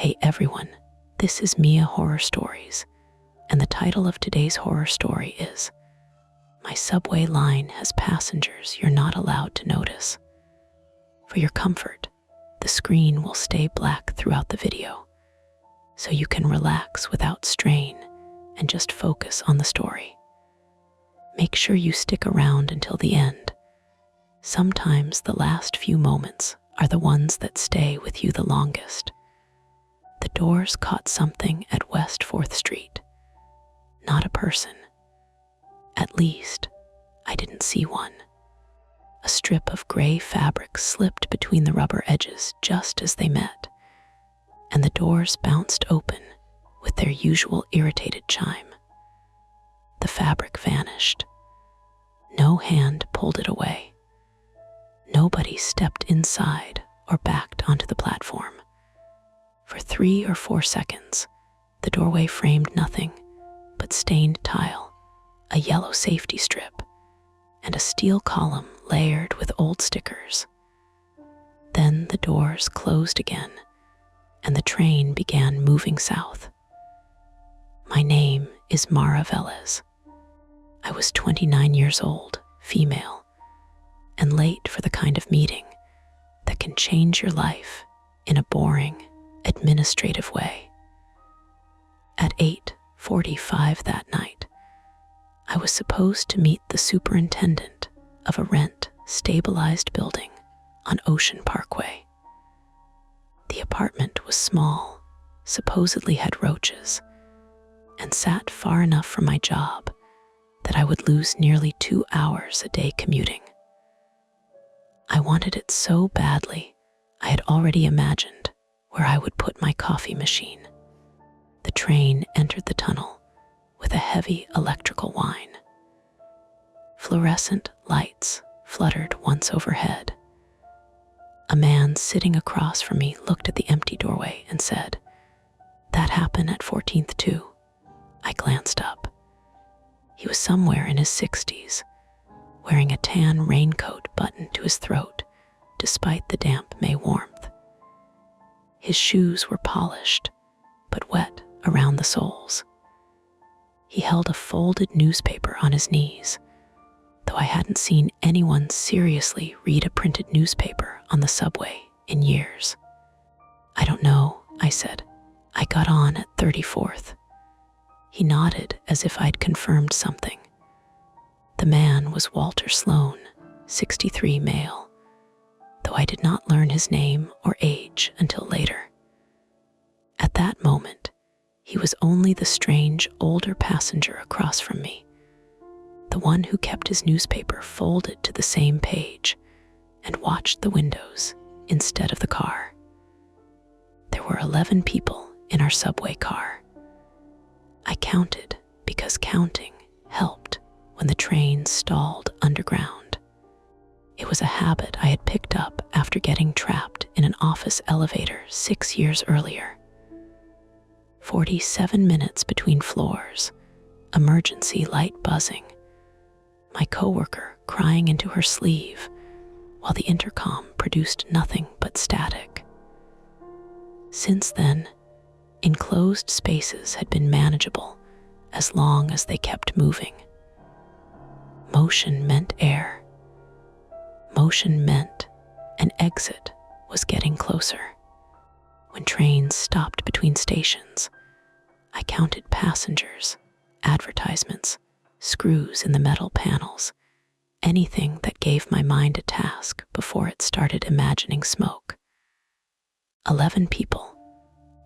Hey everyone, this is Mia Horror Stories, and the title of today's horror story is My Subway Line Has Passengers You're Not Allowed to Notice. For your comfort, the screen will stay black throughout the video, so you can relax without strain and just focus on the story. Make sure you stick around until the end. Sometimes the last few moments are the ones that stay with you the longest. The doors caught something at West 4th Street. Not a person. At least, I didn't see one. A strip of gray fabric slipped between the rubber edges just as they met, and the doors bounced open with their usual irritated chime. The fabric vanished. No hand pulled it away. Nobody stepped inside or backed onto the platform. For 3 or 4 seconds, the doorway framed nothing but stained tile, a yellow safety strip, and a steel column layered with old stickers. Then the doors closed again, and the train began moving south. My name is Mara Velez. I was 29 years old, female, and late for the kind of meeting that can change your life in a boring, administrative way. At 8:45 that night, I was supposed to meet the superintendent of a rent-stabilized building on Ocean Parkway. The apartment was small, supposedly had roaches, and sat far enough from my job that I would lose nearly 2 hours a day commuting. I wanted it so badly, I had already imagined where I would put my coffee machine. The train entered the tunnel with a heavy electrical whine. Fluorescent lights fluttered once overhead. A man sitting across from me looked at the empty doorway and said, "That happened at 14th too." I glanced up. He was somewhere in his 60s, wearing a tan raincoat buttoned to his throat despite the damp May warmth. His shoes were polished, but wet around the soles. He held a folded newspaper on his knees, though I hadn't seen anyone seriously read a printed newspaper on the subway in years. "I don't know," I said. "I got on at 34th. He nodded as if I'd confirmed something. The man was Walter Sloan, 63 male, though I did not learn his name or age until later. At that moment, he was only the strange older passenger across from me, the one who kept his newspaper folded to the same page and watched the windows instead of the car. There were 11 people in our subway car. I counted because counting helped when the train stalled underground. It was a habit I had picked up after getting trapped in an office elevator 6 years earlier. 47 minutes between floors, emergency light buzzing, my coworker crying into her sleeve while the intercom produced nothing but static. Since then, enclosed spaces had been manageable as long as they kept moving. Motion meant air. Motion meant an exit was getting closer. When trains stopped between stations, I counted passengers, advertisements, screws in the metal panels, anything that gave my mind a task before it started imagining smoke. 11 people.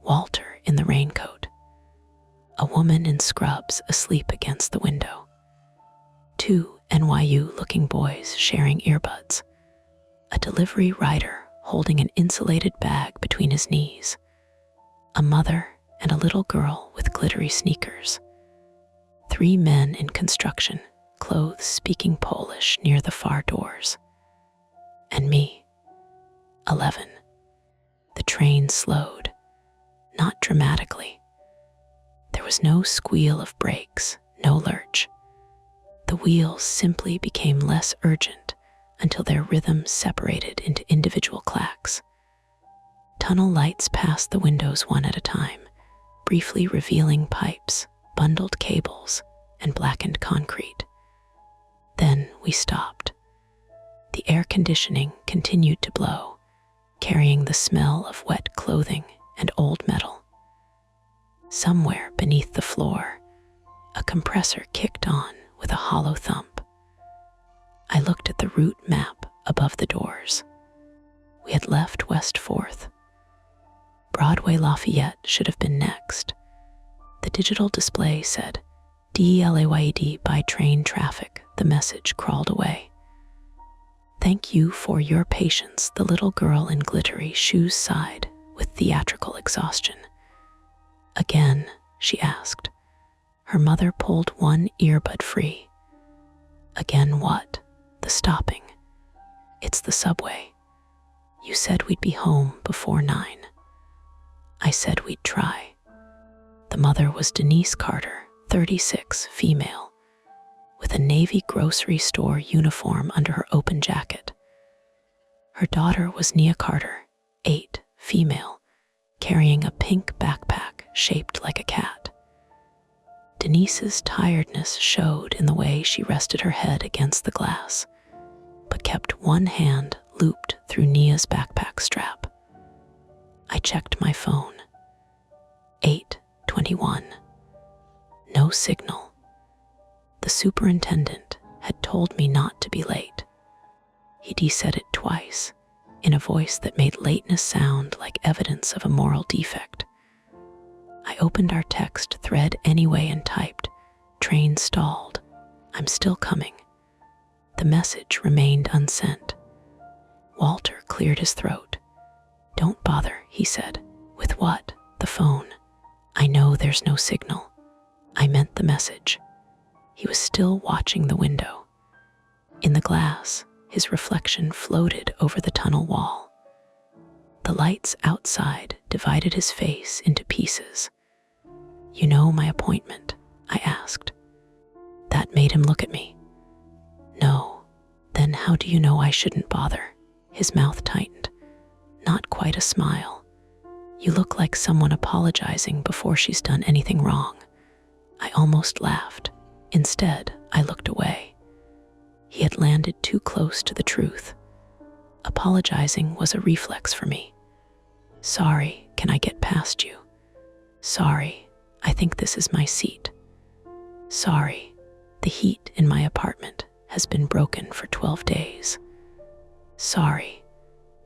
Walter in the raincoat. A woman in scrubs asleep against the window. 2 NYU-looking boys sharing earbuds. A delivery rider holding an insulated bag between his knees. A mother and a little girl with glittery sneakers. 3 men in construction, clothes speaking Polish near the far doors. And me. 11. The train slowed. Not dramatically. There was no squeal of brakes, no lurch. The wheels simply became less urgent until their rhythm separated into individual clacks. Tunnel lights passed the windows one at a time, briefly revealing pipes, bundled cables, and blackened concrete. Then we stopped. The air conditioning continued to blow, carrying the smell of wet clothing and old metal. Somewhere beneath the floor, a compressor kicked on with a hollow thump. I looked at the route map above the doors. We had left West 4th. Broadway Lafayette should have been next. The digital display said, DELAYED by train traffic. The message crawled away. Thank you for your patience, the little girl in glittery shoes sighed with theatrical exhaustion. Again, she asked. Her mother pulled one earbud free. Again what? The stopping. It's the subway. You said we'd be home before 9. I said we'd try. The mother was Denise Carter, 36, female, with a Navy grocery store uniform under her open jacket. Her daughter was Nia Carter, 8, female, carrying a pink backpack shaped like a cat. Denise's tiredness showed in the way she rested her head against the glass, but kept one hand looped through Nia's backpack strap. I checked my phone. 8:21. No signal. The superintendent had told me not to be late. He said it twice, in a voice that made lateness sound like evidence of a moral defect. I opened our text thread anyway and typed, "Train stalled. I'm still coming." The message remained unsent. Walter cleared his throat. "Don't bother," he said. "With what?" "The phone. I know there's no signal. I meant the message." He was still watching the window. In the glass, his reflection floated over the tunnel wall. The lights outside divided his face into pieces. "You know my appointment?" I asked. That made him look at me. "No." "Then how do you know I shouldn't bother?" His mouth tightened. Not quite a smile. "You look like someone apologizing before she's done anything wrong." I almost laughed. Instead, I looked away. He had landed too close to the truth. Apologizing was a reflex for me. "Sorry, can I get past you?" "Sorry, I think this is my seat." "Sorry, the heat in my apartment has been broken for 12 days. "Sorry,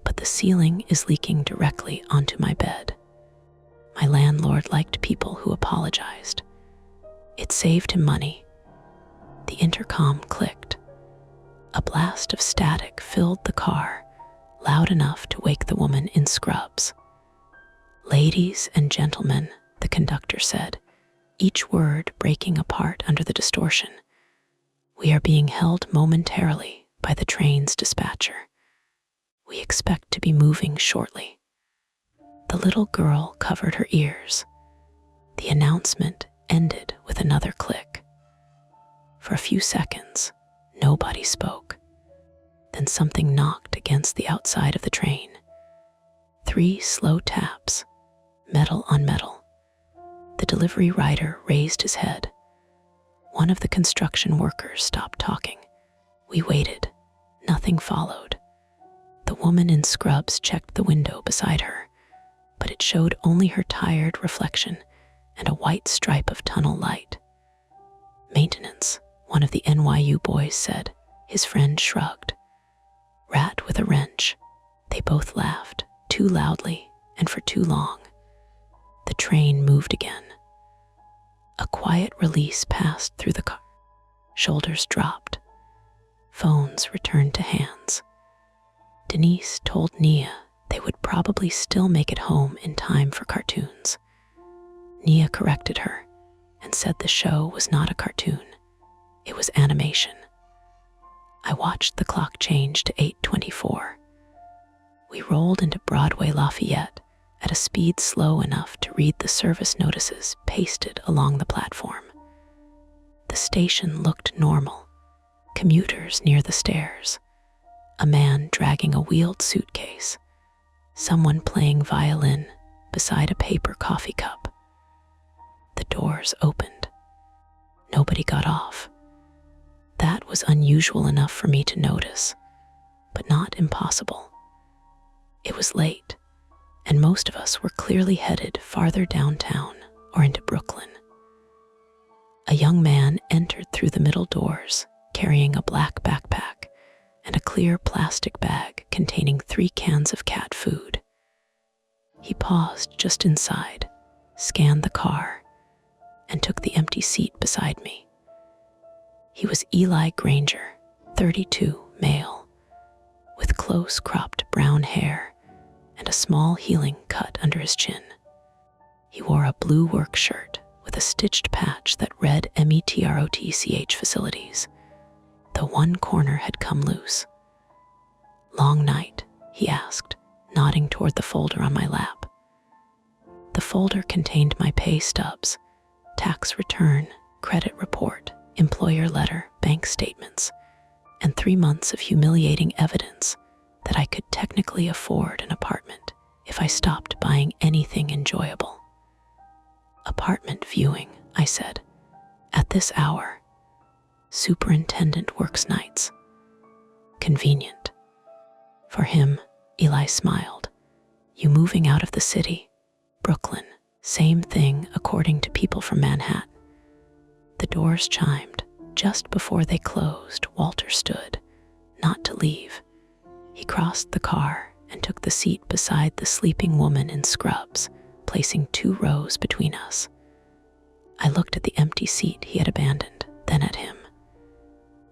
but the ceiling is leaking directly onto my bed." My landlord liked people who apologized. It saved him money. The intercom clicked. A blast of static filled the car, loud enough to wake the woman in scrubs. "Ladies and gentlemen," the conductor said, each word breaking apart under the distortion. "We are being held momentarily by the train's dispatcher. We expect to be moving shortly." The little girl covered her ears. The announcement ended with another click. For a few seconds, nobody spoke. Then something knocked against the outside of the train. 3 slow taps, metal on metal. The delivery rider raised his head. One of the construction workers stopped talking. We waited. Nothing followed. The woman in scrubs checked the window beside her, but it showed only her tired reflection and a white stripe of tunnel light. "Maintenance," one of the NYU boys said. His friend shrugged. "Rat with a wrench." They both laughed, too loudly and for too long. The train moved again. A quiet release passed through the car. Shoulders dropped. Phones returned to hands. Denise told Nia they would probably still make it home in time for cartoons. Nia corrected her and said the show was not a cartoon. It was animation. I watched the clock change to 8:24. We rolled into Broadway Lafayette at a speed slow enough to read the service notices pasted along the platform. The station looked normal. Commuters near the stairs. A man dragging a wheeled suitcase. someone playing violin beside a paper coffee cup. The doors opened. Nobody got off. That was unusual enough for me to notice, but not impossible. It was late, and most of us were clearly headed farther downtown or into Brooklyn. A young man entered through the middle doors, carrying a black backpack and a clear plastic bag containing 3 cans of cat food. He paused just inside, scanned the car, and took the empty seat beside me. He was Eli Granger, 32, male, with close cropped brown hair and a small healing cut under his chin. He wore a blue work shirt with a stitched patch that read METROTCH facilities, though one corner had come loose. "Long night?" he asked, nodding toward the folder on my lap. The folder contained my pay stubs, tax return, credit report, employer letter, bank statements, and 3 months of humiliating evidence that I could technically afford an apartment if I stopped buying anything enjoyable. "Apartment viewing," I said. "At this hour. Superintendent works nights." "Convenient." For him, Eli smiled. "You moving out of the city?" "Brooklyn. Same thing according to people from Manhattan." The doors chimed. Just before they closed, Walter stood, not to leave. He crossed the car and took the seat beside the sleeping woman in scrubs, placing 2 rows between us. I looked at the empty seat he had abandoned, then at him.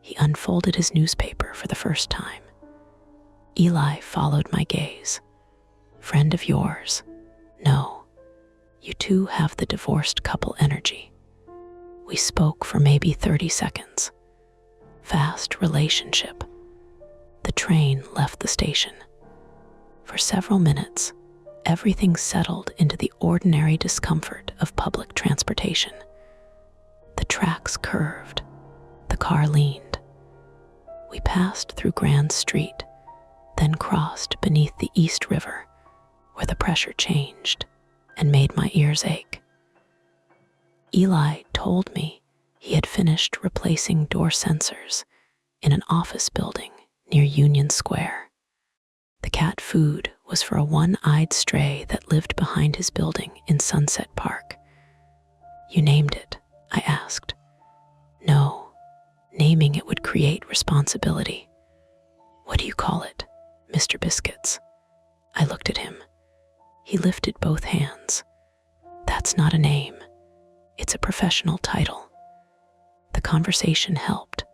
He unfolded his newspaper for the first time. Eli followed my gaze. "Friend of yours?" "No. You two have the divorced couple energy." We spoke for maybe 30 seconds. Fast relationship. The train left the station. For several minutes, everything settled into the ordinary discomfort of public transportation. The tracks curved. The car leaned. We passed through Grand Street, then crossed beneath the East River, where the pressure changed and made my ears ache. Eli told me he had finished replacing door sensors in an office building near Union Square. The cat food was for a one-eyed stray that lived behind his building in Sunset Park. "You named it?" I asked. "No. Naming it would create responsibility." "What do you call it?" "Mr. Biscuits." I looked at him. He lifted both hands. "That's not a name. It's a professional title." The conversation helped.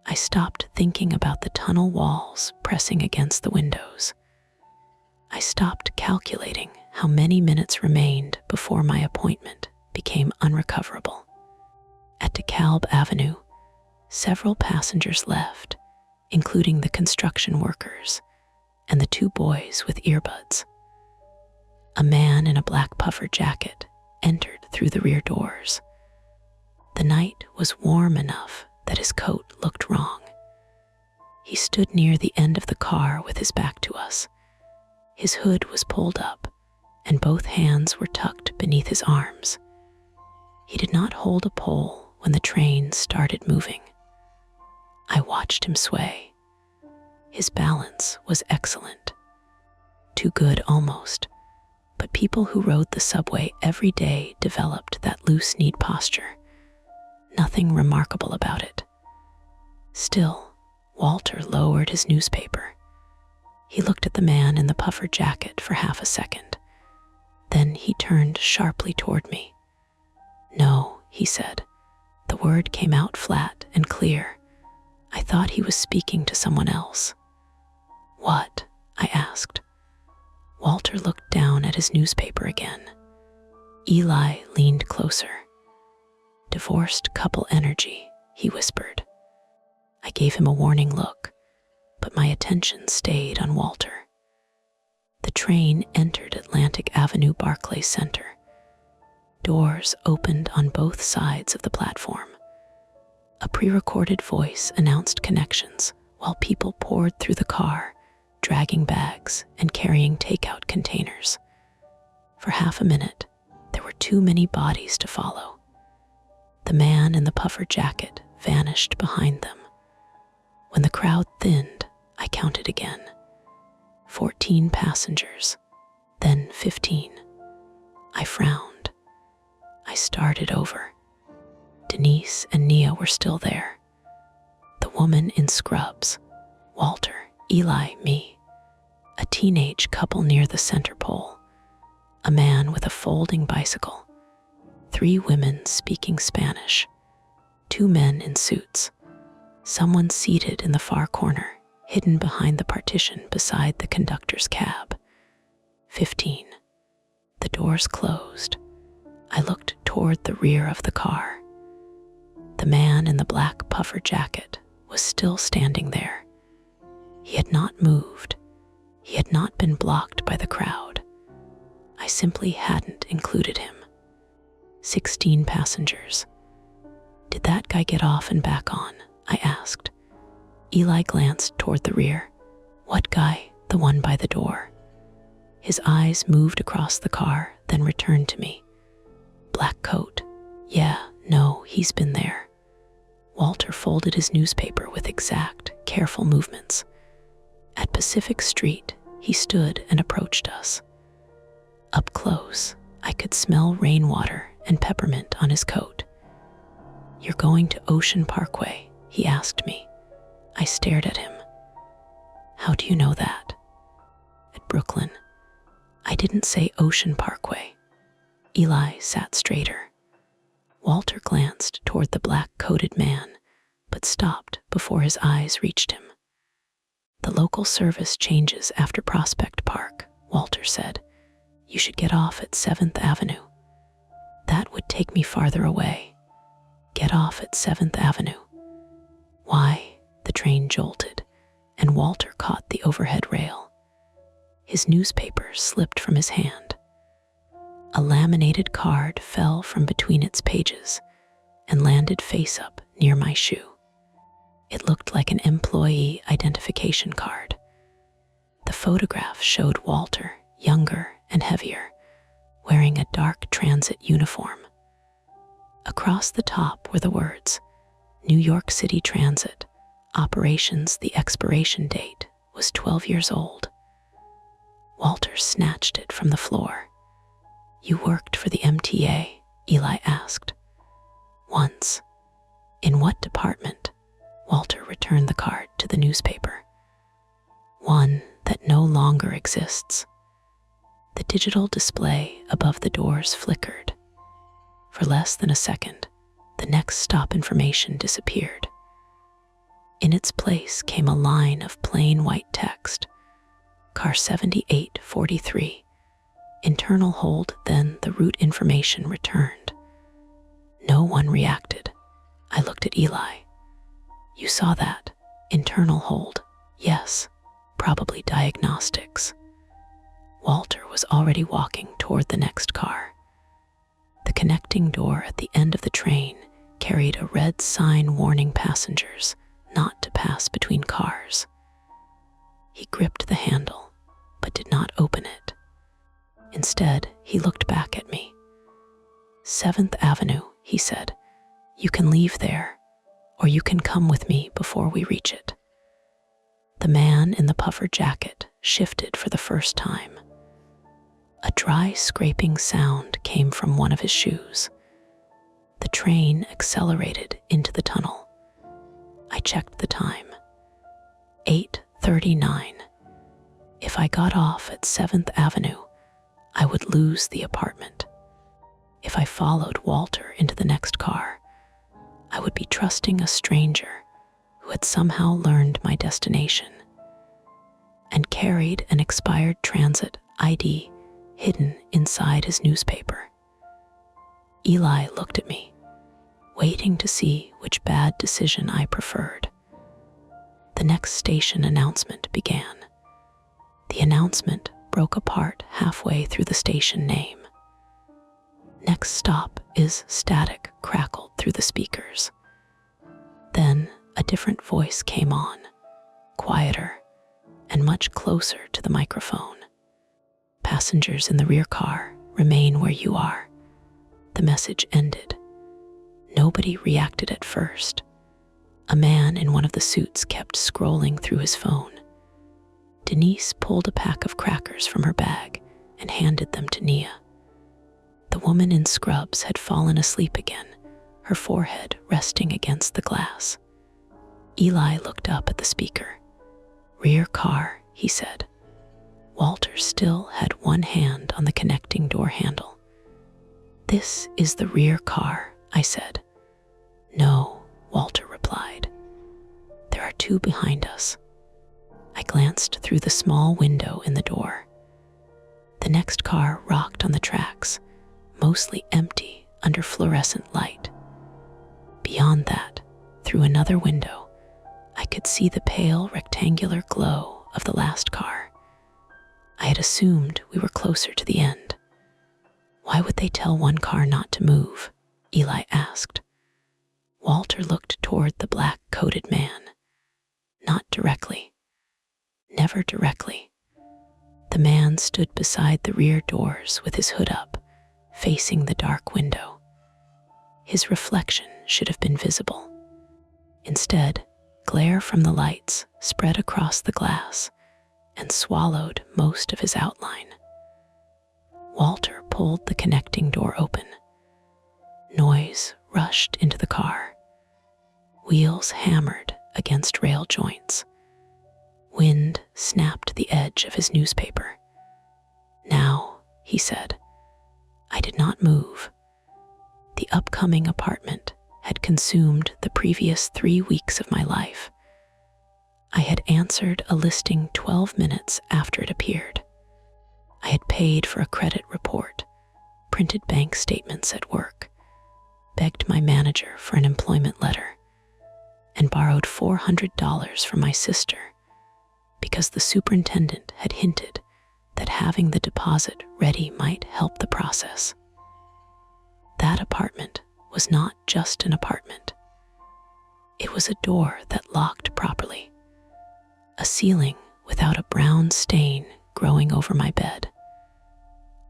I stopped thinking about the tunnel walls pressing against the windows. I stopped calculating how many minutes remained before my appointment became unrecoverable. At DeKalb Avenue, several passengers left, including the construction workers and the 2 boys with earbuds. A man in a black puffer jacket entered through the rear doors. The night was warm enough that his coat looked wrong. He stood near the end of the car with his back to us. His hood was pulled up, and both hands were tucked beneath his arms. He did not hold a pole when the train started moving. I watched him sway. His balance was excellent. Too good almost, but people who rode the subway every day developed that loose-kneed posture. Nothing remarkable about it. Still, Walter lowered his newspaper. He looked at the man in the puffer jacket for half a second. Then he turned sharply toward me. "No," he said. The word came out flat and clear. I thought he was speaking to someone else. "What?" I asked. Walter looked down at his newspaper again. Eli leaned closer. "Divorced couple energy," he whispered. I gave him a warning look, but my attention stayed on Walter. The train entered Atlantic Avenue Barclays Center. Doors opened on both sides of the platform. A pre-recorded voice announced connections while people poured through the car, dragging bags and carrying takeout containers. For half a minute, there were too many bodies to follow. The man in the puffer jacket vanished behind them. When the crowd thinned, I counted again. 14 passengers, then 15. I frowned. I started over. Denise and Nia were still there. The woman in scrubs, Walter, Eli, me. A teenage couple near the center pole. A man with a folding bicycle. 3 women speaking Spanish. 2 men in suits. Someone seated in the far corner, hidden behind the partition beside the conductor's cab. 15. The doors closed. I looked toward the rear of the car. The man in the black puffer jacket was still standing there. He had not moved. He had not been blocked by the crowd. I simply hadn't included him. 16 passengers. Did that guy get off and back on? I asked. Eli glanced toward the rear. What guy? The one by the door. His eyes moved across the car, then returned to me. Black coat. Yeah, no, he's been there. Walter folded his newspaper with exact, careful movements. At Pacific Street, he stood and approached us. Up close, I could smell rainwater and peppermint on his coat. You're going to Ocean Parkway? He asked me. I stared at him. How do you know that? At Brooklyn. I didn't say Ocean Parkway. Eli sat straighter. Walter glanced toward the black-coated man, but stopped before his eyes reached him. The local service changes after Prospect Park, Walter said. You should get off at 7th Avenue. That would take me farther away. Get off at 7th Avenue. Why? The train jolted, and Walter caught the overhead rail. His newspaper slipped from his hand. A laminated card fell from between its pages and landed face up near my shoe. It looked like an employee identification card. The photograph showed Walter, younger and heavier, wearing a dark transit uniform. Across the top were the words, New York City Transit, operations. The expiration date was 12 years old. Walter snatched it from the floor. You worked for the MTA? Eli asked. Once. In what department? Walter returned the card to the newspaper. One that no longer exists. The digital display above the doors flickered. For less than a second, the next stop information disappeared. In its place came a line of plain white text. Car 7843. Internal hold, then the route information returned. No one reacted. I looked at Eli. You saw that? Internal hold. Yes, probably diagnostics. Walter was already walking toward the next car. The connecting door at the end of the train carried a red sign warning passengers not to pass between cars. He gripped the handle, but did not open it. Instead, he looked back at me. 7th Avenue, he said. You can leave there, or you can come with me before we reach it. The man in the puffer jacket shifted for the first time. A dry scraping sound came from one of his shoes. The train accelerated into the tunnel. I checked the time. 8:39. If I got off at 7th Avenue, I would lose the apartment. If I followed Walter into the next car, I would be trusting a stranger who had somehow learned my destination and carried an expired transit ID hidden inside his newspaper. Eli looked at me, waiting to see which bad decision I preferred. The next station announcement began. The announcement broke apart halfway through the station name. Next stop is static crackled through the speakers. Then a different voice came on, quieter and much closer to the microphone. Passengers in the rear car, remain where you are. The message ended. Nobody reacted at first. A man in one of the suits kept scrolling through his phone. Denise pulled a pack of crackers from her bag and handed them to Nia. The woman in scrubs had fallen asleep again, her forehead resting against the glass. Eli looked up at the speaker. "Rear car," he said. Walter still had one hand on the connecting door handle. "This is the rear car," I said. "No," Walter replied. "There are two behind us." I glanced through the small window in the door. The next car rocked on the tracks, mostly empty under fluorescent light. Beyond that, through another window, I could see the pale rectangular glow of the last car. I had assumed we were closer to the end. "Why would they tell one car not to move?" Eli asked. Walter looked toward the black-coated man. Not directly. Never directly. The man stood beside the rear doors with his hood up, facing the dark window. His reflection should have been visible. Instead, glare from the lights spread across the glass and swallowed most of his outline. Walter pulled the connecting door open. Noise rushed into the car. Wheels hammered against rail joints. Wind snapped the edge of his newspaper. "Now," he said. I did not move. The upcoming apartment had consumed the previous 3 weeks of my life. I had answered a listing 12 minutes after it appeared. I had paid for a credit report, printed bank statements at work, begged my manager for an employment letter, and borrowed $400 from my sister because the superintendent had hinted that having the deposit ready might help the process. That apartment was not just an apartment. It was a door that locked properly, a ceiling without a brown stain growing over my bed,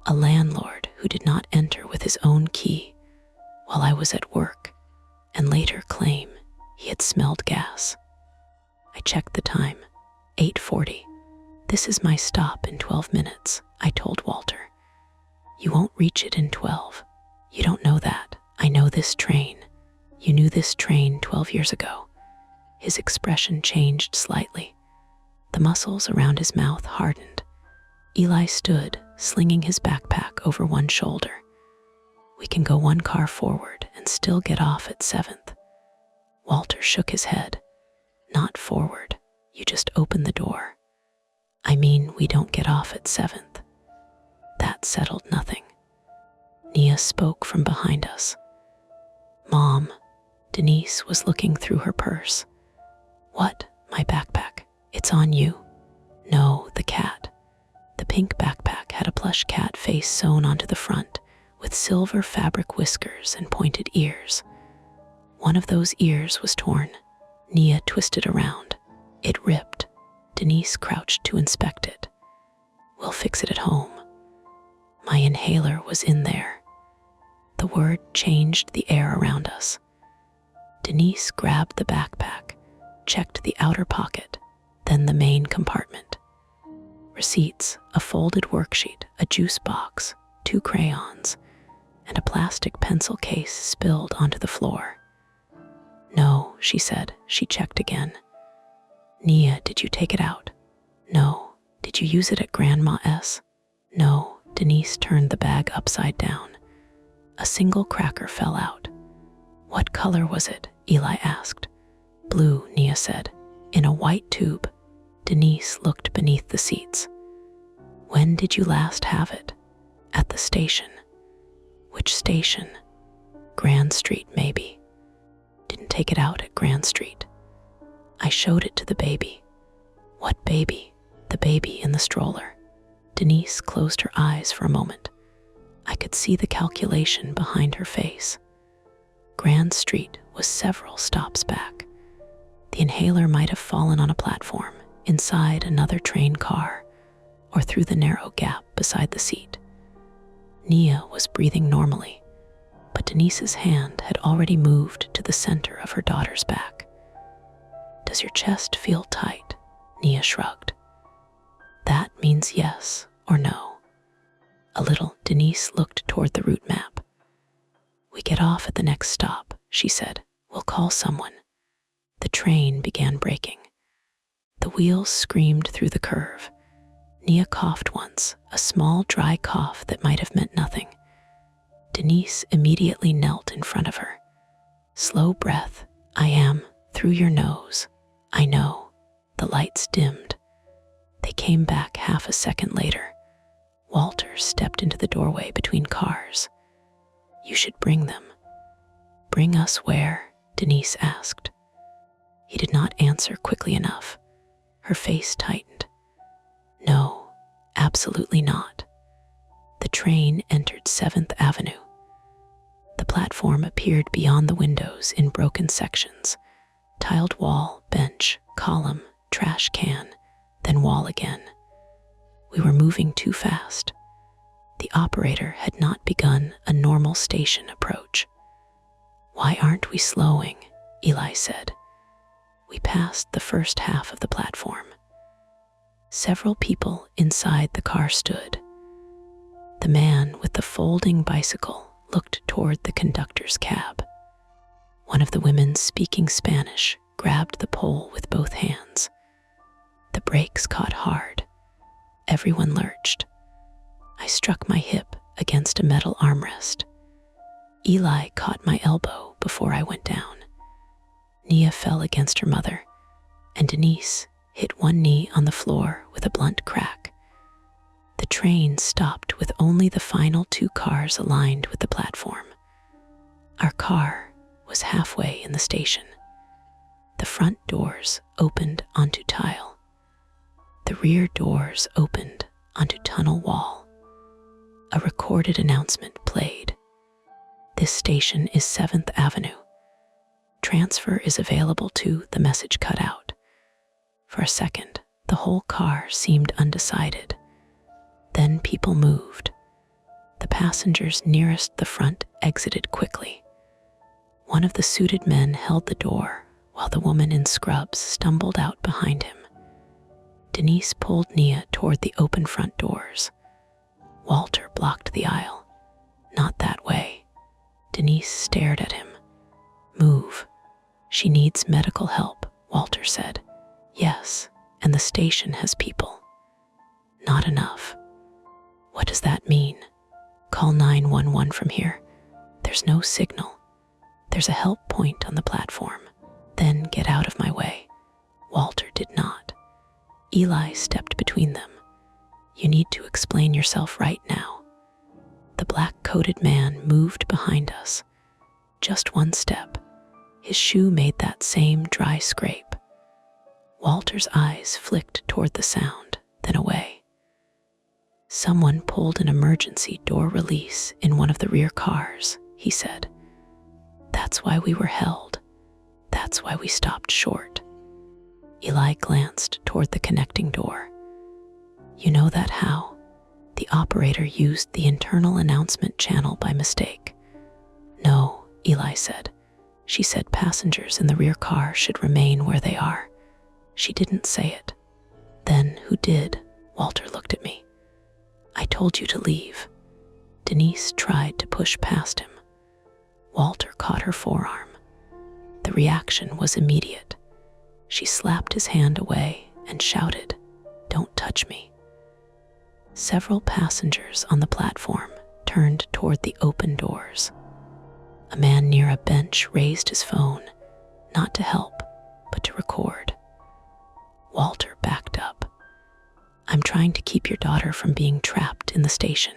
a landlord who did not enter with his own key while I was at work and later claim he had smelled gas. I checked the time, 8:40. "This is my stop in 12 minutes, I told Walter. "You won't reach it in 12. "You don't know that. I know this train. You knew this train 12 years ago." His expression changed slightly. The muscles around his mouth hardened. Eli stood, slinging his backpack over one shoulder. "We can go one car forward and still get off at 7th. Walter shook his head. "Not forward. You just open the door." "I mean, we don't get off at 7th. That settled nothing. Nia spoke from behind us. "Mom." Denise was looking through her purse. "What?" "My backpack. It's on you." "No, the cat." The pink backpack had a plush cat face sewn onto the front, with silver fabric whiskers and pointed ears. One of those ears was torn. Nia twisted around. It ripped. Denise crouched to inspect it. "We'll fix it at home." My inhaler was in there. The word changed the air around us. Denise grabbed the backpack, checked the outer pocket, then the main compartment. Receipts, a folded worksheet, a juice box, 2 crayons, and a plastic pencil case spilled onto the floor. "No," she said. She checked again. "Nia, did you take it out?" "No." "Did you use it at Grandma S?" "No." Denise turned the bag upside down. A single cracker fell out. "What color was it?" Eli asked. "Blue," Nia said. "In a white tube." Denise looked beneath the seats. "When did you last have it?" "At the station." "Which station?" "Grand Street, maybe." "Didn't take it out at Grand Street." I showed it to the baby. "What baby?" "The baby in the stroller." Denise closed her eyes for a moment. I could see the calculation behind her face. Grand Street was several stops back. The inhaler might have fallen on a platform, inside another train car, or through the narrow gap beside the seat. Nia was breathing normally, but Denise's hand had already moved to the center of her daughter's back. "Does your chest feel tight?" Nia shrugged. "That means yes or no." A little, Denise looked toward the route map. "We get off at the next stop," she said. "We'll call someone." The train began braking. The wheels screamed through the curve. Nia coughed once, a small, dry cough that might have meant nothing. Denise immediately knelt in front of her. "Slow breath. I am. Through your nose. I know." The lights dimmed. They came back half a second later. Walter stepped into the doorway between cars. "You should bring them." "Bring us where?" Denise asked. He did not answer quickly enough. Her face tightened. "No, absolutely not." The train entered 7th Avenue. The platform appeared beyond the windows in broken sections: tiled wall, bench, column, trash can, then wall again. We were moving too fast. The operator had not begun a normal station approach. "Why aren't we slowing?" Eli said. We passed the first half of the platform. Several people inside the car stood. The man with the folding bicycle looked toward the conductor's cab. One of the women speaking Spanish grabbed the pole with both hands. The brakes caught hard. Everyone lurched. I struck my hip against a metal armrest. Eli caught my elbow before I went down. Nia fell against her mother, and Denise hit one knee on the floor with a blunt crack. The train stopped with only the final 2 cars aligned with the platform. Our car was halfway in the station. The front doors opened onto tile. The rear doors opened onto tunnel wall. A recorded announcement played. "This station is 7th Avenue. Transfer is available to," the message cut out. For a second, the whole car seemed undecided. Then people moved. The passengers nearest the front exited quickly. One of the suited men held the door, while the woman in scrubs stumbled out behind him. Denise pulled Nia toward the open front doors. Walter blocked the aisle. "Not that way." Denise stared at him. "Move. She needs medical help," Walter said. "Yes, and the station has people." "Not enough." "What does that mean?" "Call 911 from here." "There's no signal." "There's a help point on the platform." "Then get out of my way." Walter did not. Eli stepped between them. "You need to explain yourself right now." The black-coated man moved behind us. Just one step. His shoe made that same dry scrape. Walter's eyes flicked toward the sound, then away. "Someone pulled an emergency door release in one of the rear cars," he said. "That's why we were held. That's why we stopped short." Eli glanced toward the connecting door. "You know that how?" The operator used the internal announcement channel by mistake. "No," Eli said. "She said passengers in the rear car should remain where they are. She didn't say it." "Then who did?" Walter looked at me. "I told you to leave." Denise tried to push past him. Walter caught her forearm. The reaction was immediate. She slapped his hand away and shouted, "Don't touch me." Several passengers on the platform turned toward the open doors. A man near a bench raised his phone, not to help, but to record. Walter backed up. "I'm trying to keep your daughter from being trapped in the station."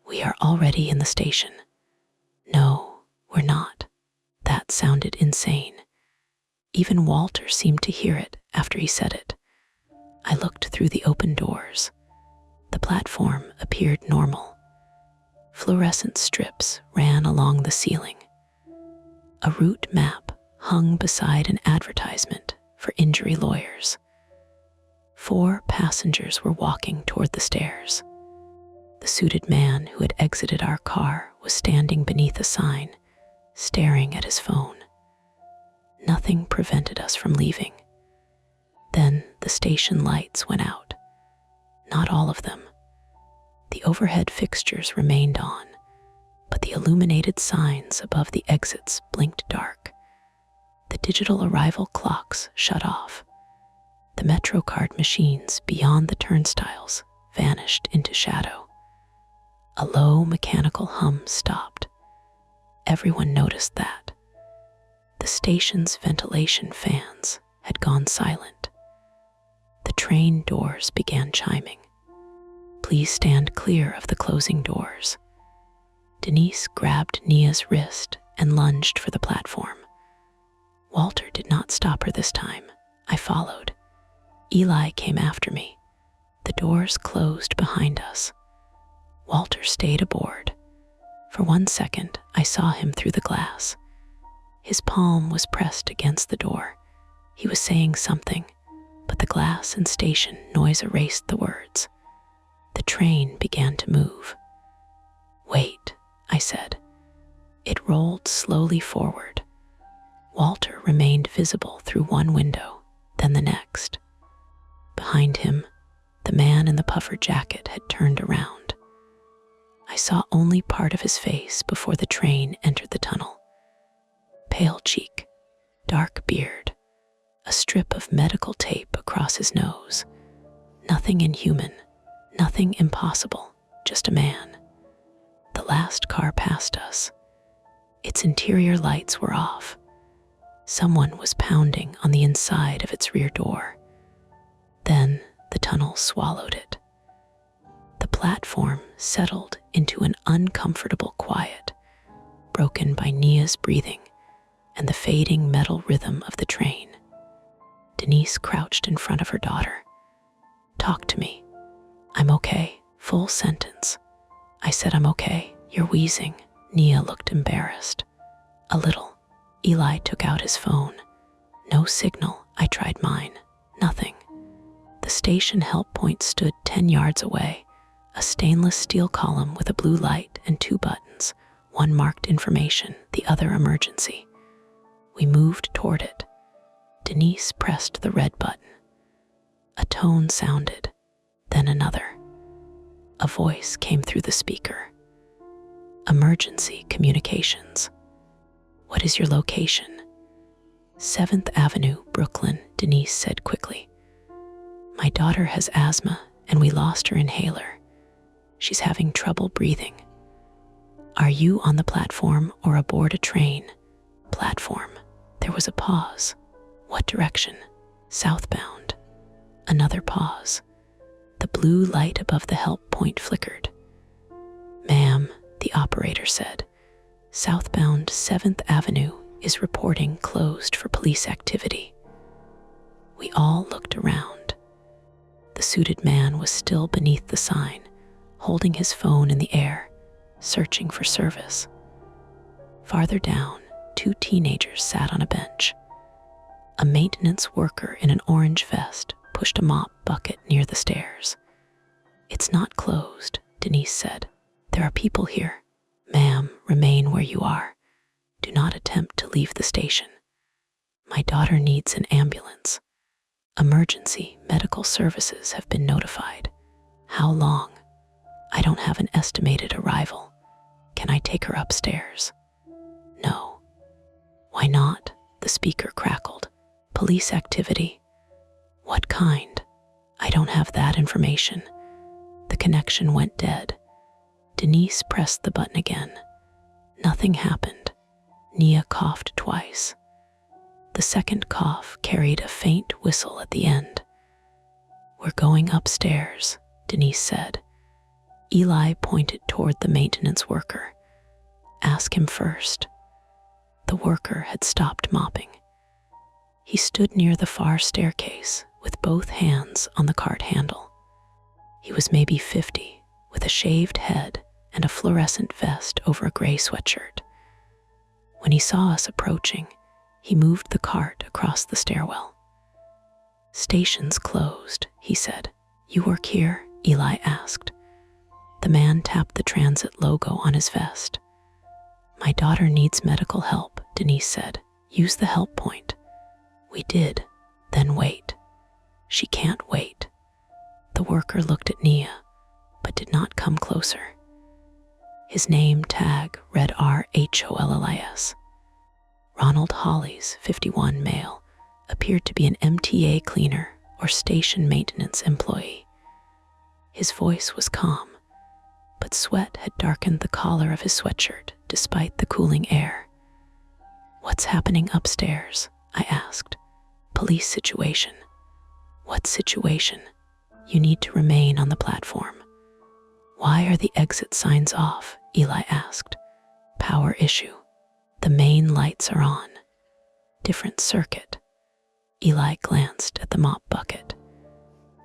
"We are already in the station." "No, we're not." That sounded insane. Even Walter seemed to hear it after he said it. I looked through the open doors. The platform appeared normal. Fluorescent strips ran along the ceiling. A route map hung beside an advertisement for injury lawyers. 4 passengers were walking toward the stairs. The suited man who had exited our car was standing beneath a sign, staring at his phone. Nothing prevented us from leaving. Then the station lights went out. Not all of them. The overhead fixtures remained on, but the illuminated signs above the exits blinked dark. The digital arrival clocks shut off. The MetroCard machines beyond the turnstiles vanished into shadow. A low mechanical hum stopped. Everyone noticed that. The station's ventilation fans had gone silent. The train doors began chiming. Please stand clear of the closing doors. Denise grabbed Nia's wrist and lunged for the platform. Walter did not stop her this time. I followed. Eli came after me. The doors closed behind us. Walter stayed aboard. For 1 second, I saw him through the glass. His palm was pressed against the door. He was saying something, but the glass and station noise erased the words. The train began to move. Wait, I said. It rolled slowly forward. Walter remained visible through one window, then the next. Behind him, the man in the puffer jacket had turned around. I saw only part of his face before the train entered the tunnel. Pale cheek, dark beard, a strip of medical tape across his nose. Nothing inhuman, nothing impossible, just a man. The last car passed us. Its interior lights were off. Someone was pounding on the inside of its rear door. Then the tunnel swallowed it. The platform settled into an uncomfortable quiet, broken by Nia's breathing and the fading metal rhythm of the train. Denise crouched in front of her daughter. Talk to me. I'm okay. Full sentence. I said I'm okay. You're wheezing. Nia looked embarrassed. A little. Eli took out his phone. No signal. I tried mine. Nothing. The station help point stood 10 yards away, a stainless steel column with a blue light and 2 buttons, one marked information, the other emergency. We moved toward it. Denise pressed the red button. A tone sounded, then another. A voice came through the speaker. Emergency communications. What is your location? 7th Avenue, Brooklyn, Denise said quickly. My daughter has asthma and we lost her inhaler. She's having trouble breathing. Are you on the platform or aboard a train? Platform. There was a pause. What direction? Southbound. Another pause. The blue light above the help point flickered. Ma'am, the operator said, southbound 7th Avenue is reporting closed for police activity. We all looked around. The suited man was still beneath the sign, holding his phone in the air, searching for service. Farther down, 2 teenagers sat on a bench. A maintenance worker in an orange vest pushed a mop bucket near the stairs. It's not closed, Denise said. There are people here. Ma'am, remain where you are. Do not attempt to leave the station. My daughter needs an ambulance. Emergency medical services have been notified. How long? I don't have an estimated arrival. Can I take her upstairs? No. Why not? The speaker crackled. Police activity. What kind? I don't have that information. The connection went dead. Denise pressed the button again. Nothing happened. Nia coughed twice. The second cough carried a faint whistle at the end. We're going upstairs, Denise said. Eli pointed toward the maintenance worker. Ask him first. The worker had stopped mopping. He stood near the far staircase with both hands on the cart handle. He was maybe 50, with a shaved head and a fluorescent vest over a gray sweatshirt. When he saw us approaching, he moved the cart across the stairwell. "Station's closed," he said. "You work here?" Eli asked. The man tapped the transit logo on his vest. "My daughter needs medical help," Denise said. "Use the help point." We did. Then wait. "She can't wait." The worker looked at Nia, but did not come closer. His name tag read RHOLLIS. Ronald Hollies, 51 male, appeared to be an MTA cleaner or station maintenance employee. His voice was calm, but sweat had darkened the collar of his sweatshirt despite the cooling air. "What's happening upstairs?" I asked. "Police situation." "What situation?" "You need to remain on the platform." "Why are the exit signs off?" Eli asked. "Power issue. The main lights are on." "Different circuit." Eli glanced at the mop bucket.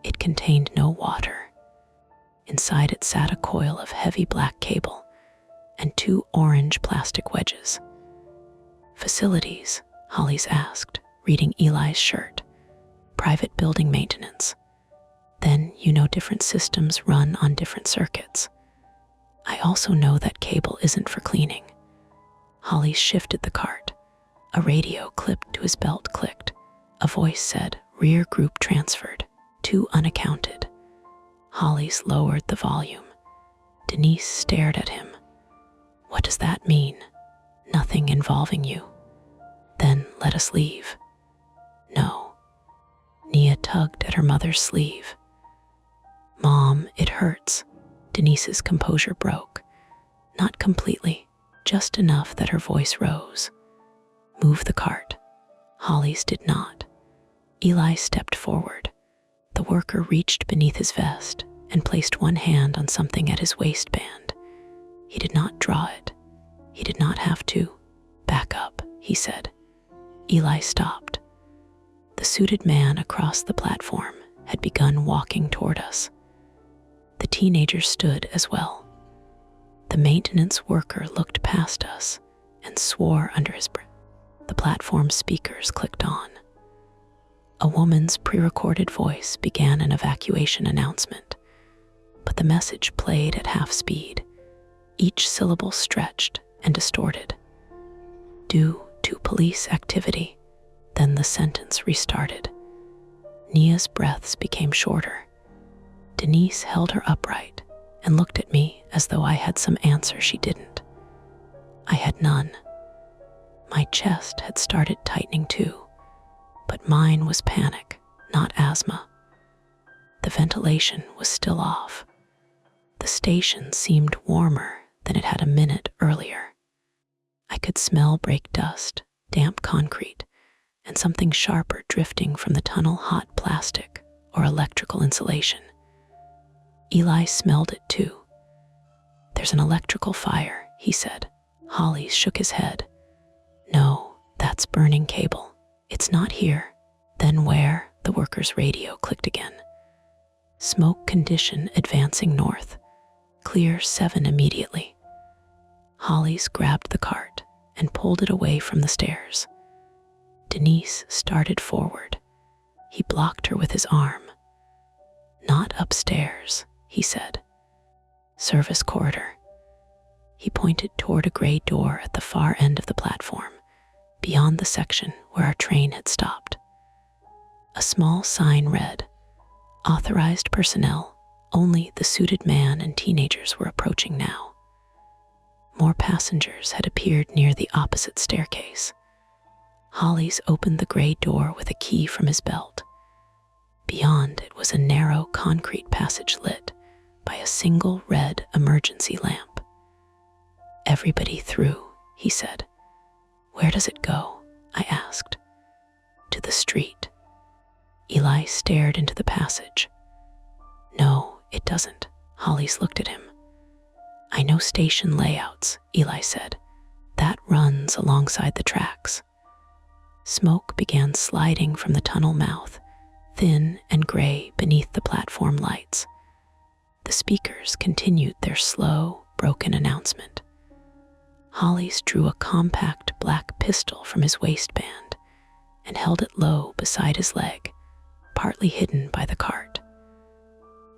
It contained no water. Inside it sat a coil of heavy black cable and 2 orange plastic wedges. "Facilities?" Hollies asked, reading Eli's shirt. "Private building maintenance." "Then you know different systems run on different circuits." "I also know that cable isn't for cleaning." Hollies shifted the cart. A radio clipped to his belt clicked. A voice said, "Rear group transferred. 2 unaccounted." Hollies lowered the volume. Denise stared at him. "What does that mean?" "Nothing involving you." "Then let us leave." "No." Nia tugged at her mother's sleeve. "Mom, it hurts." Denise's composure broke. Not completely, just enough that her voice rose. "Move the cart." Hollies did not. Eli stepped forward. The worker reached beneath his vest and placed one hand on something at his waistband. He did not draw it. He did not have to. "Back up," he said. Eli stopped. The suited man across the platform had begun walking toward us. The teenager stood as well. The maintenance worker looked past us and swore under his breath. The platform speakers clicked on. A woman's pre-recorded voice began an evacuation announcement, but the message played at half speed, each syllable stretched and distorted. "Due to police activity," then the sentence restarted. Nia's breaths became shorter. Denise held her upright and looked at me as though I had some answer she didn't. I had none. My chest had started tightening too, but mine was panic, not asthma. The ventilation was still off. The station seemed warmer than it had a minute earlier. I could smell brake dust, damp concrete, and something sharper drifting from the tunnel hot plastic or electrical insulation. Eli smelled it too. "There's an electrical fire," he said. Hollies shook his head. "No, that's burning cable. It's not here." "Then where?" The worker's radio clicked again. "Smoke condition advancing north. Clear 7 immediately." Hollies grabbed the cart and pulled it away from the stairs. Denise started forward. He blocked her with his arm. "Not upstairs," he said. "Service corridor." He pointed toward a gray door at the far end of the platform, beyond the section where our train had stopped. A small sign read, "Authorized personnel, only the suited man and teenagers were approaching now." More passengers had appeared near the opposite staircase. Hollies opened the gray door with a key from his belt. Beyond it was a narrow concrete passage lit by a single red emergency lamp. "Everybody through," he said. "Where does it go?" I asked. "To the street." Eli stared into the passage. "No, it doesn't." Hollies looked at him. "I know station layouts," Eli said. "That runs alongside the tracks." Smoke began sliding from the tunnel mouth, thin and gray beneath the platform lights. The speakers continued their slow, broken announcement. Hollies drew a compact black pistol from his waistband and held it low beside his leg, partly hidden by the cart.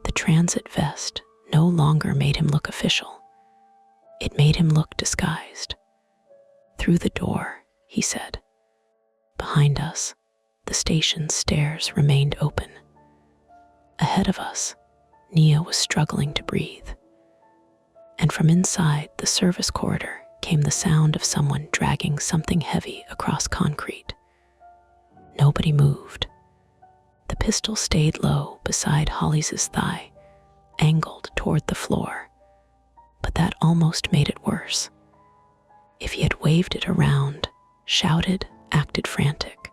The transit vest no longer made him look official. It made him look disguised. "Through the door," he said. Behind us, the station stairs remained open. Ahead of us, Nia was struggling to breathe. And from inside the service corridor came the sound of someone dragging something heavy across concrete. Nobody moved. The pistol stayed low beside Holly's thigh, angled toward the floor. But that almost made it worse. If he had waved it around, shouted, acted frantic,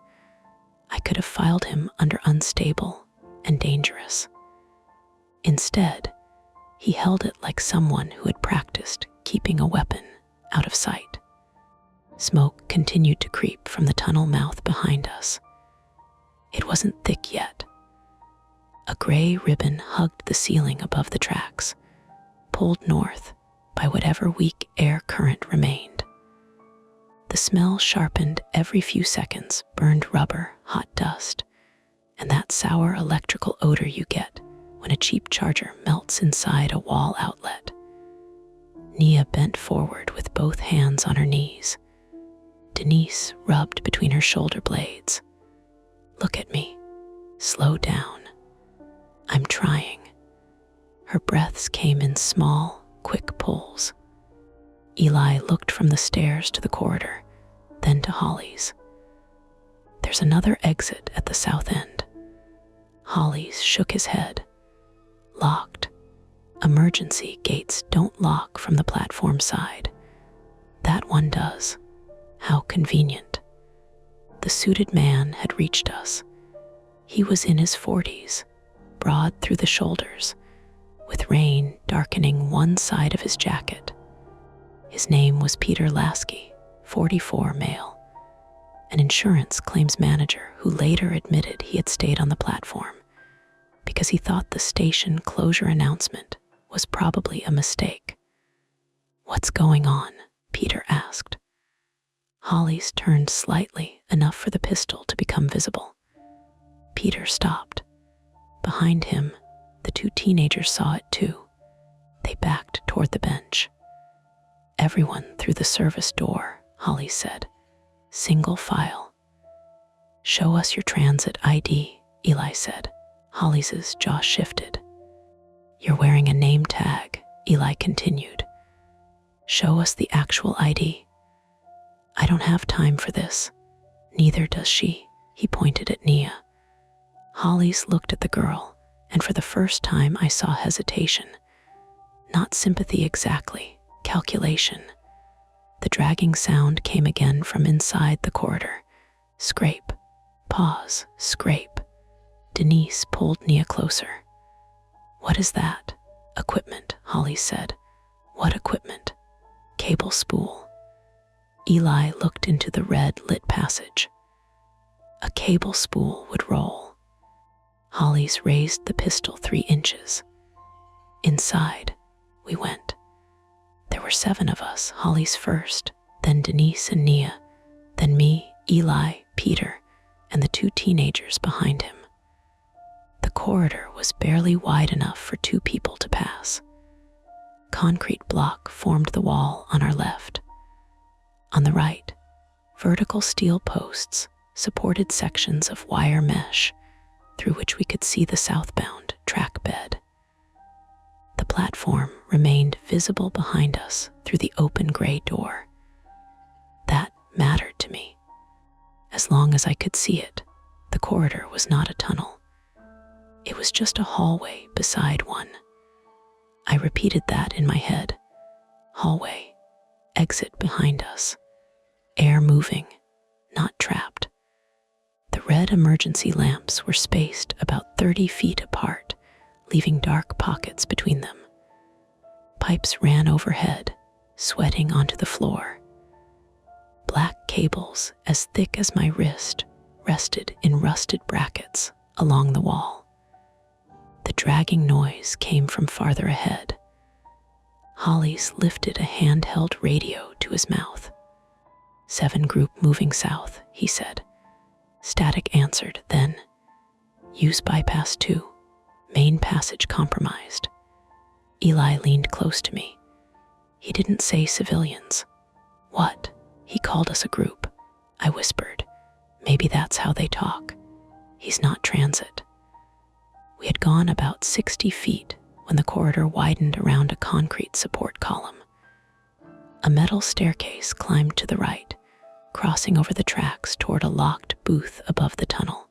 I could have filed him under unstable and dangerous. Instead, he held it like someone who had practiced keeping a weapon out of sight. Smoke continued to creep from the tunnel mouth behind us. It wasn't thick yet. A gray ribbon hugged the ceiling above the tracks, pulled north by whatever weak air current remained. The smell sharpened every few seconds, burned rubber, hot dust, and that sour electrical odor you get when a cheap charger melts inside a wall outlet. Nia bent forward with both hands on her knees. Denise rubbed between her shoulder blades. "Look at me. Slow down. I'm trying." Her breaths came in small, quick pulls. Eli looked from the stairs to the corridor, then to Holly's. "There's another exit at the south end." Holly's shook his head. "Locked. Emergency gates don't lock from the platform side. That one does. How convenient." The suited man had reached us. He was in his 40s, broad through the shoulders, with rain darkening one side of his jacket. His name was Peter Lasky, 44, male, an insurance claims manager who later admitted he had stayed on the platform because he thought the station closure announcement was probably a mistake. "What's going on?" Peter asked. Holly's turned slightly, enough for the pistol to become visible. Peter stopped. Behind him, the two teenagers saw it too. They backed toward the bench. "Everyone through the service door," Holly said. "Single file." "Show us your transit ID," Eli said. Holly's jaw shifted. "You're wearing a name tag," Eli continued. "Show us the actual ID." "I don't have time for this." "Neither does she," he pointed at Nia. Holly's looked at the girl, and for the first time I saw hesitation. Not sympathy exactly, calculation. The dragging sound came again from inside the corridor. Scrape, pause, scrape. Denise pulled Nia closer. "What is that?" "Equipment," Holly said. "What equipment?" "Cable spool." Eli looked into the red-lit passage. A cable spool would roll. Holly's raised the pistol 3 inches. Inside, we went. There were 7 of us, Holly's first, then Denise and Nia, then me, Eli, Peter, and the 2 teenagers behind him. The corridor was barely wide enough for 2 people to pass. Concrete block formed the wall on our left. On the right, vertical steel posts supported sections of wire mesh through which we could see the southbound track bed. The platform remained visible behind us through the open gray door. That mattered to me. As long as I could see it, the corridor was not a tunnel. It was just a hallway beside one. I repeated that in my head. Hallway, exit behind us. Air moving, not trapped. The red emergency lamps were spaced about 30 feet apart, leaving dark pockets between them. Pipes ran overhead, sweating onto the floor. Black cables as thick as my wrist rested in rusted brackets along the wall. The dragging noise came from farther ahead. Holly's lifted a handheld radio to his mouth. 7 group moving south, he said. Static answered, then Use bypass 2. Main passage compromised. Eli leaned close to me. He didn't say civilians. What? He called us a group. I whispered. Maybe that's how they talk. He's not transit. We had gone about 60 feet when the corridor widened around a concrete support column. A metal staircase climbed to the right, crossing over the tracks toward a locked booth above the tunnel.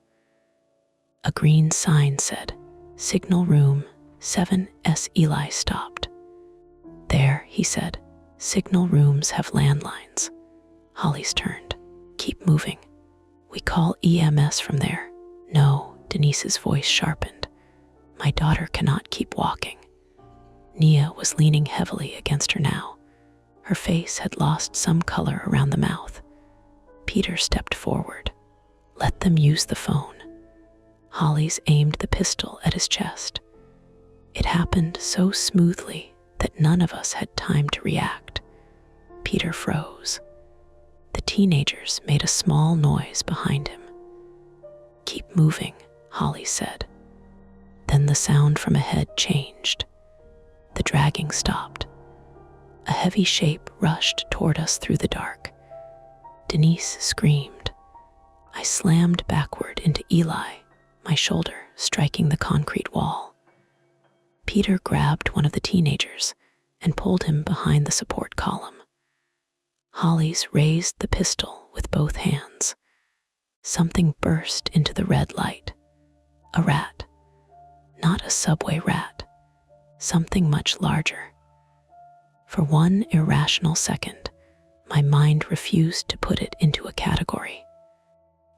A green sign said, "Signal Room 7S." Eli stopped. "There," he said, "signal rooms have landlines." Holly's turned. "Keep moving. We call EMS from there." "No," Denise's voice sharpened. "My daughter cannot keep walking." Nia was leaning heavily against her now. Her face had lost some color around the mouth. Peter stepped forward. "Let them use the phone." Holly's aimed the pistol at his chest. It happened so smoothly that none of us had time to react. Peter froze. The teenagers made a small noise behind him. "Keep moving," Holly said. Then the sound from ahead changed. The dragging stopped. A heavy shape rushed toward us through the dark. Denise screamed. I slammed backward into Eli, my shoulder striking the concrete wall. Peter grabbed one of the teenagers and pulled him behind the support column. Holly's raised the pistol with both hands. Something burst into the red light. A rat. Not a subway rat. Something much larger. For one irrational second, my mind refused to put it into a category.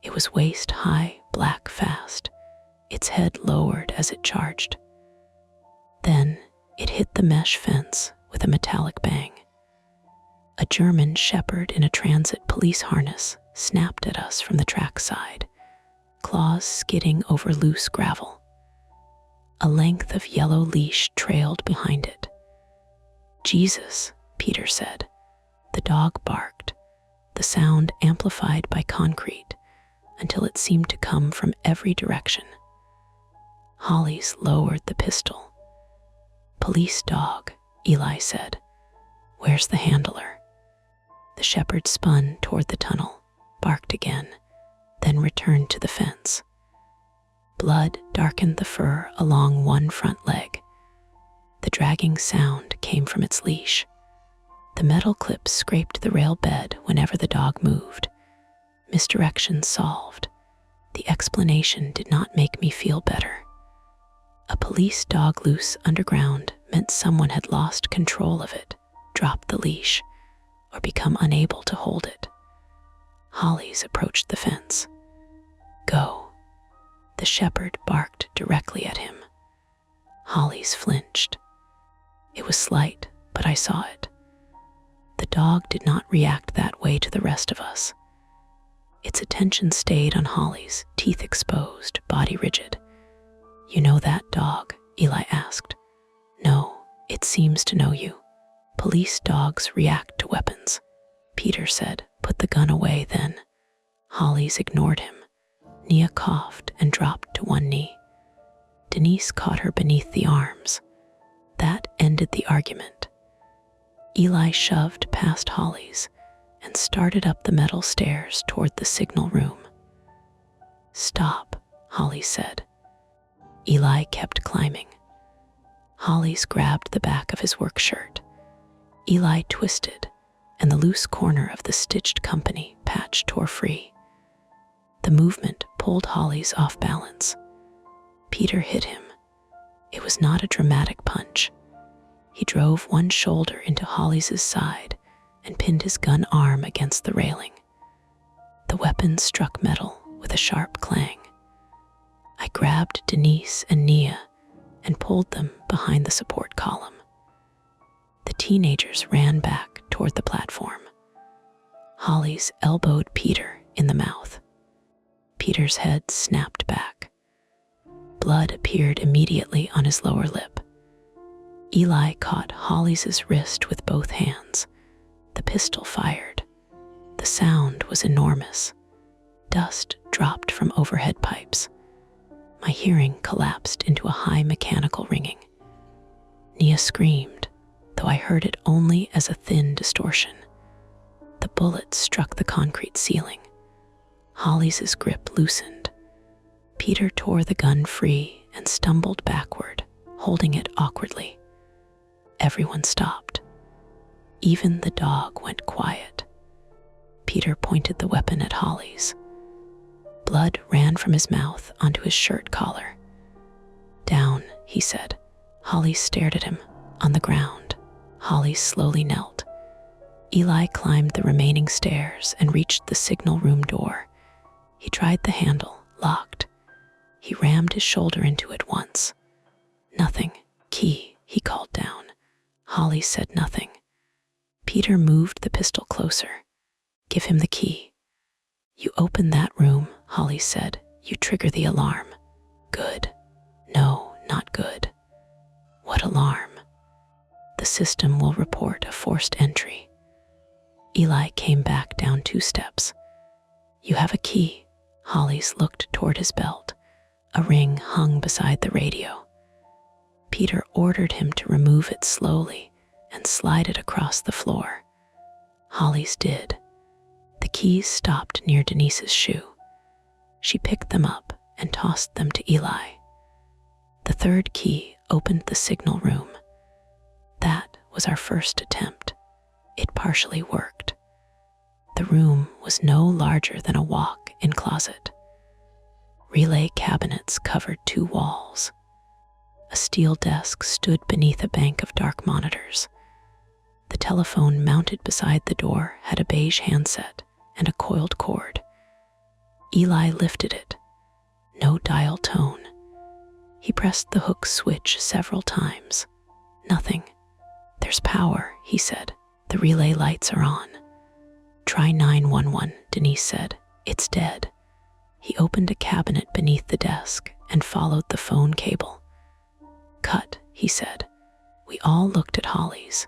It was waist-high, black fast, its head lowered as it charged. Then it hit the mesh fence with a metallic bang. A German shepherd in a transit police harness snapped at us from the trackside, claws skidding over loose gravel. A length of yellow leash trailed behind it. "Jesus," Peter said. The dog barked, the sound amplified by concrete until it seemed to come from every direction. Holly's lowered the pistol. "Police dog," Eli said. "Where's the handler?" The shepherd spun toward the tunnel, barked again, then returned to the fence. Blood darkened the fur along one front leg. The dragging sound came from its leash. The metal clips scraped the rail bed whenever the dog moved. Misdirection solved. The explanation did not make me feel better. A police dog loose underground meant someone had lost control of it, dropped the leash, or become unable to hold it. Holly's approached the fence. "Go." The shepherd barked directly at him. Holly's flinched. It was slight, but I saw it. The dog did not react that way to the rest of us. Its attention stayed on Holly's, teeth exposed, body rigid. "You know that dog?" Eli asked. "No, it seems to know you. Police dogs react to weapons." Peter said, "Put the gun away then." Holly's ignored him. Nia coughed and dropped to one knee. Denise caught her beneath the arms. That ended the argument. Eli shoved past Holly's and started up the metal stairs toward the signal room. "Stop," Holly said. Eli kept climbing. Holly's grabbed the back of his work shirt. Eli twisted, and the loose corner of the stitched company patch tore free. The movement pulled Holly's off balance. Peter hit him. It was not a dramatic punch. He drove one shoulder into Holly's side and pinned his gun arm against the railing. The weapon struck metal with a sharp clang. I grabbed Denise and Nia and pulled them behind the support column. The teenagers ran back toward the platform. Holly's elbowed Peter in the mouth. Peter's head snapped back. Blood appeared immediately on his lower lip. Eli caught Holly's wrist with both hands. The pistol fired. The sound was enormous. Dust dropped from overhead pipes. My hearing collapsed into a high mechanical ringing. Nia screamed, though I heard it only as a thin distortion. The bullet struck the concrete ceiling. Holly's grip loosened. Peter tore the gun free and stumbled backward, holding it awkwardly. Everyone stopped. Even the dog went quiet. Peter pointed the weapon at Holly's. Blood ran from his mouth onto his shirt collar. "Down," he said. Holly stared at him. On the ground, Holly slowly knelt. Eli climbed the remaining stairs and reached the signal room door. He tried the handle, locked. He rammed his shoulder into it once. "Nothing. Key," he called down. Holly said nothing. Peter moved the pistol closer. "Give him the key." "You open that room," Holly said. "You trigger the alarm." "Good." "No, not good." "What alarm?" "The system will report a forced entry." Eli came back down 2 steps. "You have a key." Holly's looked toward his belt. A ring hung beside the radio. Peter ordered him to remove it slowly and slide it across the floor. Holly's did. The keys stopped near Denise's shoe. She picked them up and tossed them to Eli. The 3rd key opened the signal room. That was our first attempt. It partially worked. The room was no larger than a walk-in closet. Relay cabinets covered 2 walls. A steel desk stood beneath a bank of dark monitors. The telephone mounted beside the door had a beige handset and a coiled cord. Eli lifted it. No dial tone. He pressed the hook switch several times. Nothing. "There's power," he said. "The relay lights are on." "Try 911, Denise said. "It's dead." He opened a cabinet beneath the desk and followed the phone cable. "Cut," he said. We all looked at Holly's.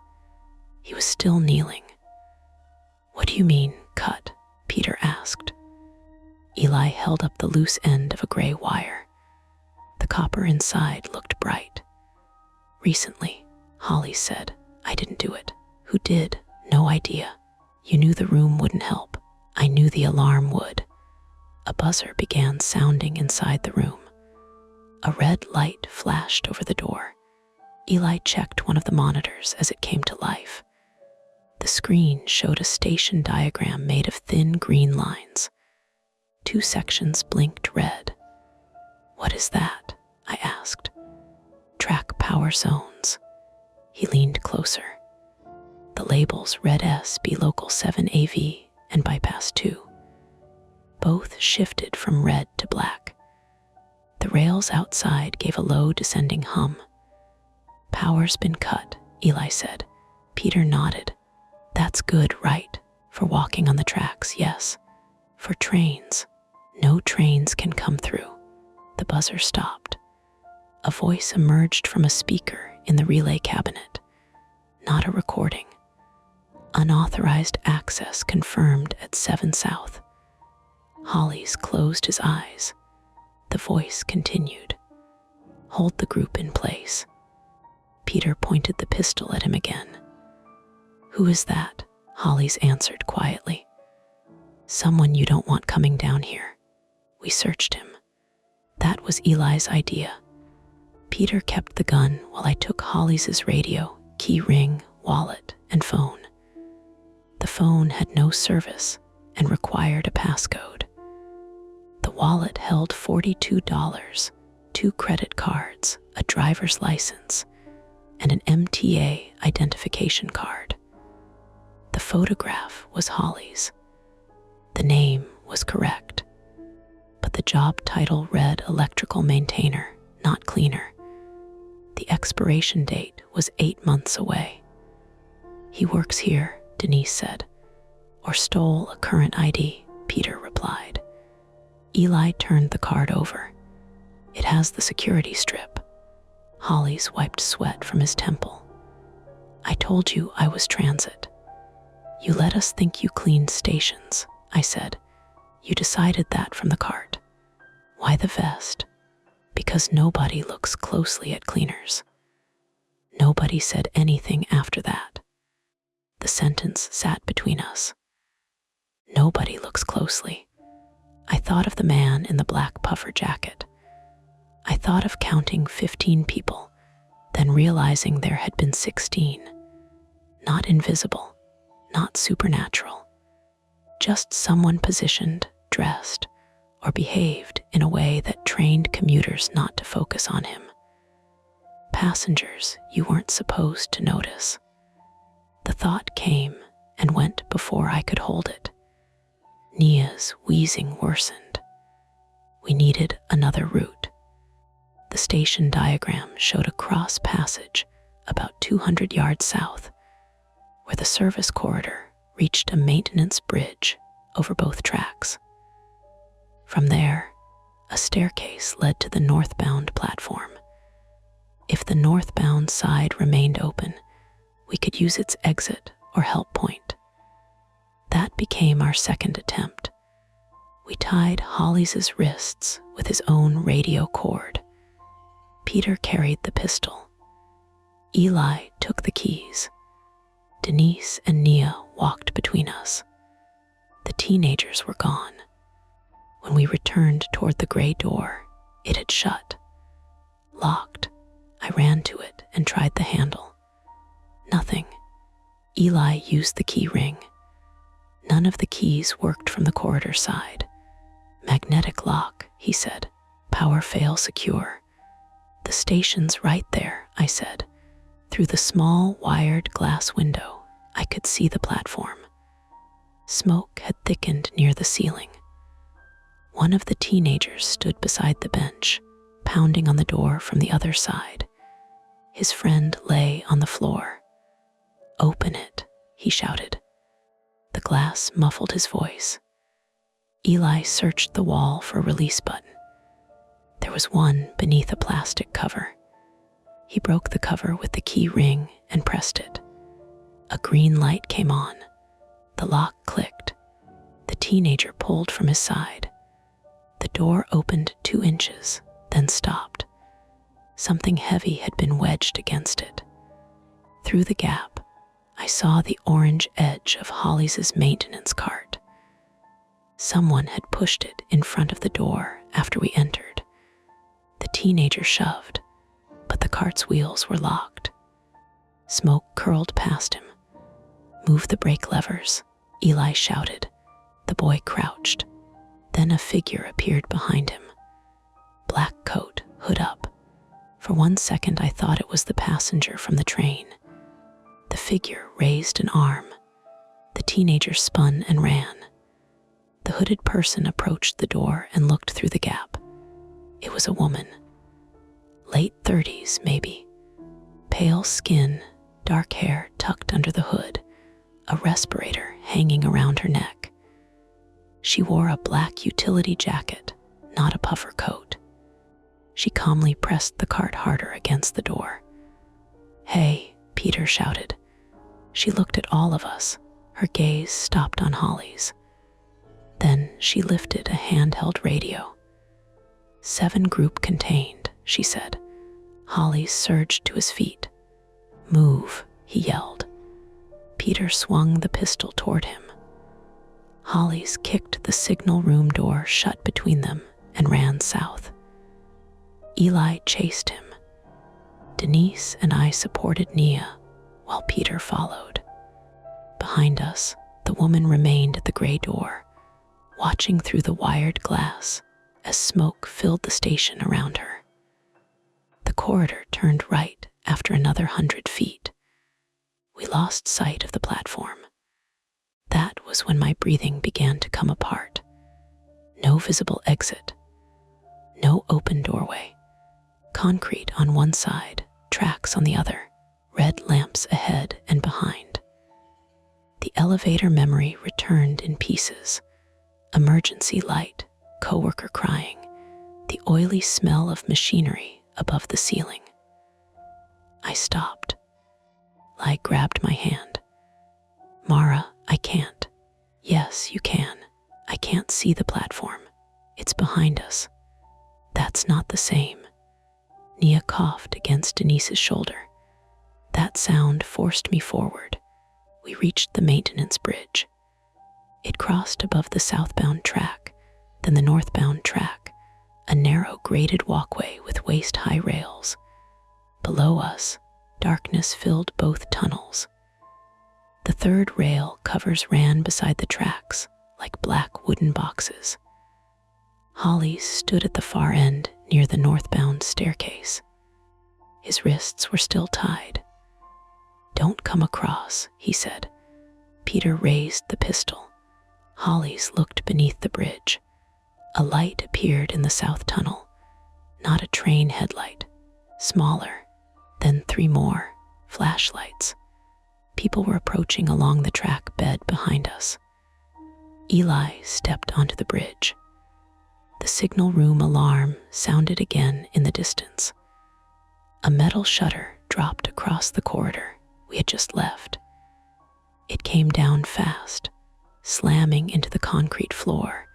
He was still kneeling. "What do you mean, cut?" Peter asked. Eli held up the loose end of a gray wire. The copper inside looked bright. "Recently," Holly said. "I didn't do it." "Who did?" "No idea. You knew the room wouldn't help. I knew the alarm would." A buzzer began sounding inside the room. A red light flashed over the door. Eli checked one of the monitors as it came to life. The screen showed a station diagram made of thin green lines. 2 sections blinked red. "What is that?" I asked. "Track power zones." He leaned closer. The labels read SB Local 7 AV and Bypass 2. Both shifted from red to black. The rails outside gave a low descending hum. "Power's been cut," Eli said. Peter nodded. "That's good, right? For walking on the tracks, yes. For trains, no trains can come through." The buzzer stopped. A voice emerged from a speaker in the relay cabinet. Not a recording. "Unauthorized access confirmed at 7 South." Holly's closed his eyes. The voice continued. "Hold the group in place." Peter pointed the pistol at him again. "Who is that?" Holly's answered quietly. "Someone you don't want coming down here." We searched him. That was Eli's idea. Peter kept the gun while I took Holly's radio, key ring, wallet, and phone. The phone had no service and required a passcode. The wallet held $42, 2 credit cards, a driver's license, and an MTA identification card. The photograph was Holly's. The name was correct, but the job title read electrical maintainer, not cleaner. The expiration date was 8 months away. "He works here," Denise said. "Or stole a current ID," Peter replied. Eli turned the card over. "It has the security strip." Holly's wiped sweat from his temple. "I told you I was transit. You let us think you cleaned stations," I said. "You decided that from the cart. Why the vest?" because nobody looks closely at cleaners. Nobody said anything after that. The sentence sat between us. Nobody looks closely. I thought of the man in the black puffer jacket. I thought of counting 15 people, then realizing there had been 16. Not invisible, not supernatural. Just someone positioned, dressed, or behaved in a way that trained commuters not to focus on him. Passengers you weren't supposed to notice. The thought came and went before I could hold it. Nia's wheezing worsened. We needed another route. The station diagram showed a cross passage about 200 yards south, where the service corridor reached a maintenance bridge over both tracks. From there, a staircase led to the northbound platform. If the northbound side remained open, we could use its exit or help point. That became our second attempt. We tied Holly's wrists with his own radio cord. Peter carried the pistol. Eli took the keys. Denise and Nia walked between us. The teenagers were gone. When we returned toward the gray door, it had shut. Locked. I ran to it and tried the handle. Nothing. Eli used the key ring. None of the keys worked from the corridor side. Magnetic lock, he said. Power fail secure. The station's right there, I said. Through the small wired glass window, I could see the platform. Smoke had thickened near the ceiling. One of the teenagers stood beside the bench, pounding on the door from the other side. His friend lay on the floor. "Open it," he shouted. The glass muffled his voice. Eli searched the wall for a release button. There was one beneath a plastic cover. He broke the cover with the key ring and pressed it. A green light came on. The lock clicked. The teenager pulled from his side. The door opened 2 inches, then stopped. Something heavy had been wedged against it. Through the gap, I saw the orange edge of Holly's maintenance cart. Someone had pushed it in front of the door after we entered. The teenager shoved, but the cart's wheels were locked. Smoke curled past him. "Move the brake levers," Eli shouted. The boy crouched. Then a figure appeared behind him. Black coat, hood up. For 1 second I thought it was the passenger from the train. The figure raised an arm. The teenager spun and ran. The hooded person approached the door and looked through the gap. It was a woman. Late 30s, maybe. Pale skin, dark hair tucked under the hood, a respirator hanging around her neck. She wore a black utility jacket, not a puffer coat. She calmly pressed the cart harder against the door. "Hey," Peter shouted. She looked at all of us. Her gaze stopped on Holly's. Then she lifted a handheld radio. 7 group contained, she said. Holly surged to his feet. "Move," he yelled. Peter swung the pistol toward him. Holly's kicked the signal room door shut between them and ran south. Eli chased him. Denise and I supported Nia while Peter followed. Behind us, the woman remained at the gray door, watching through the wired glass as smoke filled the station around her. The corridor turned right after another 100 feet. We lost sight of the platform. That was when my breathing began to come apart. No visible exit. No open doorway. Concrete on one side, tracks on the other, red lamps ahead and behind. The elevator memory returned in pieces. Emergency light, coworker crying, the oily smell of machinery above the ceiling. I stopped. Lai grabbed my hand. "Mara, I can't." "Yes, you can. I can't see the platform. It's behind us." That That's not the same. Nia coughed against Denise's shoulder. That sound forced me forward. We reached the maintenance bridge. It crossed above the southbound track, then the northbound track, a narrow graded walkway with waist-high rails. Below us, darkness filled both tunnels. The third rail covers ran beside the tracks, like black wooden boxes. Hollis stood at the far end near the northbound staircase. His wrists were still tied. "Don't come across," he said. Peter raised the pistol. Hollis looked beneath the bridge. A light appeared in the south tunnel, not a train headlight, smaller, then 3 more, flashlights. People were approaching along the track bed behind us. Eli stepped onto the bridge. The signal room alarm sounded again in the distance. A metal shutter dropped across the corridor we had just left. It came down fast, slamming into the concrete floor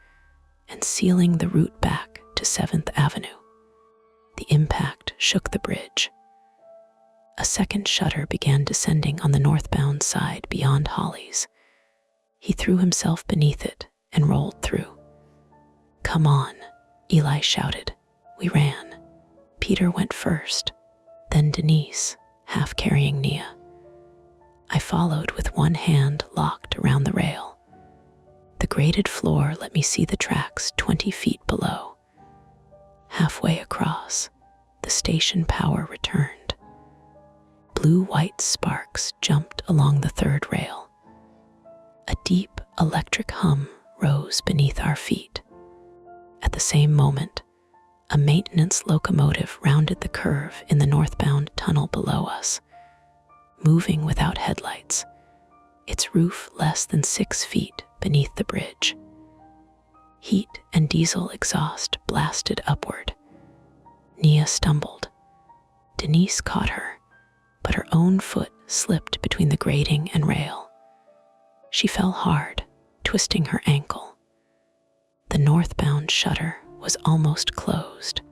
and sealing the route back to 7th Avenue. The impact shook the bridge. A second shutter began descending on the northbound side beyond Hollis. He threw himself beneath it and rolled through. "Come on," Eli shouted. We ran. Peter went first, then Denise, half carrying Nia. I followed with one hand locked around the rail. The graded floor let me see the tracks 20 feet below. Halfway across, the station power returned. Blue-white sparks jumped along the third rail. A deep electric hum rose beneath our feet. At the same moment, a maintenance locomotive rounded the curve in the northbound tunnel below us, moving without headlights, its roof less than 6 feet beneath the bridge. Heat and diesel exhaust blasted upward. Nia stumbled. Denise caught her, but her own foot slipped between the grating and rail. She fell hard, twisting her ankle. The northbound shutter was almost closed.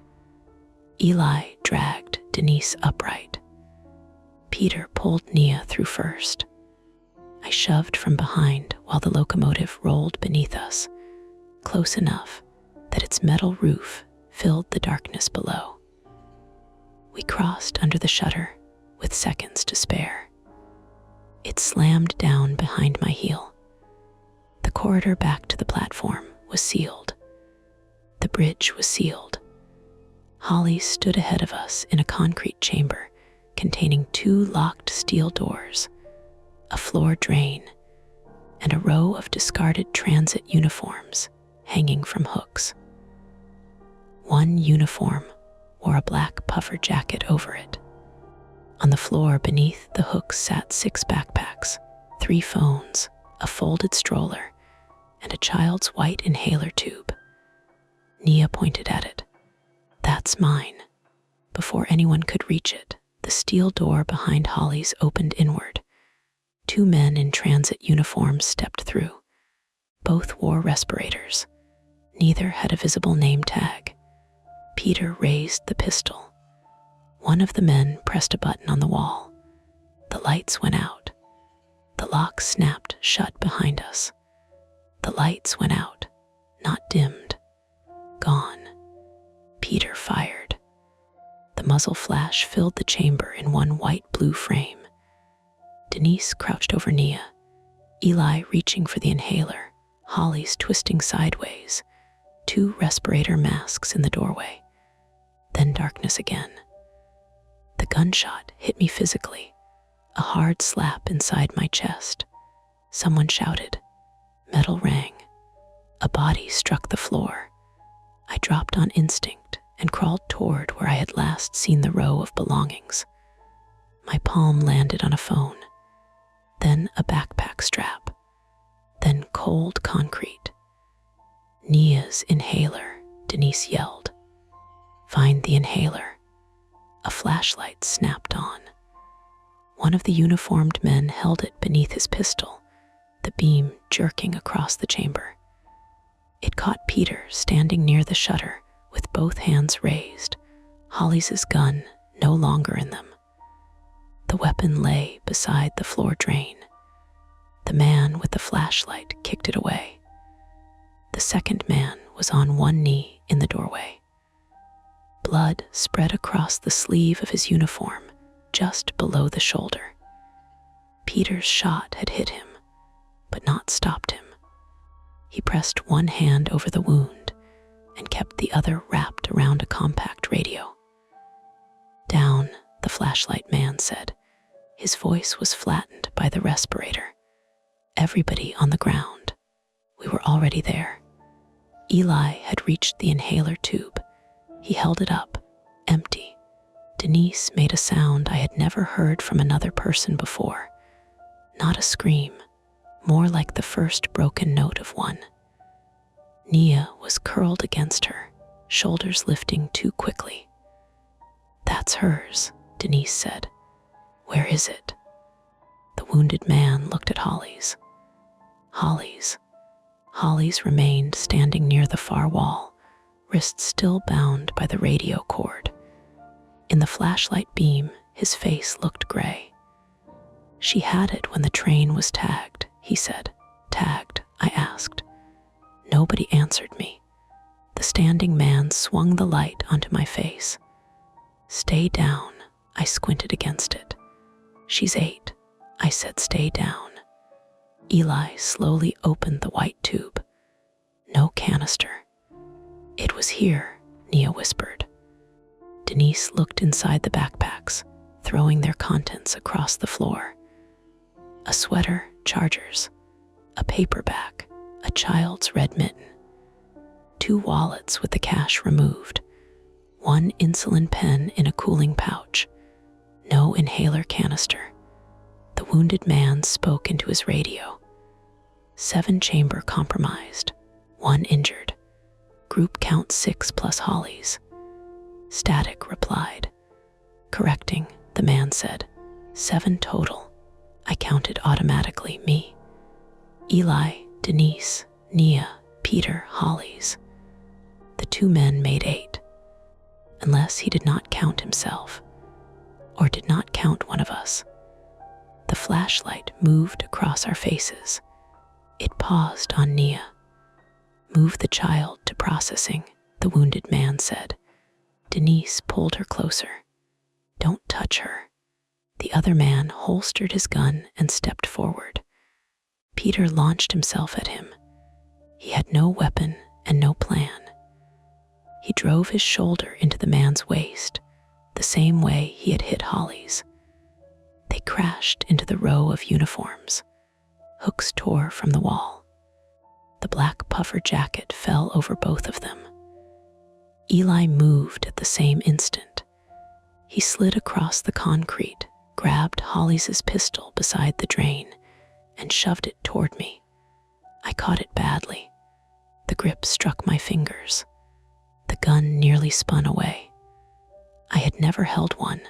Eli dragged Denise upright. Peter pulled Nia through first. I shoved from behind while the locomotive rolled beneath us, close enough that its metal roof filled the darkness below. We crossed under the shutter with seconds to spare. It slammed down behind my heel. The corridor back to the platform was sealed. The bridge was sealed. Holly stood ahead of us in a concrete chamber containing 2 locked steel doors, a floor drain, and a row of discarded transit uniforms hanging from hooks. One uniform wore a black puffer jacket over it. On the floor beneath the hooks sat 6 backpacks, 3 phones, a folded stroller, and a child's white inhaler tube. Nia pointed at it. "That's mine." Before anyone could reach it, the steel door behind Holly's opened inward. 2 men in transit uniforms stepped through. Both wore respirators. Neither had a visible name tag. Peter raised the pistol. One of the men pressed a button on the wall. The lights went out. The lock snapped shut behind us. The lights went out, not dimmed. Gone. Peter fired. The muzzle flash filled the chamber in one white-blue frame. Denise crouched over Nia, Eli reaching for the inhaler, Holly's twisting sideways, 2 respirator masks in the doorway. Then darkness again. The gunshot hit me physically, a hard slap inside my chest. Someone shouted. Metal rang. A body struck the floor. I dropped on instinct and crawled toward where I had last seen the row of belongings. My palm landed on a phone, then a backpack strap, then cold concrete. "Nia's inhaler," Denise yelled. "Find the inhaler." A flashlight snapped on. One of the uniformed men held it beneath his pistol, the beam jerking across the chamber. It caught Peter standing near the shutter with both hands raised, Holly's gun no longer in them. The weapon lay beside the floor drain. The man with the flashlight kicked it away. The second man was on one knee in the doorway. Blood spread across the sleeve of his uniform, just below the shoulder. Peter's shot had hit him, but not stopped him. He pressed one hand over the wound and kept the other wrapped around a compact radio. "Down," the flashlight man said. His voice was flattened by the respirator. "Everybody on the ground." We were already there. Eli had reached the inhaler tube. He held it up, empty. Denise made a sound I had never heard from another person before. Not a scream, more like the first broken note of one. Nia was curled against her, shoulders lifting too quickly. "That's hers," Denise said. "Where is it?" The wounded man looked at Holly's. Holly's remained standing near the far wall, wrists still bound by the radio cord. In the flashlight beam, his face looked gray. "She had it when the train was tagged," he said. "Tagged?" I asked. Nobody answered me. The standing man swung the light onto my face. "Stay down," I squinted against it. "She's 8. I said stay down. Eli slowly opened the white tube. No canister. "It was here," Nia whispered. Denise looked inside the backpacks, throwing their contents across the floor. A sweater, chargers, a paperback, a child's red mitten, 2 wallets with the cash removed, 1 insulin pen in a cooling pouch, no inhaler canister. The wounded man spoke into his radio. 7-chamber compromised, 1 injured. Group count 6 plus Holly's. Static replied. "Correcting," the man said. 7 total. I counted automatically, me. Eli, Denise, Nia, Peter, Holly's. The 2 men made 8. Unless he did not count himself, or did not count one of us. The flashlight moved across our faces. It paused on Nia. "Move the child to processing," the wounded man said. Denise pulled her closer. "Don't touch her." The other man holstered his gun and stepped forward. Peter launched himself at him. He had no weapon and no plan. He drove his shoulder into the man's waist, the same way he had hit Holly's. They crashed into the row of uniforms. Hooks tore from the wall. The black puffer jacket fell over both of them. Eli moved at the same instant. He slid across the concrete, grabbed Holly's pistol beside the drain, and shoved it toward me. I caught it badly. The grip struck my fingers. The gun nearly spun away. I had never held one.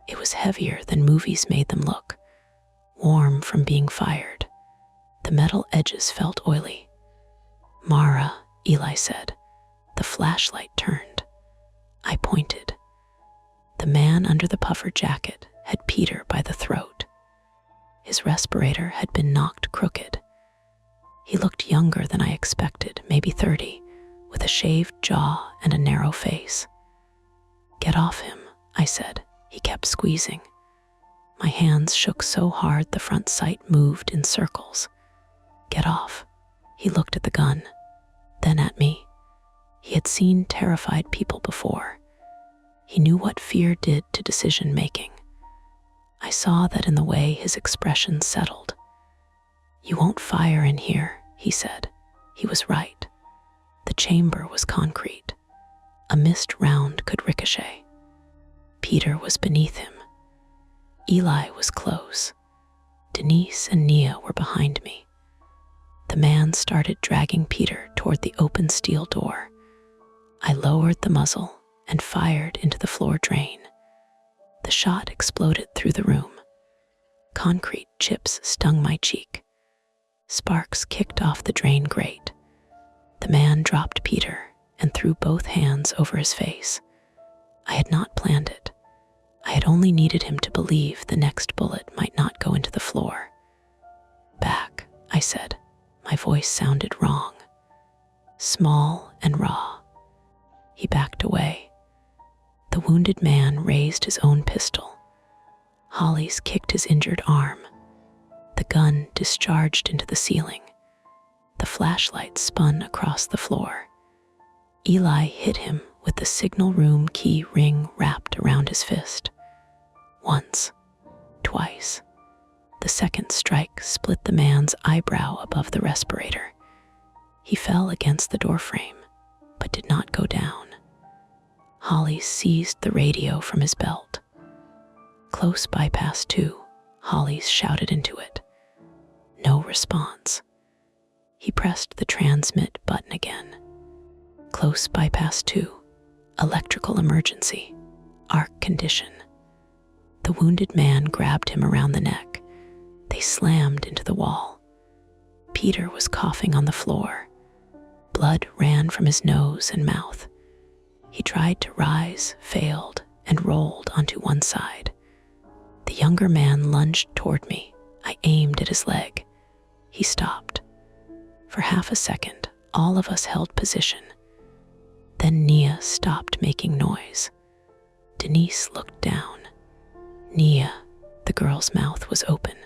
It was heavier than movies made them look, warm from being fired. The metal edges felt oily. "Mara," Eli said. The flashlight turned. I pointed. The man under the puffer jacket had Peter by the throat. His respirator had been knocked crooked. He looked younger than I expected, maybe 30, with a shaved jaw and a narrow face. "Get off him," I said. He kept squeezing. My hands shook so hard the front sight moved in circles. "Get off." He looked at the gun, then at me. He had seen terrified people before. He knew what fear did to decision-making. I saw that in the way his expression settled. "You won't fire in here," he said. He was right. The chamber was concrete. A missed round could ricochet. Peter was beneath him. Eli was close. Denise and Nia were behind me. The man started dragging Peter toward the open steel door. I lowered the muzzle and fired into the floor drain. The shot exploded through the room. Concrete chips stung my cheek. Sparks kicked off the drain grate. The man dropped Peter, and threw both hands over his face. I had not planned it. I had only needed him to believe the next bullet might not go into the floor. "Back," I said. My voice sounded wrong, small and raw. He backed away. The wounded man raised his own pistol. Hollis kicked his injured arm. The gun discharged into the ceiling. The flashlight spun across the floor. Eli hit him with the signal room key ring wrapped around his fist. Once, twice. The second strike split the man's eyebrow above the respirator. He fell against the doorframe, but did not go down. Holly seized the radio from his belt. "Close bypass 2, Hollis shouted into it. No response. He pressed the transmit button again. "Close bypass 2, electrical emergency, arc condition." The wounded man grabbed him around the neck. They slammed into the wall. Peter was coughing on the floor. Blood ran from his nose and mouth. He tried to rise, failed, and rolled onto one side. The younger man lunged toward me. I aimed at his leg. He stopped. For half a second, all of us held position. Then Nia stopped making noise. Denise looked down. Nia, the girl's mouth was open.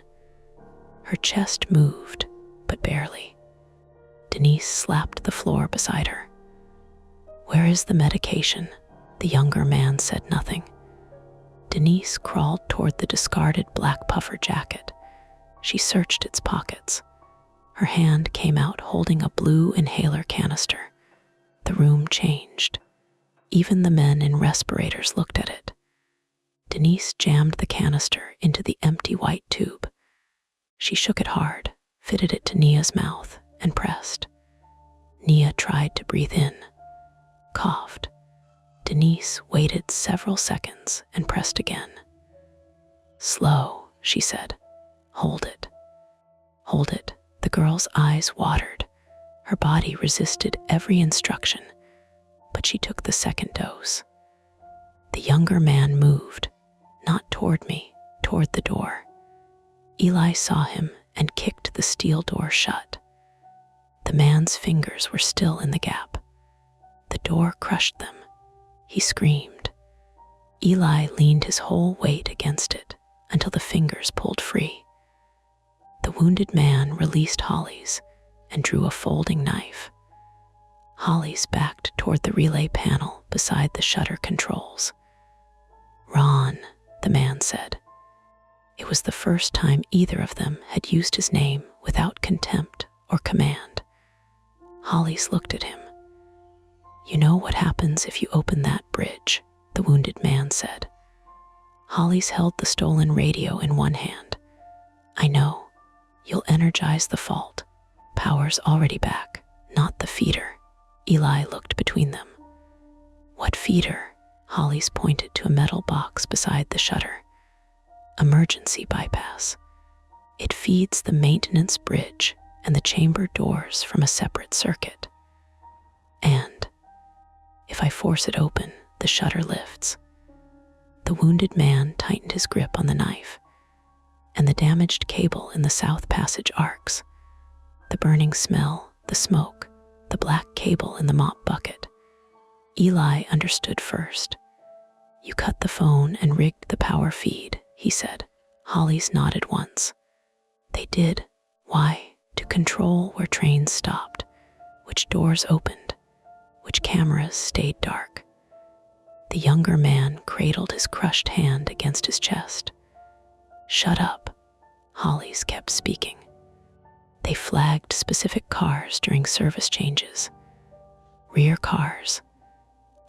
Her chest moved, but barely. Denise slapped the floor beside her. "Where is the medication?" The younger man said nothing. Denise crawled toward the discarded black puffer jacket. She searched its pockets. Her hand came out holding a blue inhaler canister. The room changed. Even the men in respirators looked at it. Denise jammed the canister into the empty white tube. She shook it hard, fitted it to Nia's mouth, and pressed. Nia tried to breathe in, coughed. Denise waited several seconds and pressed again. "Slow," she said. "Hold it. Hold it." The girl's eyes watered. Her body resisted every instruction, but she took the second dose. The younger man moved, not toward me, toward the door. Eli saw him and kicked the steel door shut. The man's fingers were still in the gap. The door crushed them. He screamed. Eli leaned his whole weight against it until the fingers pulled free. The wounded man released Hollis and drew a folding knife. Hollis backed toward the relay panel beside the shutter controls. "Ron," the man said. It was the first time either of them had used his name without contempt or command. Hollis looked at him. "You know what happens if you open that bridge," the wounded man said. Hollis held the stolen radio in one hand. "I know. You'll energize the fault. Power's already back, not the feeder." Eli looked between them. "What feeder?" Hollis pointed to a metal box beside the shutter. "Emergency bypass. It feeds the maintenance bridge and the chamber doors from a separate circuit. And if I force it open, the shutter lifts." The wounded man tightened his grip on the knife, and the damaged cable in the south passage arcs. The burning smell, the smoke, the black cable in the mop bucket. Eli understood first. "You cut the phone and rigged the power feed," he said. Hollis nodded once. "They did. Why? To control where trains stopped, which doors opened, which cameras stayed dark." The younger man cradled his crushed hand against his chest. "Shut up," Hollis kept speaking. They flagged specific cars during service changes. Rear cars,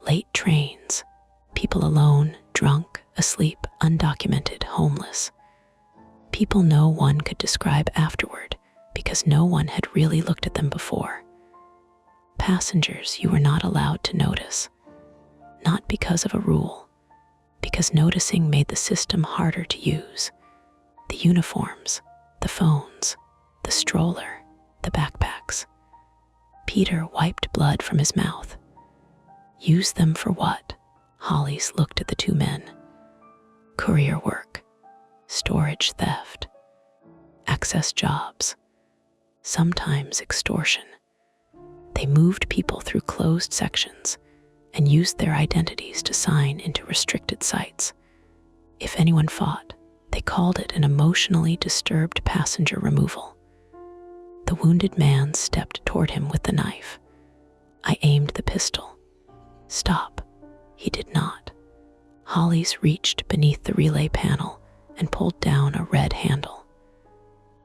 late trains, people alone, drunk, asleep, undocumented, homeless. People no one could describe afterward because no one had really looked at them before. Passengers you were not allowed to notice, not because of a rule, because noticing made the system harder to use. The uniforms, the phones, the stroller, the backpacks. Peter wiped blood from his mouth. Use them for what? Hollis looked at the two men. Courier work, storage theft, access jobs, sometimes extortion. They moved people through closed sections and used their identities to sign into restricted sites. If anyone fought, they called it an emotionally disturbed passenger removal. The wounded man stepped toward him with the knife. I aimed the pistol. Stop. He did not. Hollis reached beneath the relay panel and pulled down a red handle.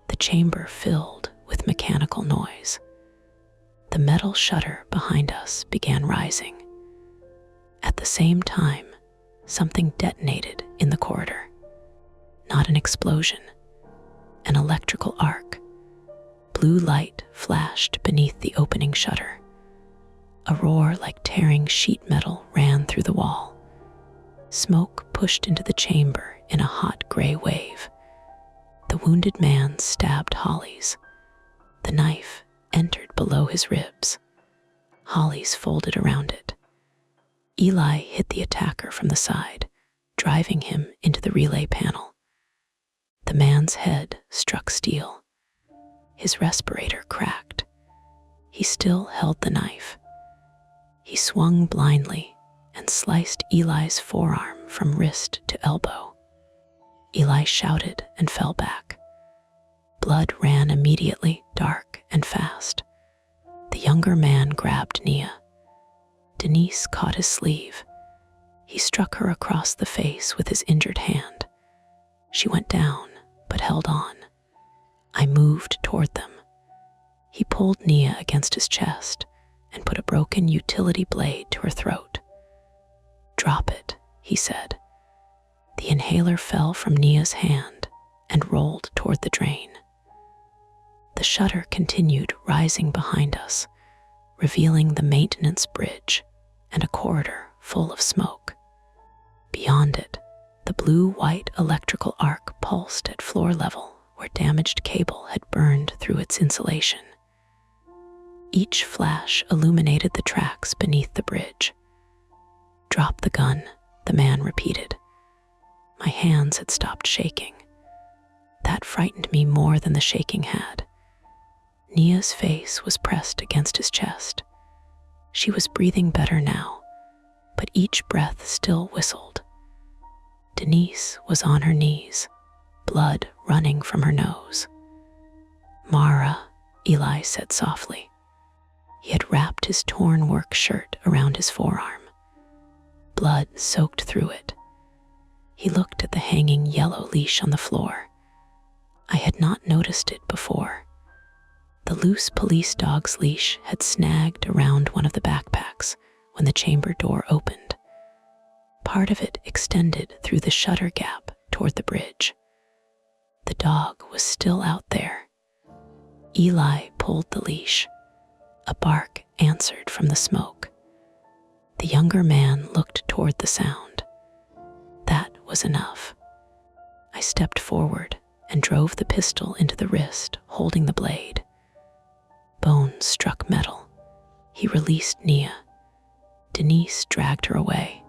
The chamber filled with mechanical noise. The metal shutter behind us began rising. At the same time, something detonated in the corridor. Not an explosion, an electrical arc. Blue light flashed beneath the opening shutter. A roar like tearing sheet metal ran through the wall. Smoke pushed into the chamber in a hot gray wave. The wounded man stabbed Hollis. The knife entered below his ribs. Hollis folded around it. Eli hit the attacker from the side, driving him into the relay panel. The man's head struck steel. His respirator cracked. He still held the knife. He swung blindly and sliced Eli's forearm from wrist to elbow. Eli shouted and fell back. Blood ran immediately, dark and fast. The younger man grabbed Nia. Denise caught his sleeve. He struck her across the face with his injured hand. She went down, but held on. I moved toward them. He pulled Nia against his chest and put a broken utility blade to her throat. Drop it, he said. The inhaler fell from Nia's hand and rolled toward the drain. The shutter continued rising behind us, revealing the maintenance bridge and a corridor full of smoke. Beyond it, the blue-white electrical arc pulsed at floor level where damaged cable had burned through its insulation. Each flash illuminated the tracks beneath the bridge. Drop the gun, the man repeated. My hands had stopped shaking. That frightened me more than the shaking had. Nia's face was pressed against his chest. She was breathing better now, but each breath still whistled. Denise was on her knees, blood running from her nose. Mara, Eli said softly. He had wrapped his torn work shirt around his forearm. Blood soaked through it. He looked at the hanging yellow leash on the floor. I had not noticed it before. The loose police dog's leash had snagged around one of the backpacks when the chamber door opened. Part of it extended through the shutter gap toward the bridge. The dog was still out there. Eli pulled the leash. A bark answered from the smoke. The younger man looked toward the sound. That was enough. I stepped forward and drove the pistol into the wrist, holding the blade. Bone struck metal. He released Nia. Denise dragged her away.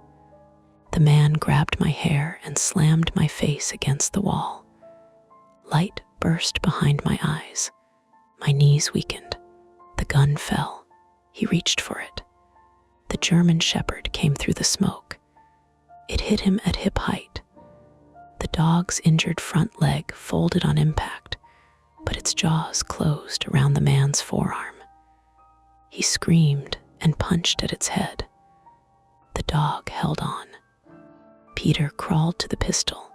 The man grabbed my hair and slammed my face against the wall. Light burst behind my eyes. My knees weakened. The gun fell. He reached for it. The German shepherd came through the smoke. It hit him at hip height. The dog's injured front leg folded on impact, but its jaws closed around the man's forearm. He screamed and punched at its head. The dog held on. Peter crawled to the pistol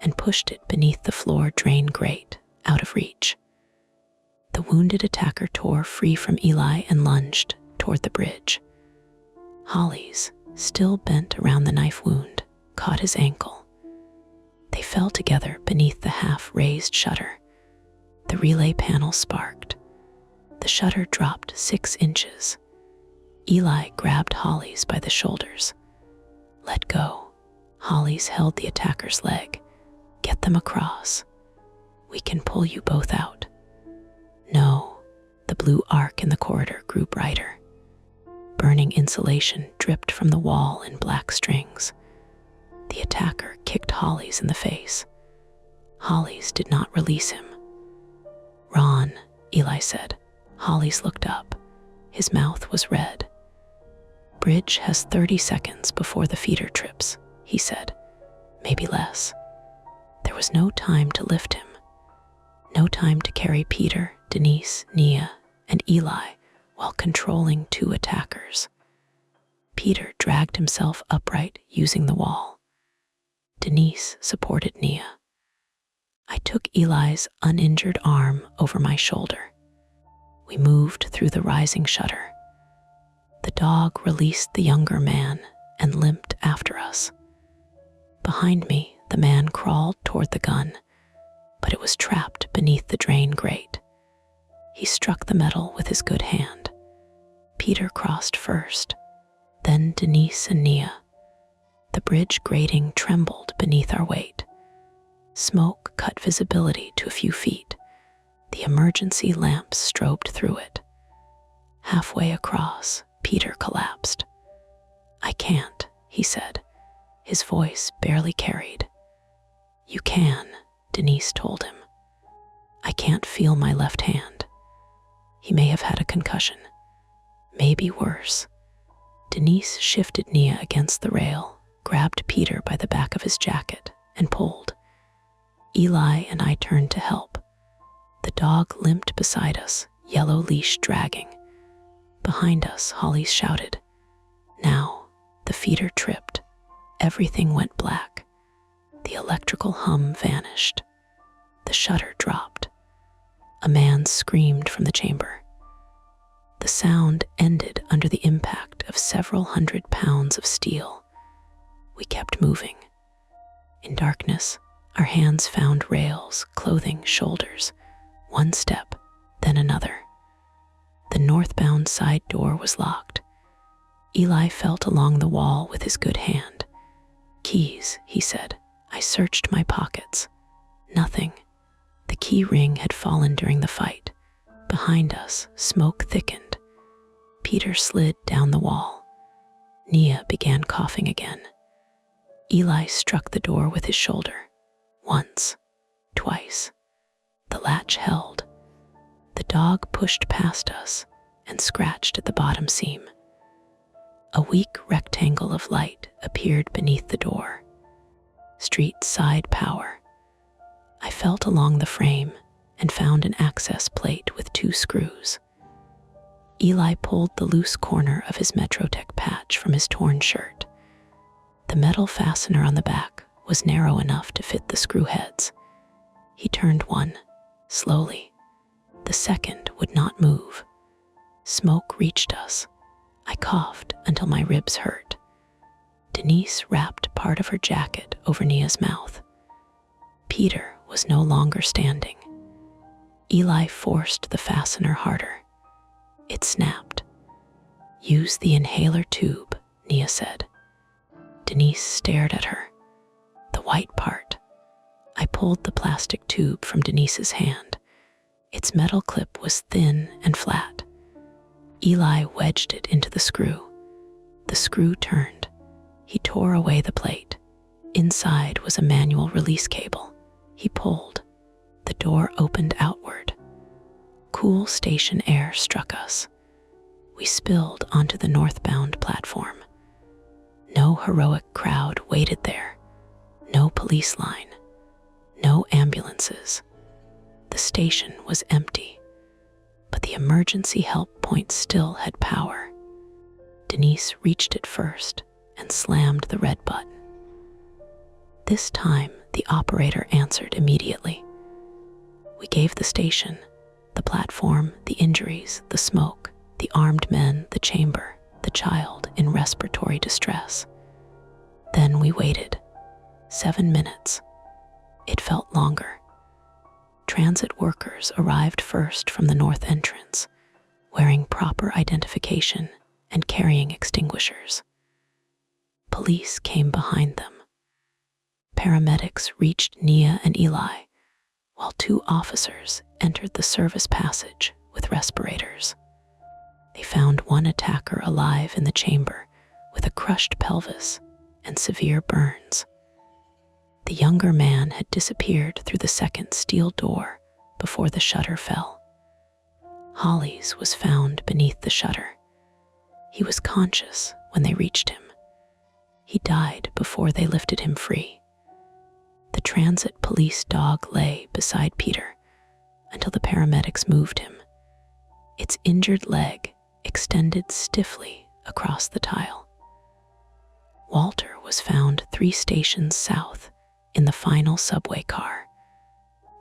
and pushed it beneath the floor drain grate, out of reach. The wounded attacker tore free from Eli and lunged toward the bridge. Hollis, still bent around the knife wound, caught his ankle. They fell together beneath the half-raised shutter. The relay panel sparked. The shutter dropped 6 inches. Eli grabbed Hollis by the shoulders. Let go. Hollis held the attacker's leg. Get them across. We can pull you both out. No. The blue arc in the corridor grew brighter. Burning insulation dripped from the wall in black strings. The attacker kicked Hollies in the face. Hollies did not release him. "Ron," Eli said. Hollies looked up. His mouth was red. "Bridge has 30 seconds before the feeder trips," he said. "Maybe less." There was no time to lift him. No time to carry Peter, Denise, Nia, and Eli while controlling 2 attackers. Peter dragged himself upright using the wall. Denise supported Nia. I took Eli's uninjured arm over my shoulder. We moved through the rising shutter. The dog released the younger man and limped after us. Behind me, the man crawled toward the gun, but it was trapped beneath the drain grate. He struck the metal with his good hand. Peter crossed first, then Denise and Nia. The bridge grating trembled beneath our weight. Smoke cut visibility to a few feet. The emergency lamps strobed through it. Halfway across, Peter collapsed. "I can't," he said, his voice barely carried. "You can," Denise told him. "I can't feel my left hand." He may have had a concussion. Maybe worse. Denise shifted Nia against the rail, grabbed Peter by the back of his jacket, and pulled. Eli and I turned to help. The dog limped beside us, yellow leash dragging. Behind us, Hollies shouted. Now, the feeder tripped. Everything went black. The electrical hum vanished. The shutter dropped. A man screamed from the chamber. The sound ended under the impact of several 100 pounds of steel. We kept moving. In darkness, our hands found rails, clothing, shoulders. One step, then another. The northbound side door was locked. Eli felt along the wall with his good hand. "Keys," he said. I searched my pockets. Nothing. The key ring had fallen during the fight. Behind us, smoke thickened. Peter slid down the wall. Nia began coughing again. Eli struck the door with his shoulder. Once, twice. The latch held. The dog pushed past us and scratched at the bottom seam. A weak rectangle of light appeared beneath the door. Street side power. I felt along the frame and found an access plate with 2 screws. Eli pulled the loose corner of his Metrotech patch from his torn shirt. The metal fastener on the back was narrow enough to fit the screw heads. He turned one, slowly. The second would not move. Smoke reached us. I coughed until my ribs hurt. Denise wrapped part of her jacket over Nia's mouth. Peter was no longer standing. Eli forced the fastener harder. It snapped. "Use the inhaler tube," Nia said. Denise stared at her. "The white part." I pulled the plastic tube from Denise's hand. Its metal clip was thin and flat. Eli wedged it into the screw. The screw turned. He tore away the plate. Inside was a manual release cable. He pulled. The door opened outward. Cool station air struck us. We spilled onto the northbound platform. No heroic crowd waited there. No police line. No ambulances. The station was empty, but the emergency help point still had power. Denise reached it first and slammed the red button. This time, the operator answered immediately. We gave the station, the platform, the injuries, the smoke, the armed men, the chamber, the child in respiratory distress. Then we waited. 7 minutes. It felt longer. Transit workers arrived first from the north entrance, wearing proper identification and carrying extinguishers. Police came behind them. Paramedics reached Nia and Eli, while 2 officers entered the service passage with respirators. They found one attacker alive in the chamber with a crushed pelvis and severe burns. The younger man had disappeared through the second steel door before the shutter fell. Holly's was found beneath the shutter. He was conscious when they reached him. He died before they lifted him free. The transit police dog lay beside Peter until the paramedics moved him, its injured leg extended stiffly across the tile. Walter was found 3 stations south in the final subway car,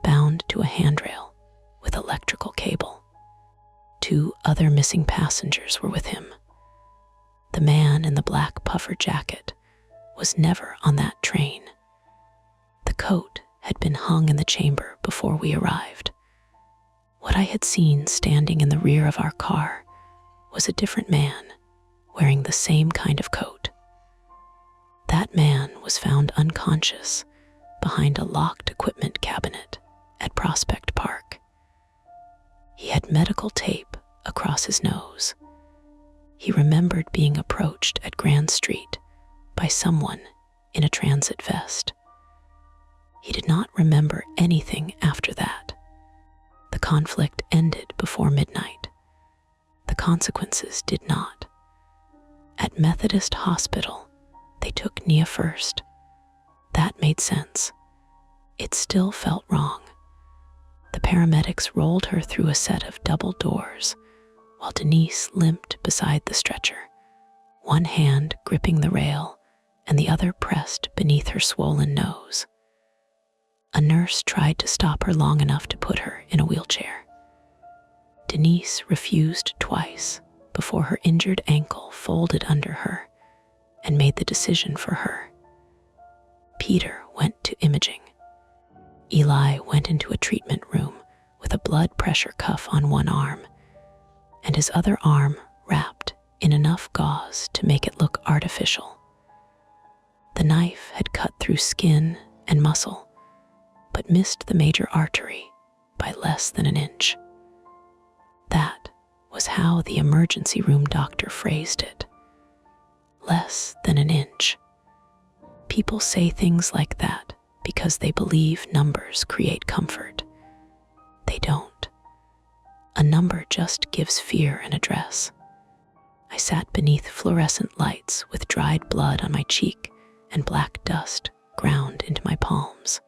bound to a handrail with electrical cable. 2 other missing passengers were with him. The man in the black puffer jacket was never on that train. The coat had been hung in the chamber before we arrived. What I had seen standing in the rear of our car was a different man wearing the same kind of coat. That man was found unconscious behind a locked equipment cabinet at Prospect Park. He had medical tape across his nose. He remembered being approached at Grand Street by someone in a transit vest. He did not remember anything after that. The conflict ended before midnight. The consequences did not. At Methodist Hospital, they took Nia first. That made sense. It still felt wrong. The paramedics rolled her through a set of double doors while Denise limped beside the stretcher, one hand gripping the rail and the other pressed beneath her swollen nose. A nurse tried to stop her long enough to put her in a wheelchair. Denise refused twice before her injured ankle folded under her and made the decision for her. Peter went to imaging. Eli went into a treatment room with a blood pressure cuff on one arm and his other arm wrapped in enough gauze to make it look artificial. The knife had cut through skin and muscle, but missed the major artery by less than an inch. That was how the emergency room doctor phrased it. Less than an inch. People say things like that because they believe numbers create comfort. They don't. A number just gives fear an address. I sat beneath fluorescent lights with dried blood on my cheek and black dust ground into my palms.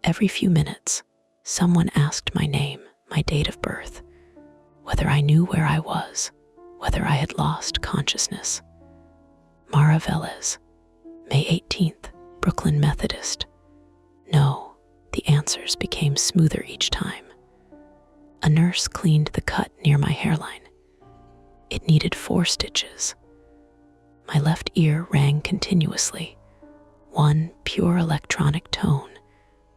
Every few minutes, someone asked my name, my date of birth, whether I knew where I was, whether I had lost consciousness. Mara Velez, May 18th, Brooklyn Methodist. No, the answers became smoother each time. A nurse cleaned the cut near my hairline. It needed 4 stitches. My left ear rang continuously, one pure electronic tone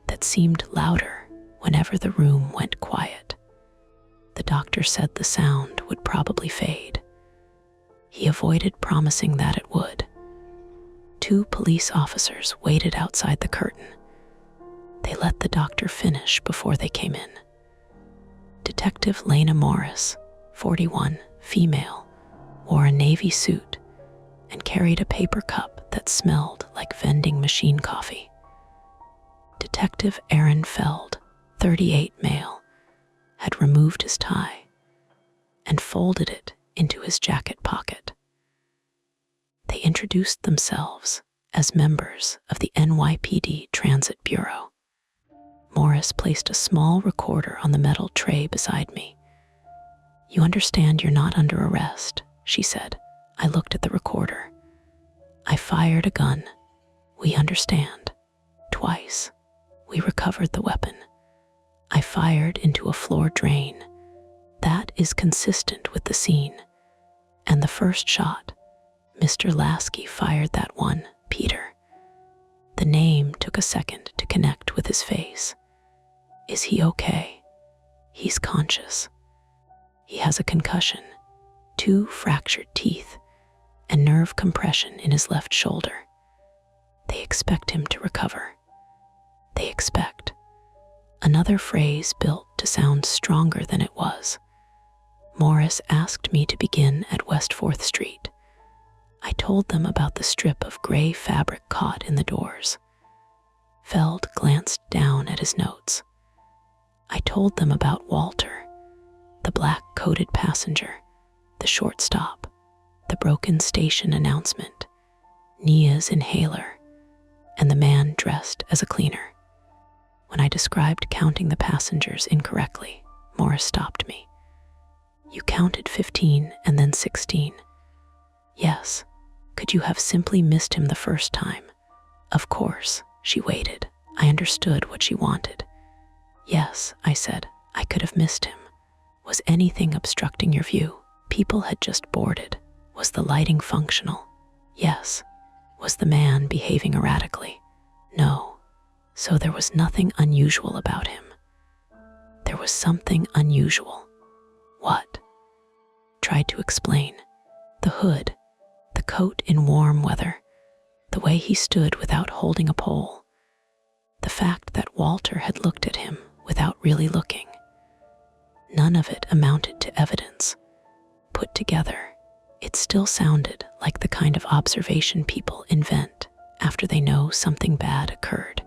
that seemed louder whenever the room went quiet. The doctor said the sound would probably fade. He avoided promising that it would. 2 police officers waited outside the curtain. They let the doctor finish before they came in. Detective Lena Morris, 41, female, wore a navy suit and carried a paper cup that smelled like vending machine coffee. Detective Aaron Feld, 38, male, had removed his tie and folded it into his jacket pocket. They introduced themselves as members of the NYPD Transit Bureau. Morris placed a small recorder on the metal tray beside me. "You understand you're not under arrest," she said. I looked at the recorder. "I fired a gun. We understand. Twice. We recovered the weapon. I fired into a floor drain. That is consistent with the scene. And the first shot, Mr. Lasky fired that one, Peter." The name took a second to connect with his face. "Is he okay?" "He's conscious. He has a concussion, 2 fractured teeth, and nerve compression in his left shoulder. They expect him to recover. They expect." Another phrase built to sound stronger than it was. Morris asked me to begin at West 4th Street. I told them about the strip of gray fabric caught in the doors. Feld glanced down at his notes. I told them about Walter, the black-coated passenger, the short stop, the broken station announcement, Nia's inhaler, and the man dressed as a cleaner. When I described counting the passengers incorrectly, Morris stopped me. You counted 15 and then 16. Yes. Could you have simply missed him the first time? Of course. She waited. I understood what she wanted. Yes, I said. I could have missed him. Was anything obstructing your view? People had just boarded. Was the lighting functional? Yes. Was the man behaving erratically? No. So there was nothing unusual about him. There was something unusual. What? Tried to explain. The hood, the coat in warm weather, the way he stood without holding a pole, the fact that Walter had looked at him without really looking. None of it amounted to evidence. Put together, it still sounded like the kind of observation people invent after they know something bad occurred.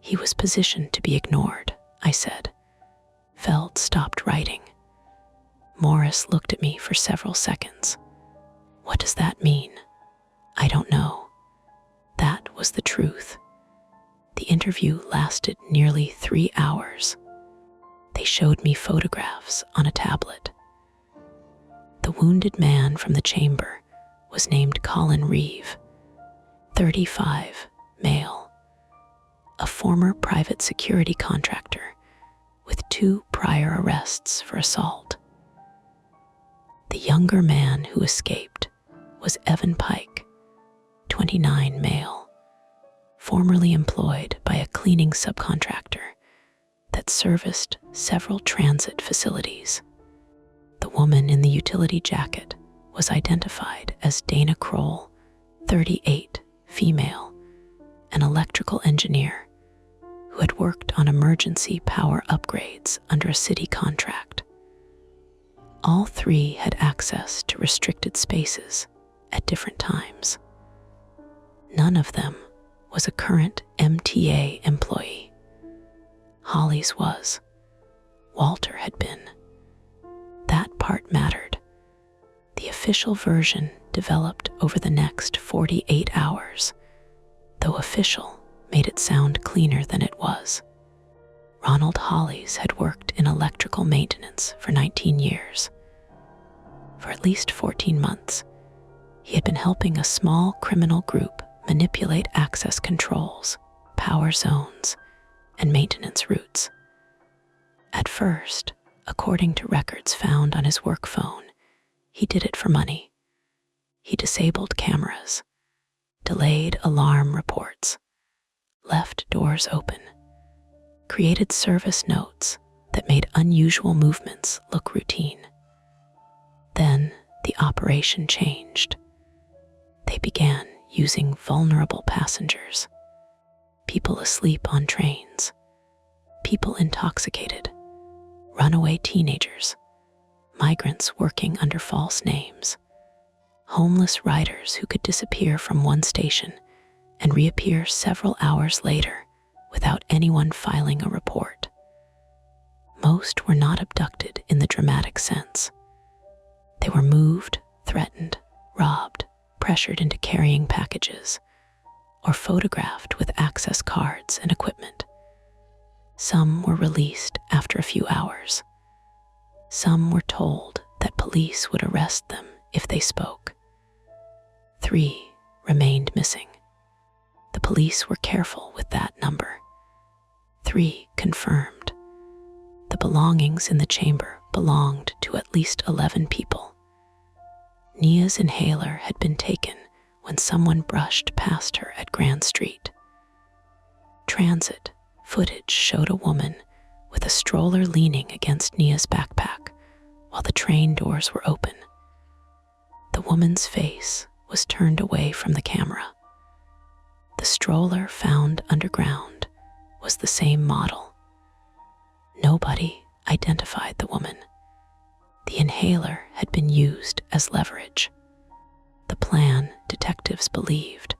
He was positioned to be ignored, I said. Feld stopped writing. Morris looked at me for several seconds. What does that mean? I don't know. That was the truth. The interview lasted nearly 3 hours. They showed me photographs on a tablet. The wounded man from the chamber was named Colin Reeve, 35, male, a former private security contractor with 2 prior arrests for assault. The younger man who escaped was Evan Pike, 29, male, formerly employed by a cleaning subcontractor that serviced several transit facilities. The woman in the utility jacket was identified as Dana Kroll, 38, female, an electrical engineer who had worked on emergency power upgrades under a city contract. All 3 had access to restricted spaces at different times. None of them was a current MTA employee. Holly's was. Walter had been. That part mattered. The official version developed over the next 48 hours, though official made it sound cleaner than it was. Ronald Hollies had worked in electrical maintenance for 19 years. For at least 14 months, he had been helping a small criminal group manipulate access controls, power zones, and maintenance routes. At first, according to records found on his work phone, he did it for money. He disabled cameras, delayed alarm reports, left doors open, created service notes that made unusual movements look routine. Then the operation changed. They began using vulnerable passengers, people asleep on trains, people intoxicated, runaway teenagers, migrants working under false names, homeless riders who could disappear from one station and reappear several hours later without anyone filing a report. Most were not abducted in the dramatic sense. They were moved, threatened, robbed, pressured into carrying packages, or photographed with access cards and equipment. Some were released after a few hours. Some were told that police would arrest them if they spoke. 3 remained missing. The police were careful with that number. 3 confirmed. The belongings in the chamber belonged to at least 11 people. Nia's inhaler had been taken when someone brushed past her at Grand Street. Transit footage showed a woman with a stroller leaning against Nia's backpack while the train doors were open. The woman's face was turned away from the camera. The stroller found underground was the same model. Nobody identified the woman. The inhaler had been used as leverage. The plan, detectives believed,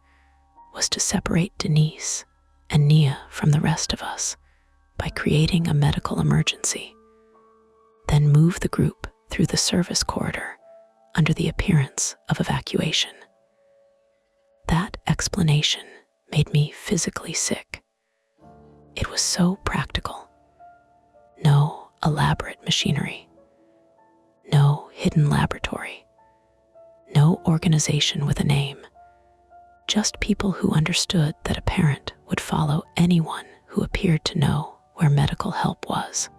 was to separate Denise and Nia from the rest of us by creating a medical emergency, then move the group through the service corridor under the appearance of evacuation. That explanation made me physically sick. It was so practical. No elaborate machinery. No hidden laboratory. No organization with a name. Just people who understood that a parent would follow anyone who appeared to know where medical help was.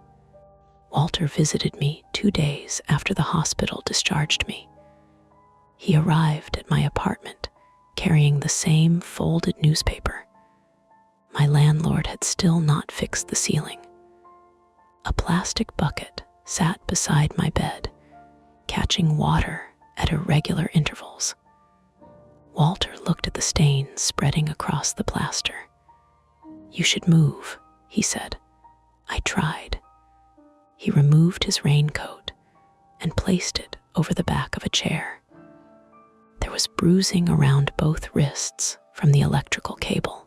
Walter visited me 2 days after the hospital discharged me. He arrived at my apartment carrying the same folded newspaper. My landlord had still not fixed the ceiling. A plastic bucket sat beside my bed, catching water at irregular intervals. Walter looked at the stains spreading across the plaster. "You should move," he said. I tried. He removed his raincoat and placed it over the back of a chair. There was bruising around both wrists from the electrical cable.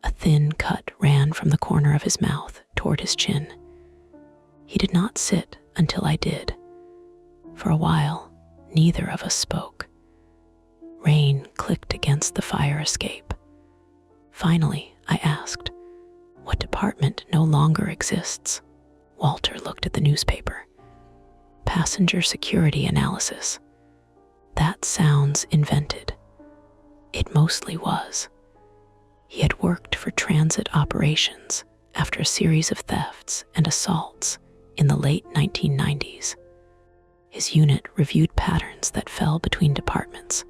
A thin cut ran from the corner of his mouth toward his chin. He did not sit until I did. For a while, neither of us spoke. Rain clicked against the fire escape. Finally, I asked, "What department no longer exists?" Walter looked at the newspaper. "Passenger security analysis." That sounds invented. It mostly was. He had worked for transit operations after a series of thefts and assaults in the late 1990s. His unit reviewed patterns that fell between departments,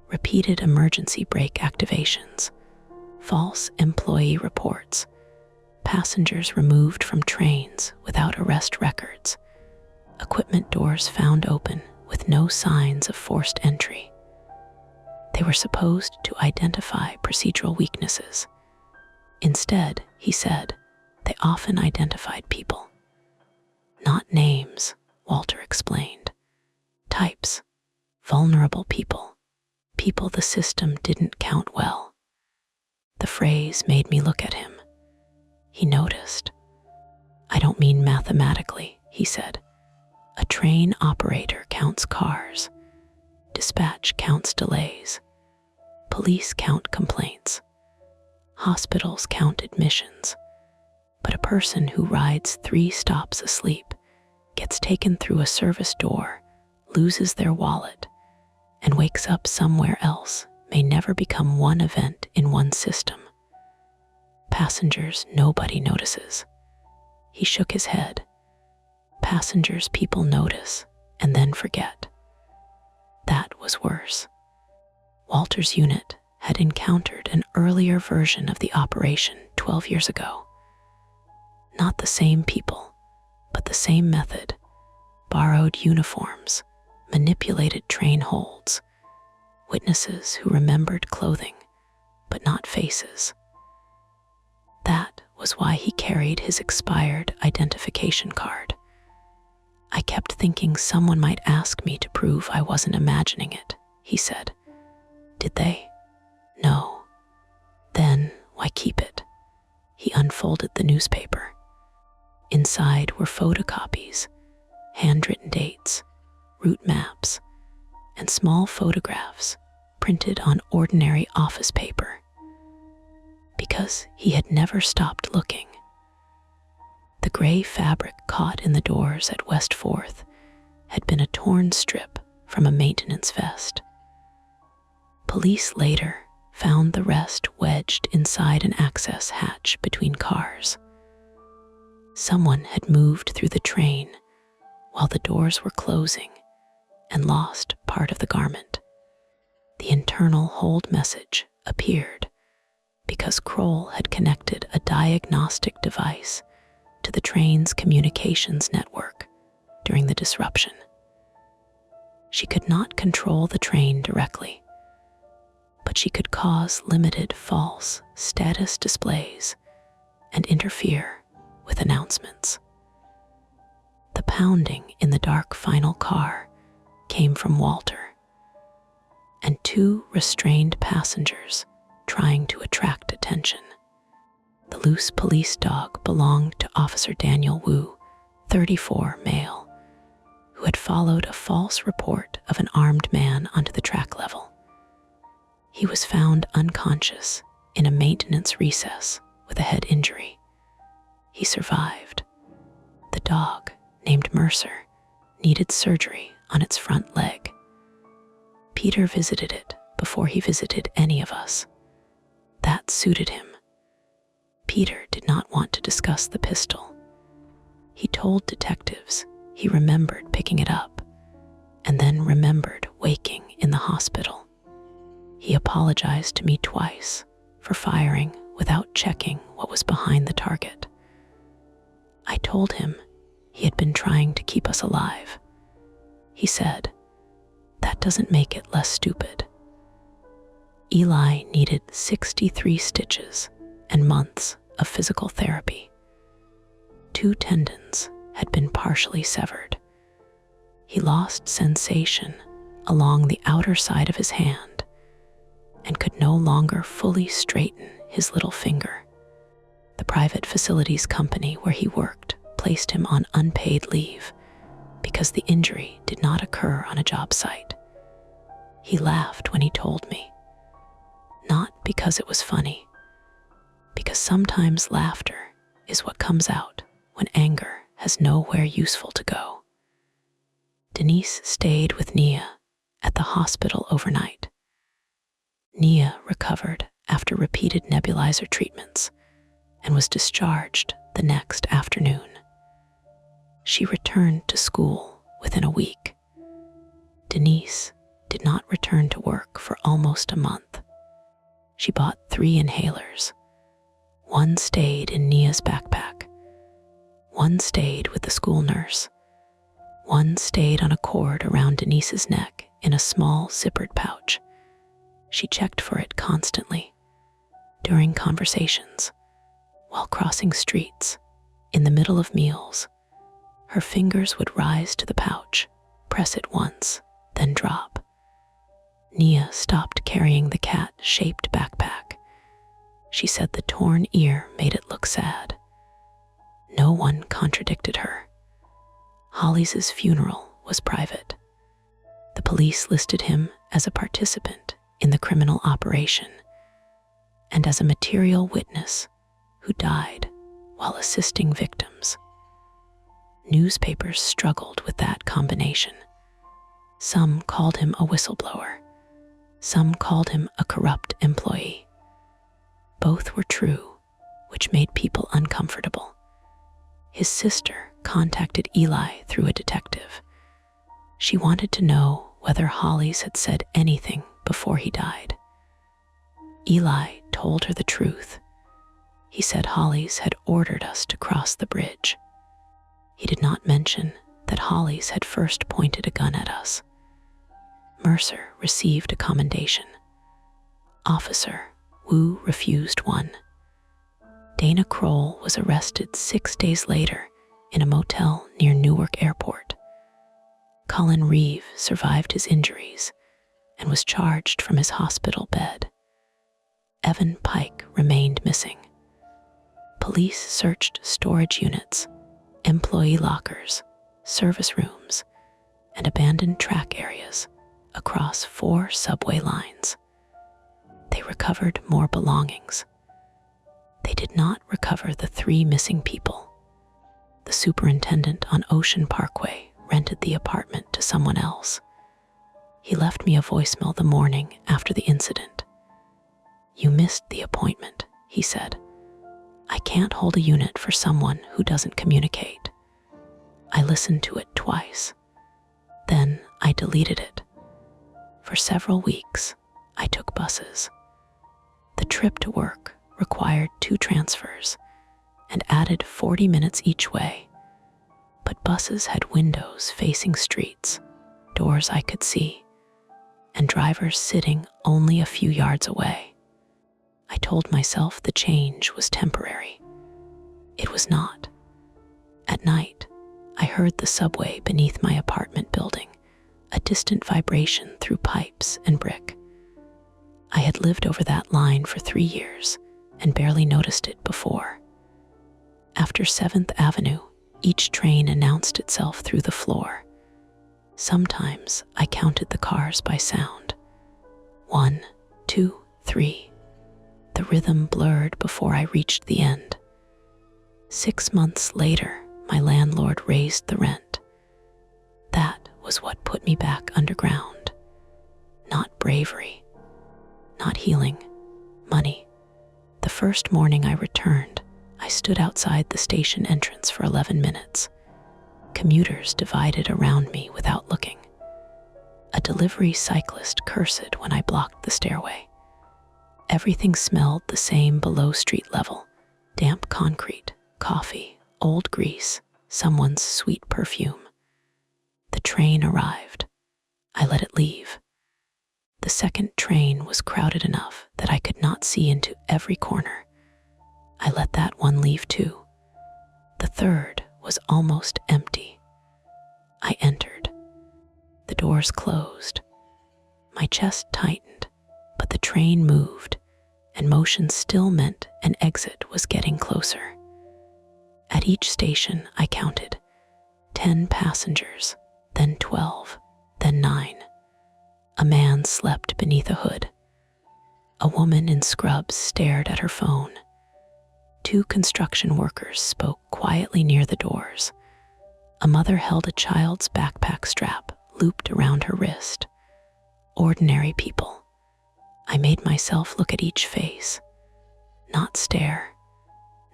repeated emergency brake activations, false employee reports, passengers removed from trains without arrest records, equipment doors found open with no signs of forced entry. They were supposed to identify procedural weaknesses. Instead, he said, they often identified people. Not names, Walter explained. Types, vulnerable people, people the system didn't count well. The phrase made me look at him. He noticed. "I don't mean mathematically," he said. "A train operator counts cars. Dispatch counts delays. Police count complaints. Hospitals count admissions. But a person who rides 3 stops asleep, gets taken through a service door, loses their wallet, and wakes up somewhere else may never become one event in one system. Passengers nobody notices." He shook his head. Passengers people notice and then forget. That was worse. Walter's unit had encountered an earlier version of the operation 12 years ago. Not the same people, but the same method. Borrowed uniforms, manipulated train holds, witnesses who remembered clothing, but not faces. That was why he carried his expired identification card. "I kept thinking someone might ask me to prove I wasn't imagining it," he said. "Did they?" "No." "Then why keep it?" He unfolded the newspaper. Inside were photocopies, handwritten dates, route maps, and small photographs printed on ordinary office paper. Because he had never stopped looking. The gray fabric caught in the doors at West 4th had been a torn strip from a maintenance vest. Police later found the rest wedged inside an access hatch between cars. Someone had moved through the train while the doors were closing and lost part of the garment. The internal hold message appeared because Kroll had connected a diagnostic device to the train's communications network during the disruption. She could not control the train directly, but she could cause limited false status displays and interfere with announcements. The pounding in the dark final car came from Walter, and two restrained passengers trying to attract attention. The loose police dog belonged to Officer Daniel Wu, 34, male, who had followed a false report of an armed man onto the track level. He was found unconscious in a maintenance recess with a head injury. He survived. The dog, named Mercer, needed surgery on its front leg. Peter visited it before he visited any of us. That suited him. Peter did not want to discuss the pistol. He told detectives he remembered picking it up and then remembered waking in the hospital. He apologized to me twice for firing without checking what was behind the target. I told him he had been trying to keep us alive. He said, "That doesn't make it less stupid." Eli needed 63 stitches and months of physical therapy. 2 tendons had been partially severed. He lost sensation along the outer side of his hand and could no longer fully straighten his little finger. The private facilities company where he worked placed him on unpaid leave because the injury did not occur on a job site. He laughed when he told me, not because it was funny, because sometimes laughter is what comes out when anger has nowhere useful to go. Denise stayed with Nia at the hospital overnight. Nia recovered after repeated nebulizer treatments and was discharged the next afternoon. She returned to school within a week. Denise did not return to work for almost a month. She bought 3 inhalers. One stayed in Nia's backpack. One stayed with the school nurse. One stayed on a cord around Denise's neck in a small zippered pouch. She checked for it constantly, during conversations, while crossing streets, in the middle of meals. Her fingers would rise to the pouch, press it once, then drop. Nia stopped carrying the cat-shaped backpack. She said the torn ear made it look sad. No one contradicted her. Holly's funeral was private. The police listed him as a participant in the criminal operation and as a material witness who died while assisting victims. Newspapers struggled with that combination. Some called him a whistleblower. Some called him a corrupt employee. Both were true, which made people uncomfortable. His sister contacted Eli through a detective. She wanted to know whether Holly's had said anything before he died. Eli told her the truth. He said Holly's had ordered us to cross the bridge. He did not mention that Holly's had first pointed a gun at us. Mercer received a commendation. Officer Wu refused one. Dana Kroll was arrested 6 days later in a motel near Newark Airport. Colin Reeve survived his injuries and was charged from his hospital bed. Evan Pike remained missing. Police searched storage units, employee lockers, service rooms, and abandoned track areas across 4 subway lines. They recovered more belongings. They did not recover the 3 missing people. The superintendent on Ocean Parkway rented the apartment to someone else. He left me a voicemail the morning after the incident. "You missed the appointment," he said. "I can't hold a unit for someone who doesn't communicate." I listened to it twice. Then I deleted it. For several weeks, I took buses. The trip to work required 2 transfers and added 40 minutes each way. But buses had windows facing streets, doors I could see, and drivers sitting only a few yards away. I told myself the change was temporary. It was not. At night, I heard the subway beneath my apartment building, a distant vibration through pipes and brick. I had lived over that line for 3 years and barely noticed it before. After 7th Avenue, each train announced itself through the floor. Sometimes I counted the cars by sound. 1, 2, 3. The rhythm blurred before I reached the end. 6 months later, my landlord raised the rent. That was what put me back underground. Not bravery, not healing, money. The first morning I returned, I stood outside the station entrance for 11 minutes. Commuters divided around me without looking. A delivery cyclist cursed when I blocked the stairway. Everything smelled the same below street level: damp concrete, coffee, old grease, someone's sweet perfume. The train arrived. I let it leave. The second train was crowded enough that I could not see into every corner. I let that one leave too. The third was almost empty. I entered. The doors closed. My chest tightened, but the train moved, and motion still meant an exit was getting closer. At each station, I counted 10 passengers, then 12, then 9. A man slept beneath a hood. A woman in scrubs stared at her phone. 2 construction workers spoke quietly near the doors. A mother held a child's backpack strap looped around her wrist. Ordinary people. I made myself look at each face. Not stare,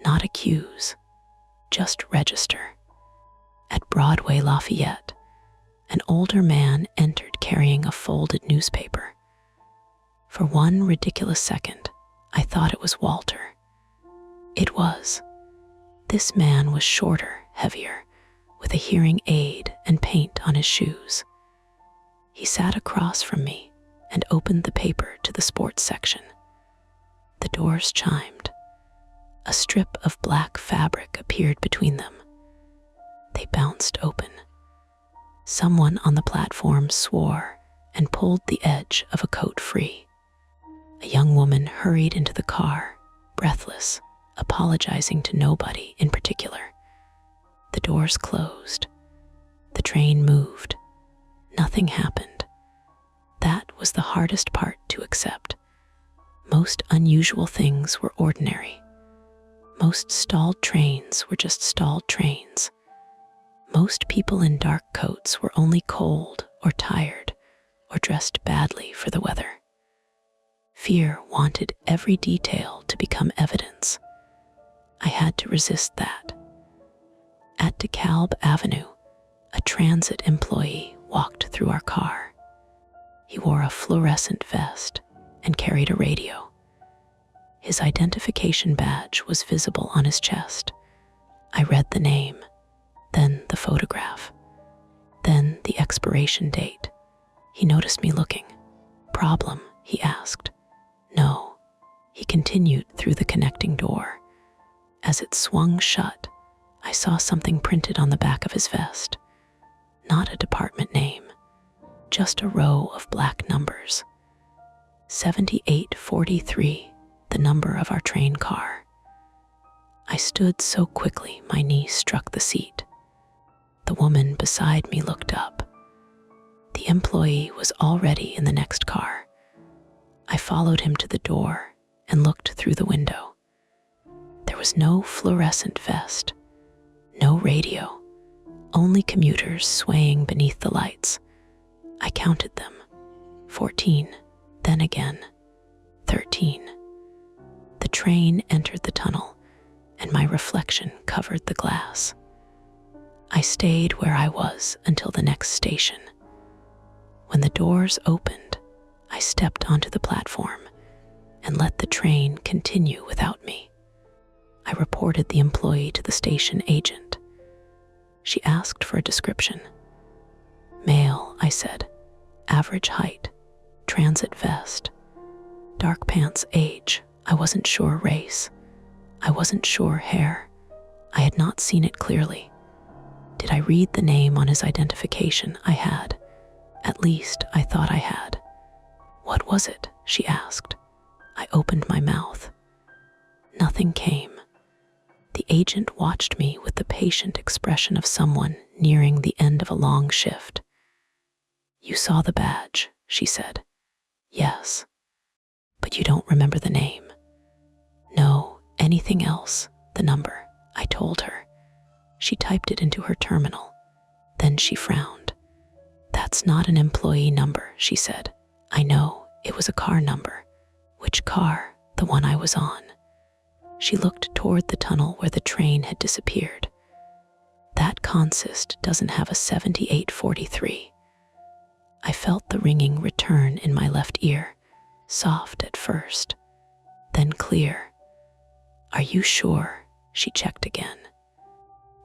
not accuse, just register. At Broadway Lafayette, an older man entered carrying a folded newspaper. For one ridiculous second, I thought it was Walter. It was. This man was shorter, heavier, with a hearing aid and paint on his shoes. He sat across from me and opened the paper to the sports section. The doors chimed. A strip of black fabric appeared between them. They bounced open. Someone on the platform swore and pulled the edge of a coat free. A young woman hurried into the car, breathless, apologizing to nobody in particular. The doors closed. The train moved. Nothing happened. That was the hardest part to accept. Most unusual things were ordinary. Most stalled trains were just stalled trains. Most people in dark coats were only cold or tired or dressed badly for the weather. Fear wanted every detail to become evidence. I had to resist that. At DeKalb Avenue, a transit employee walked through our car. He wore a fluorescent vest and carried a radio. His identification badge was visible on his chest. I read the name, then the photograph, then the expiration date. He noticed me looking. "Problem?" he asked. "No." He continued through the connecting door. As it swung shut, I saw something printed on the back of his vest. Not a department name, just a row of black numbers. 7843, the number of our train car. I stood so quickly my knee struck the seat. The woman beside me looked up. The employee was already in the next car. I followed him to the door and looked through the window. There was no fluorescent vest, no radio, only commuters swaying beneath the lights. I counted them. 14, then again, 13. The train entered the tunnel, and my reflection covered the glass. I stayed where I was until the next station. When the doors opened, I stepped onto the platform and let the train continue without me. I reported the employee to the station agent. She asked for a description. "Male," I said. "Average height. Transit vest. Dark pants age. I wasn't sure race. I wasn't sure hair. I had not seen it clearly. Did I read the name on his identification? I had. At least I thought I had. What was it? She asked. I opened my mouth. Nothing came. The agent watched me with the patient expression of someone nearing the end of a long shift. You saw the badge, she said. Yes. But you don't remember the name? No. Anything else? The number, I told her. She typed it into her terminal. Then she frowned. That's not an employee number, she said. I know, it was a car number. Which car? The one I was on. She looked toward the tunnel where the train had disappeared. That consist doesn't have a 7843. I felt the ringing return in my left ear, soft at first, then clear. Are you sure? She checked again.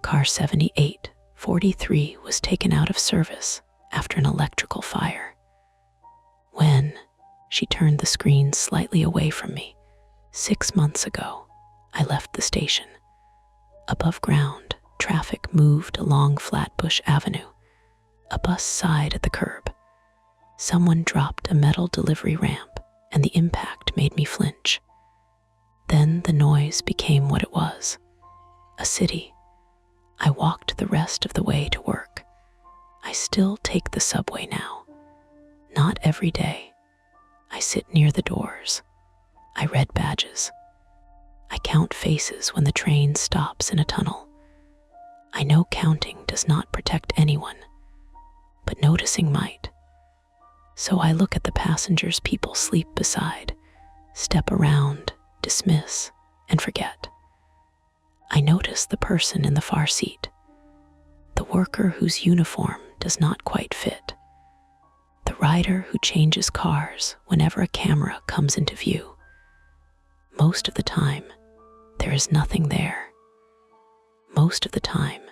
Car 7843 was taken out of service after an electrical fire. When? She turned the screen slightly away from me. 6 months ago. I left the station. Above ground, traffic moved along Flatbush Avenue. A bus sighed at the curb. Someone dropped a metal delivery ramp, and the impact made me flinch. Then the noise became what it was. A city. I walked the rest of the way to work. I still take the subway now. Not every day. I sit near the doors. I read badges. I count faces when the train stops in a tunnel. I know counting does not protect anyone, but noticing might. So I look at the passengers people sleep beside, step around, dismiss, and forget. I notice the person in the far seat, the worker whose uniform does not quite fit, the rider who changes cars whenever a camera comes into view. Most of the time, there is nothing there. Most of the time,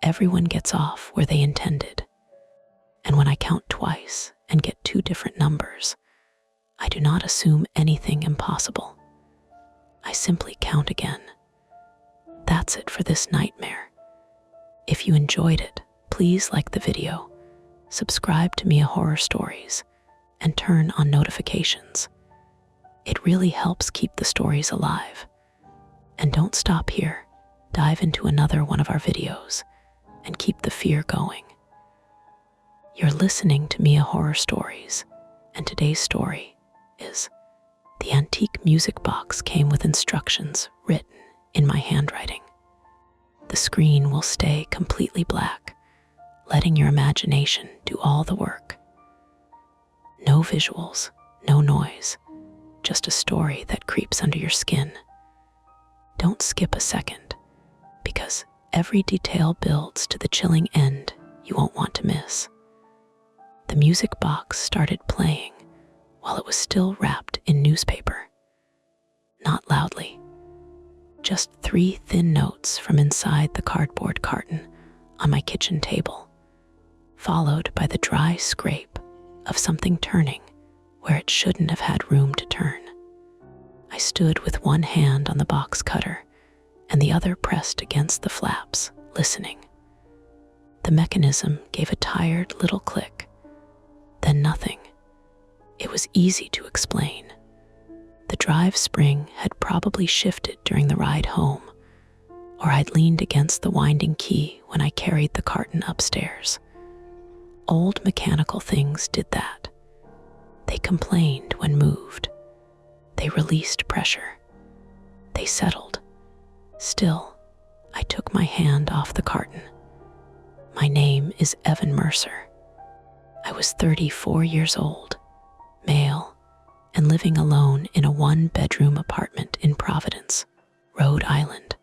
everyone gets off where they intended. And when I count twice and get 2 different numbers, I do not assume anything impossible. I simply count again. That's it for this nightmare. If you enjoyed it, please like the video, subscribe to Mia Horror Stories, and turn on notifications. It really helps keep the stories alive. And don't stop here. Dive into another one of our videos and keep the fear going. You're listening to Mia Horror Stories, and today's story is The Antique Music Box Came with Instructions Written in My Handwriting. The screen will stay completely black, letting your imagination do all the work. No visuals, no noise, just a story that creeps under your skin. Don't skip a second, because every detail builds to the chilling end you won't want to miss. The music box started playing while it was still wrapped in newspaper. Not loudly, just 3 thin notes from inside the cardboard carton on my kitchen table, followed by the dry scrape of something turning where it shouldn't have had room to turn. I stood with one hand on the box cutter and the other pressed against the flaps, listening. The mechanism gave a tired little click, then nothing. It was easy to explain. The drive spring had probably shifted during the ride home, or I'd leaned against the winding key when I carried the carton upstairs. Old mechanical things did that. They complained when moved. They released pressure. They settled. Still, I took my hand off the carton. My name is Evan Mercer. I was 34 years old, male, and living alone in a 1-bedroom apartment in Providence, Rhode Island,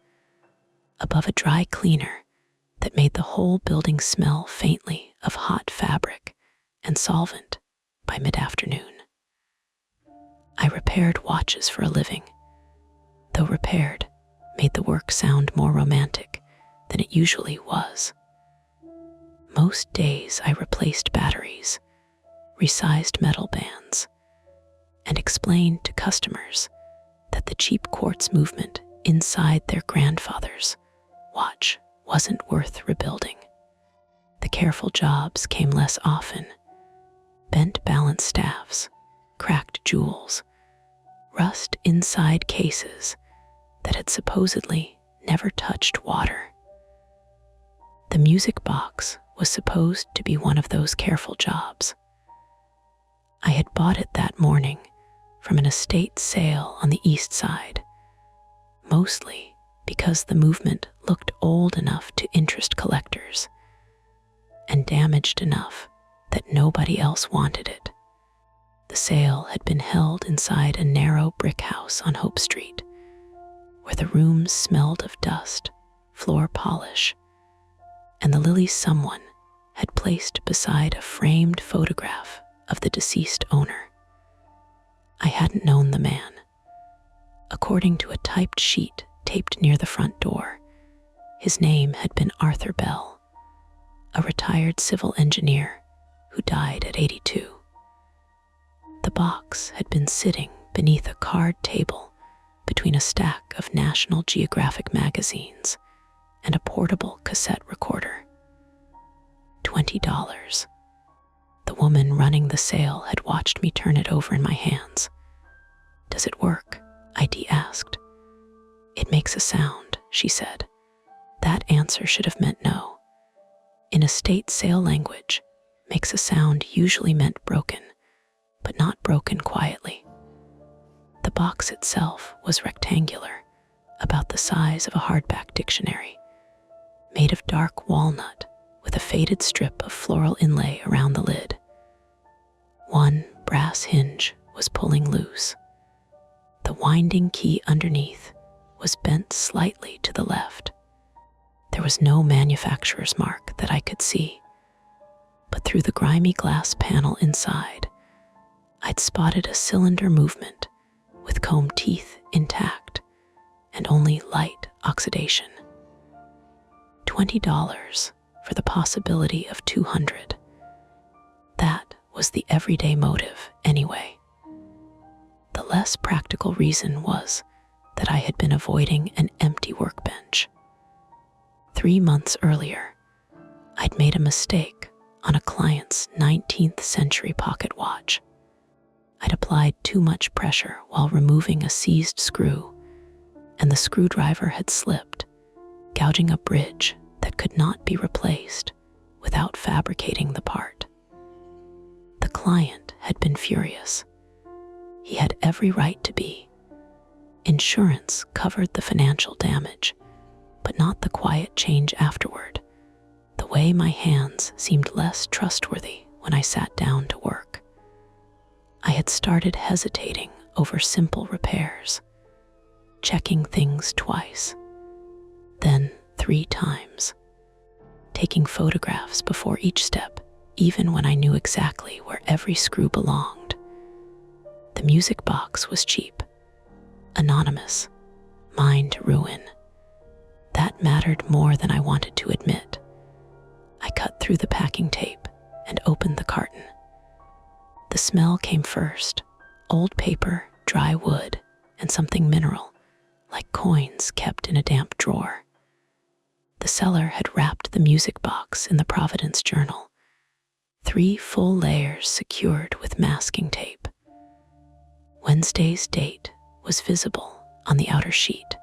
above a dry cleaner that made the whole building smell faintly of hot fabric and solvent by mid-afternoon. I repaired watches for a living, though repaired made the work sound more romantic than it usually was. Most days I replaced batteries, resized metal bands, and explained to customers that the cheap quartz movement inside their grandfather's watch wasn't worth rebuilding. The careful jobs came less often. Bent balance staffs, cracked jewels, rust inside cases that had supposedly never touched water. The music box was supposed to be one of those careful jobs. I had bought it that morning from an estate sale on the east side, mostly because the movement looked old enough to interest collectors and damaged enough that nobody else wanted it. The sale had been held inside a narrow brick house on Hope Street, where the rooms smelled of dust, floor polish, and the lily someone had placed beside a framed photograph of the deceased owner. I hadn't known the man. According to a typed sheet taped near the front door, his name had been Arthur Bell, a retired civil engineer who died at 82. The box had been sitting beneath a card table between a stack of National Geographic magazines and a portable cassette recorder. $20. The woman running the sale had watched me turn it over in my hands. "Does it work?" ID asked. "It makes a sound," she said. That answer should have meant no. In estate sale language, makes a sound usually meant broken, but not broken quietly. The box itself was rectangular, about the size of a hardback dictionary, made of dark walnut with a faded strip of floral inlay around the lid. One brass hinge was pulling loose. The winding key underneath was bent slightly to the left. There was no manufacturer's mark that I could see, but through the grimy glass panel inside, I'd spotted a cylinder movement with comb teeth intact and only light oxidation. $20 for the possibility of 200. That was the everyday motive anyway. The less practical reason was that I had been avoiding an empty workbench. 3 months earlier, I'd made a mistake on a client's 19th century pocket watch. I'd applied too much pressure while removing a seized screw, and the screwdriver had slipped, gouging a bridge that could not be replaced without fabricating the part. The client had been furious. He had every right to be. Insurance covered the financial damage, but not the quiet change afterward, the way my hands seemed less trustworthy when I sat down to work. I had started hesitating over simple repairs, checking things twice, then 3 times, taking photographs before each step, even when I knew exactly where every screw belonged. The music box was cheap, anonymous, mine to ruin. That mattered more than I wanted to admit. I cut through the packing tape and opened the carton. The smell came first: old paper, dry wood, and something mineral, like coins kept in a damp drawer. The seller had wrapped the music box in the Providence Journal, 3 full layers secured with masking tape. Wednesday's date was visible on the outer sheet.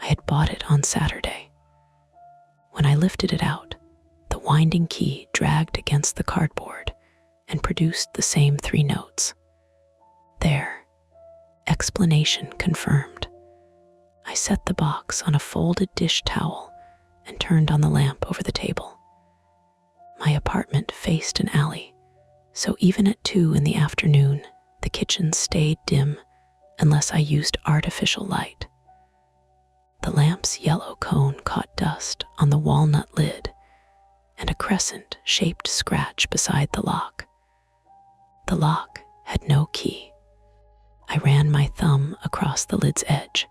I had bought it on Saturday. When I lifted it out, the winding key dragged against the cardboard and produced the same 3 notes. There, explanation confirmed. I set the box on a folded dish towel and turned on the lamp over the table. My apartment faced an alley, so even at 2 in the afternoon, the kitchen stayed dim unless I used artificial light. The lamp's yellow cone caught dust on the walnut lid and a crescent-shaped scratch beside the lock. The lock had no key. I ran my thumb across the lid's edge.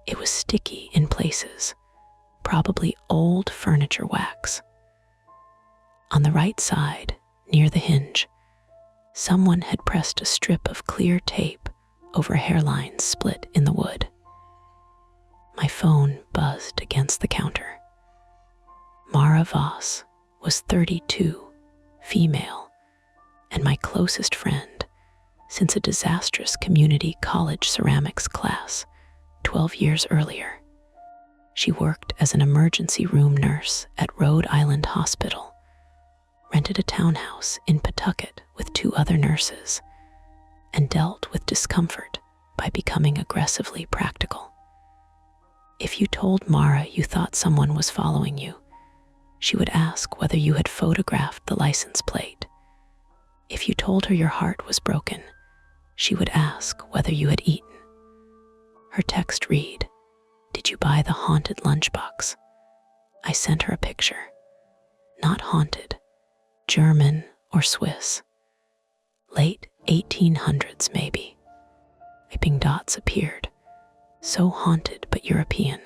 It was sticky in places, probably old furniture wax. On the right side, near the hinge, someone had pressed a strip of clear tape over a hairline split in the wood. My phone buzzed against the counter. Mara Voss was 32, female, and my closest friend since a disastrous community college ceramics class 12 years earlier. She worked as an emergency room nurse at Rhode Island Hospital, rented a townhouse in Pawtucket with 2 other nurses, and dealt with discomfort by becoming aggressively practical. If you told Mara you thought someone was following you, she would ask whether you had photographed the license plate. If you told her your heart was broken, she would ask whether you had eaten. Her text read, "Did you buy the haunted lunchbox?" I sent her a picture. Not haunted, German or Swiss. Late 1800s, maybe. Piping dots appeared, so haunted but European.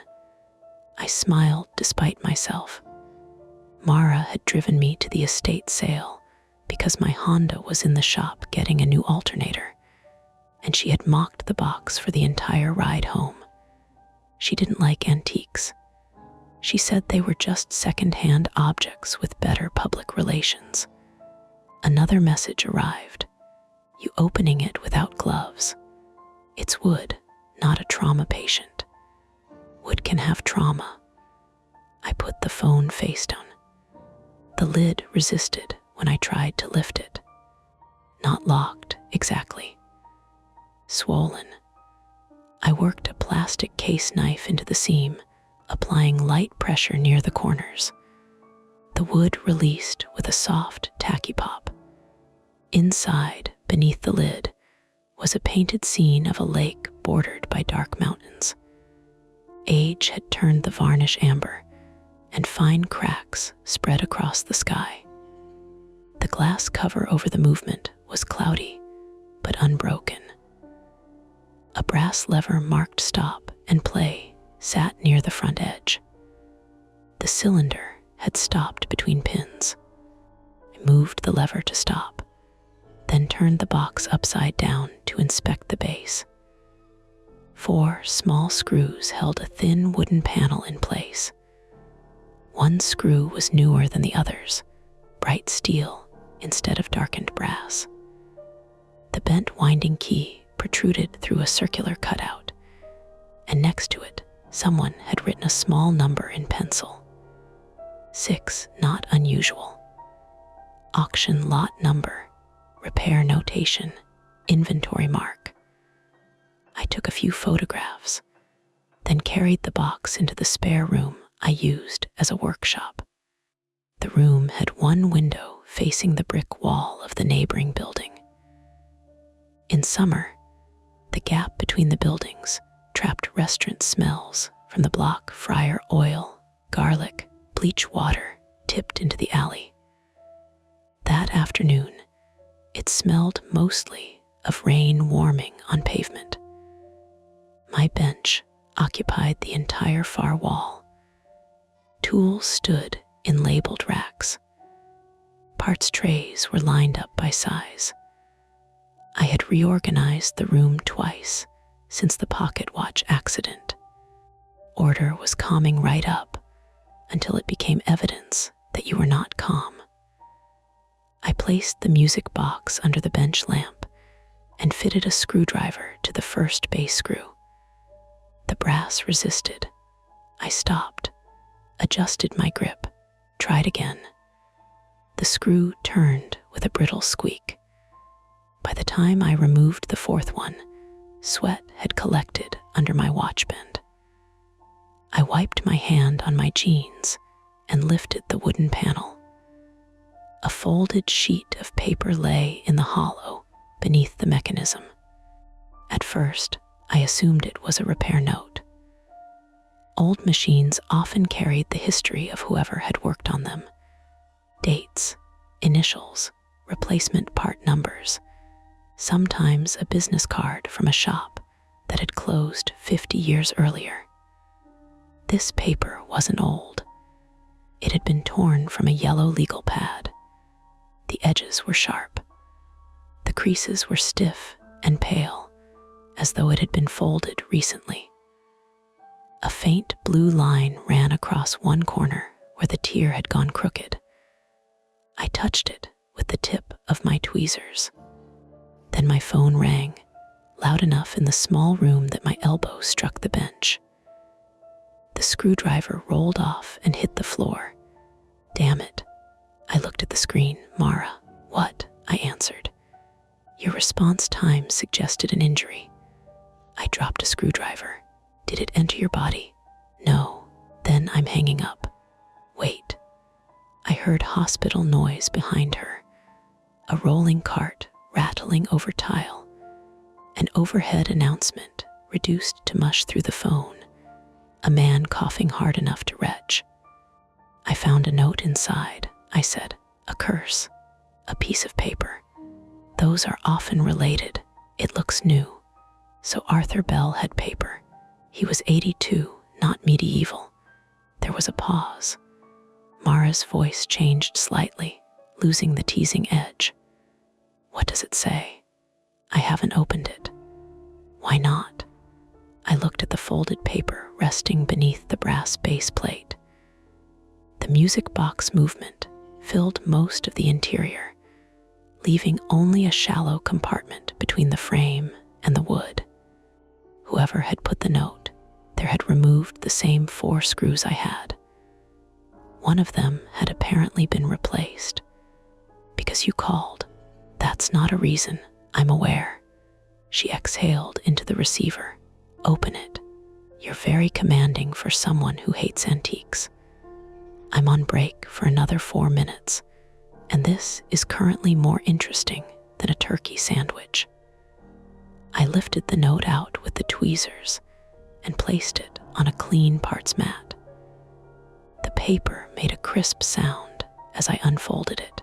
I smiled despite myself. Mara had driven me to the estate sale because my Honda was in the shop getting a new alternator, and she had mocked the box for the entire ride home. She didn't like antiques. She said they were just second-hand objects with better public relations. Another message arrived. You opening it without gloves. It's wood, not a trauma patient. Wood can have trauma. I put the phone face down. The lid resisted when I tried to lift it. Not locked, exactly. Swollen. I worked a plastic case knife into the seam, applying light pressure near the corners. The wood released with a soft, tacky pop. Inside, beneath the lid, was a painted scene of a lake bordered by dark mountains. Age had turned the varnish amber, and fine cracks spread across the sky. The glass cover over the movement was cloudy, but unbroken. A brass lever marked stop and play sat near the front edge. The cylinder had stopped between pins. I moved the lever to stop, then turned the box upside down to inspect the base. 4 small screws held a thin wooden panel in place. One screw was newer than the others, bright steel instead of darkened brass. The bent winding key protruded through a circular cutout, and next to it, someone had written a small number in pencil. 6, not unusual. Auction lot number, repair notation, inventory mark. I took a few photographs, then carried the box into the spare room I used as a workshop. The room had one window facing the brick wall of the neighboring building. In summer, the gap between the buildings trapped restaurant smells from the block fryer oil, garlic, bleach water tipped into the alley. That afternoon, it smelled mostly of rain warming on pavement. My bench occupied the entire far wall. Tools stood in labeled racks. Parts trays were lined up by size. I had reorganized the room twice since the pocket watch accident. Order was calming right up until it became evidence that you were not calm. I placed the music box under the bench lamp and fitted a screwdriver to the first base screw. The brass resisted. I stopped, adjusted my grip, tried again. The screw turned with a brittle squeak. By the time I removed the 4th one, sweat had collected under my watch band. I wiped my hand on my jeans and lifted the wooden panel. A folded sheet of paper lay in the hollow beneath the mechanism. At first, I assumed it was a repair note. Old machines often carried the history of whoever had worked on them. Dates, initials, replacement part numbers, sometimes a business card from a shop that had closed 50 years earlier. This paper wasn't old. It had been torn from a yellow legal pad. The edges were sharp. The creases were stiff and pale, as though it had been folded recently. A faint blue line ran across one corner where the tier had gone crooked. I touched it with the tip of my tweezers. Then my phone rang, loud enough in the small room that my elbow struck the bench. The screwdriver rolled off and hit the floor. Damn it. I looked at the screen. Mara. What? I answered. Your response time suggested an injury. I dropped a screwdriver. Did it enter your body? No. Then I'm hanging up. Wait. I heard hospital noise behind her. A rolling cart rattling over tile. An overhead announcement reduced to mush through the phone. A man coughing hard enough to retch. I found a note inside, I said. A curse. A piece of paper. Those are often related. It looks new. So Arthur Bell had paper. He was 82, not medieval. There was a pause. Mara's voice changed slightly, losing the teasing edge. What does it say? I haven't opened it. Why not? I looked at the folded paper resting beneath the brass base plate. The music box movement filled most of the interior, leaving only a shallow compartment between the frame and the wood. Whoever had put the note there had removed the same 4 screws I had. One of them had apparently been replaced. Because you called. That's not a reason, I'm aware. She exhaled into the receiver. Open it. You're very commanding for someone who hates antiques. I'm on break for another 4 minutes, and this is currently more interesting than a turkey sandwich. I lifted the note out with the tweezers and placed it on a clean parts mat. The paper made a crisp sound as I unfolded it.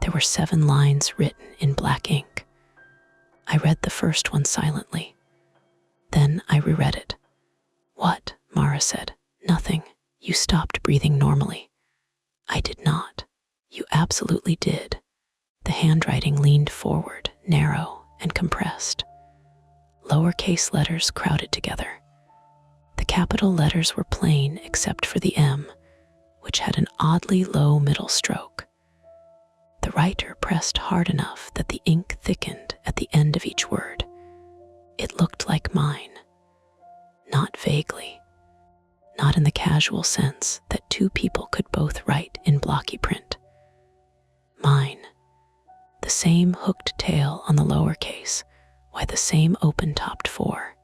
There were 7 lines written in black ink. I read the first one silently. Then I reread it. What? Mara said. Nothing. You stopped breathing normally. I did not. You absolutely did. The handwriting leaned forward, narrow and compressed. Lowercase letters crowded together. The capital letters were plain except for the M, which had an oddly low middle stroke. The writer pressed hard enough that the ink thickened at the end of each word. It looked like mine. Not vaguely. Not in the casual sense that 2 people could both write in blocky print. Mine. The same hooked tail on the lowercase, why the same open-topped 4.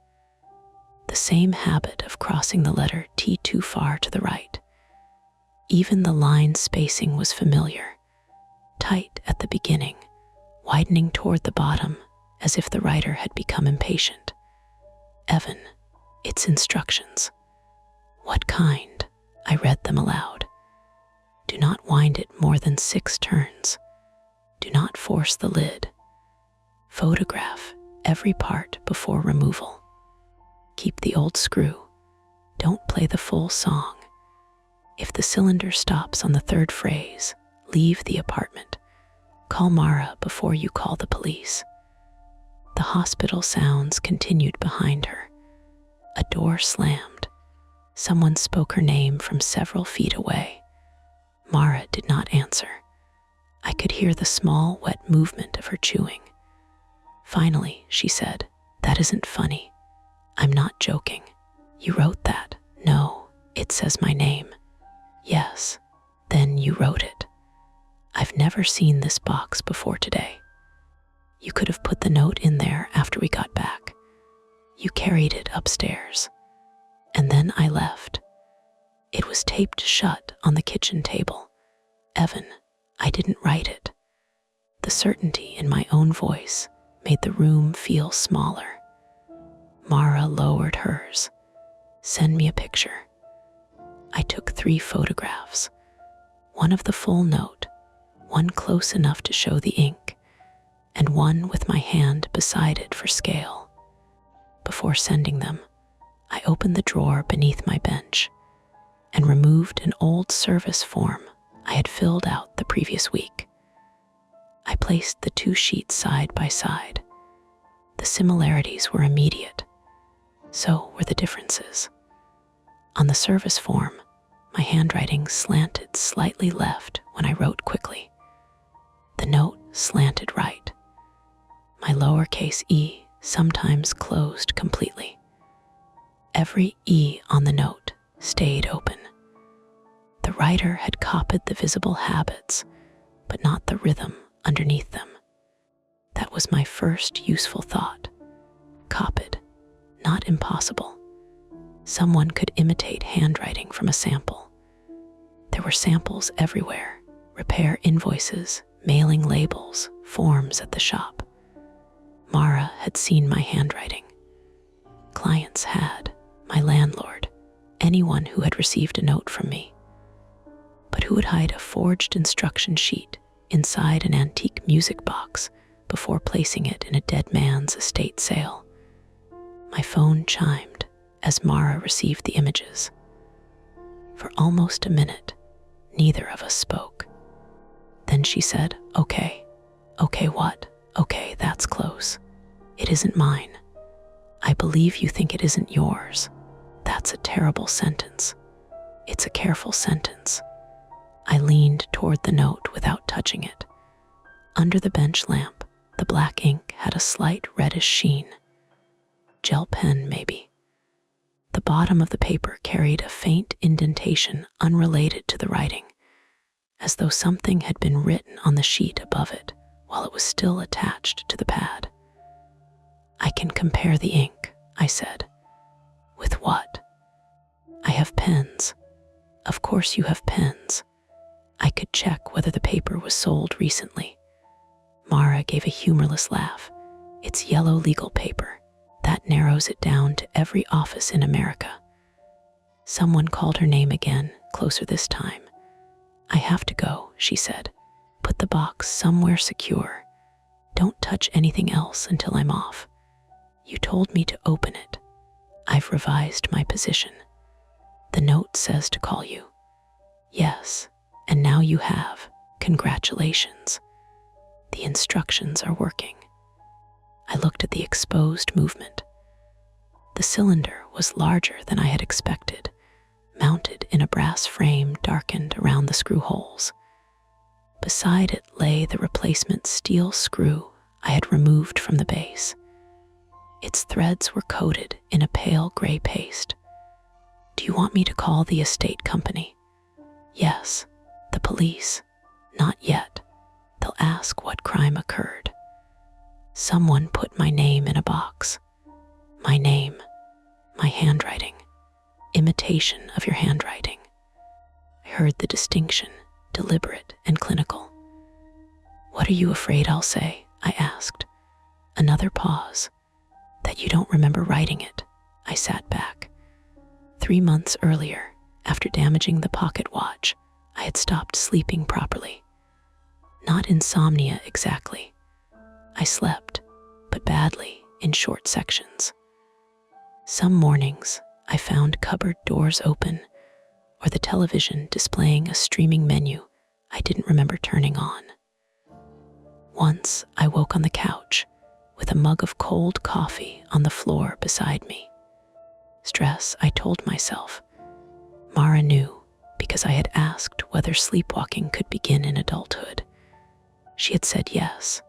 The same habit of crossing the letter T too far to the right. Even the line spacing was familiar. Tight at the beginning, widening toward the bottom as if the writer had become impatient. Evan, it's instructions. What kind? I read them aloud. Do not wind it more than 6 turns. Do not force the lid. Photograph every part before removal. Keep the old screw. Don't play the full song. If the cylinder stops on the 3rd phrase, leave the apartment. Call Mara before you call the police. The hospital sounds continued behind her. A door slammed. Someone spoke her name from several feet away. Mara did not answer. I could hear the small, wet movement of her chewing. Finally, she said, "That isn't funny. I'm not joking. You wrote that." "No, it says my name." "Yes, then you wrote it. I've never seen this box before today. You could have put the note in there after we got back. You carried it upstairs. And then I left. It was taped shut on the kitchen table. Evan, I didn't write it." The certainty in my own voice made the room feel smaller. Mara lowered hers. "Send me a picture." I took 3 photographs. One of the full note, one close enough to show the ink, and one with my hand beside it for scale. Before sending them, I opened the drawer beneath my bench and removed an old service form I had filled out the previous week. I placed the 2 sheets side by side. The similarities were immediate. So were the differences. On the service form, My handwriting slanted slightly left when I wrote quickly. The note slanted right. My lowercase e sometimes closed completely. Every E on the note stayed open. The writer had copied the visible habits, but not the rhythm underneath them. That was my first useful thought. Copied, not impossible. Someone could imitate handwriting from a sample. There were samples everywhere: repair invoices, mailing labels, forms at the shop. Mara had seen my handwriting. Clients had, my landlord, anyone who had received a note from me. But who would hide a forged instruction sheet inside an antique music box before placing it in a dead man's estate sale? My phone chimed as Mara received the images. For almost a minute, neither of us spoke. Then she said, "Okay. Okay, what? Okay, that's close. It isn't mine. I believe you think it isn't yours. That's a terrible sentence. It's a careful sentence." I leaned toward the note without touching it. Under the bench lamp, the black ink had a slight reddish sheen. Gel pen, maybe. The bottom of the paper carried a faint indentation unrelated to the writing, as though something had been written on the sheet above it while it was still attached to the pad. "I can compare the ink," I said. "With what?" "I have pens." "Of course you have pens." I could check whether the paper was sold recently. Mara gave a humorless laugh. "It's yellow legal paper. That narrows it down to every office in America." Someone called her name again, closer this time. "I have to go," she said. "Put the box somewhere secure. Don't touch anything else until I'm off. You told me to open it. I've revised my position. The note says to call you." "Yes, and now you have. Congratulations. The instructions are working." I looked at the exposed movement. The cylinder was larger than I had expected, mounted in a brass frame darkened around the screw holes. Beside it lay the replacement steel screw I had removed from the base. Its threads were coated in a pale gray paste. "Do you want me to call the estate company?" "Yes." "The police?" "Not yet. They'll ask what crime occurred." Someone put my name in a box. My name, my handwriting, imitation of your handwriting. I heard the distinction, deliberate and clinical. "What are you afraid I'll say?" I asked. Another pause. "That you don't remember writing it." I sat back. 3 months earlier, after damaging the pocket watch, I had stopped sleeping properly. Not insomnia exactly. I slept, but badly, in short sections. Some mornings, I found cupboard doors open, or the television displaying a streaming menu I didn't remember turning on. Once, I woke on the couch, with a mug of cold coffee on the floor beside me. Stress, I told myself. Mara knew, because I had asked whether sleepwalking could begin in adulthood. She had said yes,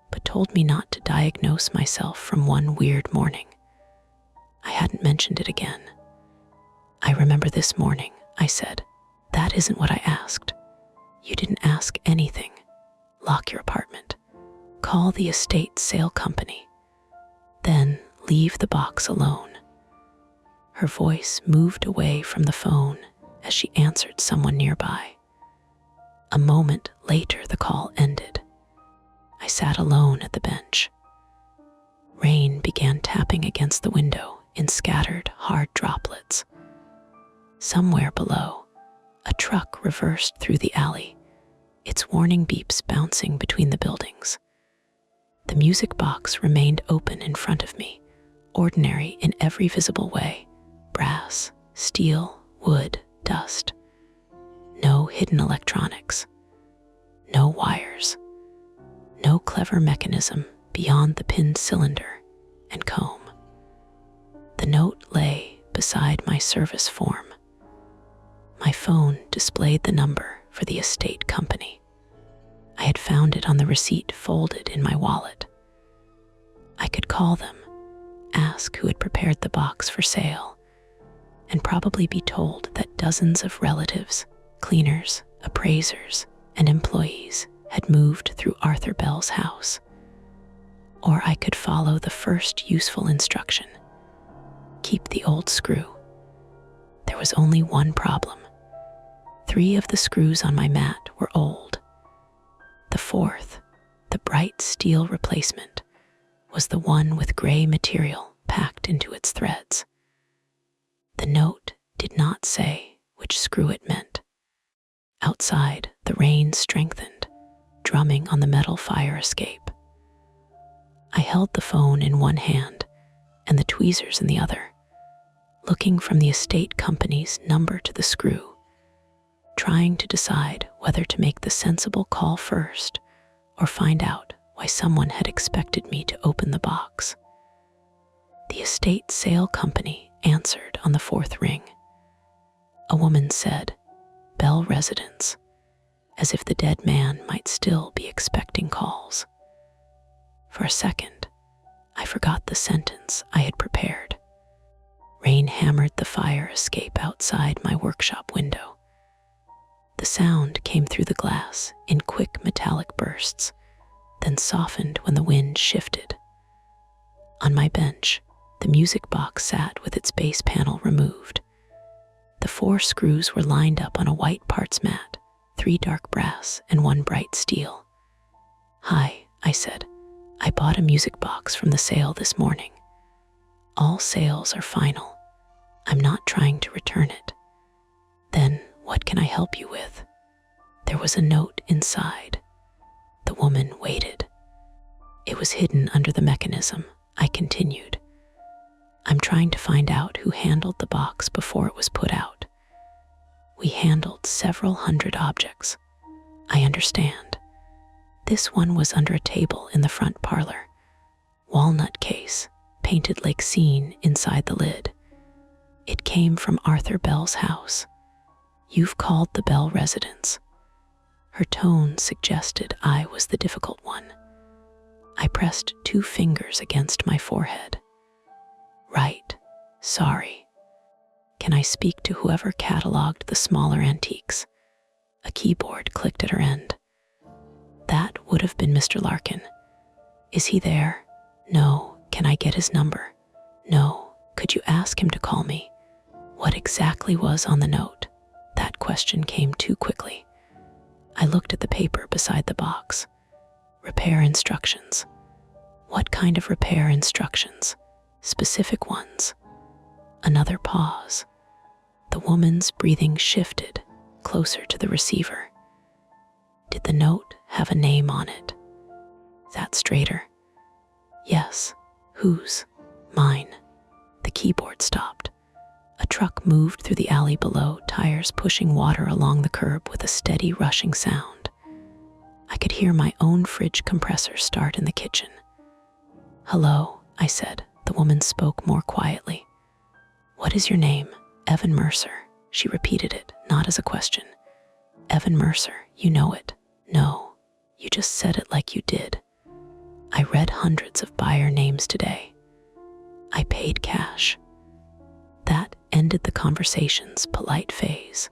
but told me not to diagnose myself from one weird morning. I hadn't mentioned it again. "I remember this morning," I said. "That isn't what I asked. You didn't ask anything. Lock your apartment. Call the estate sale company. Then leave the box alone." Her voice moved away from the phone as she answered someone nearby. A moment later, the call ended. I sat alone at the bench. Rain began tapping against the window in scattered, hard droplets. Somewhere below, a truck reversed through the alley, its warning beeps bouncing between the buildings. The music box remained open in front of me, ordinary in every visible way: brass, steel, wood, dust. No hidden electronics. No wires. No clever mechanism beyond the pinned cylinder and comb. The note lay beside my service form. My phone displayed the number for the estate company. I had found it on the receipt folded in my wallet. I could call them, ask who had prepared the box for sale, and probably be told that dozens of relatives, cleaners, appraisers, and employees had moved through Arthur Bell's house. Or I could follow the first useful instruction: keep the old screw. There was only one problem. 3 of the screws on my mat were old. The 4th, the bright steel replacement, was the one with gray material packed into its threads. The note did not say which screw it meant. Outside, the rain strengthened, drumming on the metal fire escape. I held the phone in one hand and the tweezers in the other, looking from the estate company's number to the screw, trying to decide whether to make the sensible call first or find out why someone had expected me to open the box. The estate sale company answered on the 4th ring. A woman said, "Bell Residence," as if the dead man might still be expecting calls. For a second, I forgot the sentence I had prepared. Rain hammered the fire escape outside my workshop window. The sound came through the glass in quick metallic bursts, then softened when the wind shifted. On my bench, the music box sat with its base panel removed. The 4 screws were lined up on a white parts mat, 3 dark brass and 1 bright steel. "Hi," I said. "I bought a music box from the sale this morning. All sales are final. I'm not trying to return it." "Then what can I help you with?" There was a note inside. The woman waited. "It was hidden under the mechanism," I continued. "I'm trying to find out who handled the box before it was put out. We handled several hundred objects. I understand. This one was under a table in the front parlor. Walnut case, painted like scene inside the lid. It came from Arthur Bell's house. You've called the Bell residence." Her tone suggested I was the difficult one. I pressed 2 fingers against my forehead. "Right, sorry. Can I speak to whoever cataloged the smaller antiques?" A keyboard clicked at her end. "That would have been Mr. Larkin. Is he there?" "No. Can I get his number?" "No. Could you ask him to call me?" What exactly was on the note? That question came too quickly. I looked at the paper beside the box. Repair instructions. What kind of repair instructions? Specific ones. Another pause. The woman's breathing shifted closer to the receiver. Did the note have a name on it? That straighter? Yes. Whose? Mine. The keyboard stopped. A truck moved through the alley below, tires pushing water along the curb with a steady rushing sound. I could hear my own fridge compressor start in the kitchen. "Hello," I said. The woman spoke more quietly. "What is your name?" "Evan Mercer." She repeated it, not as a question. "Evan Mercer, you know it." "No, you just said it like you did." I read hundreds of buyer names today. I paid cash. That ended the conversation's polite phase.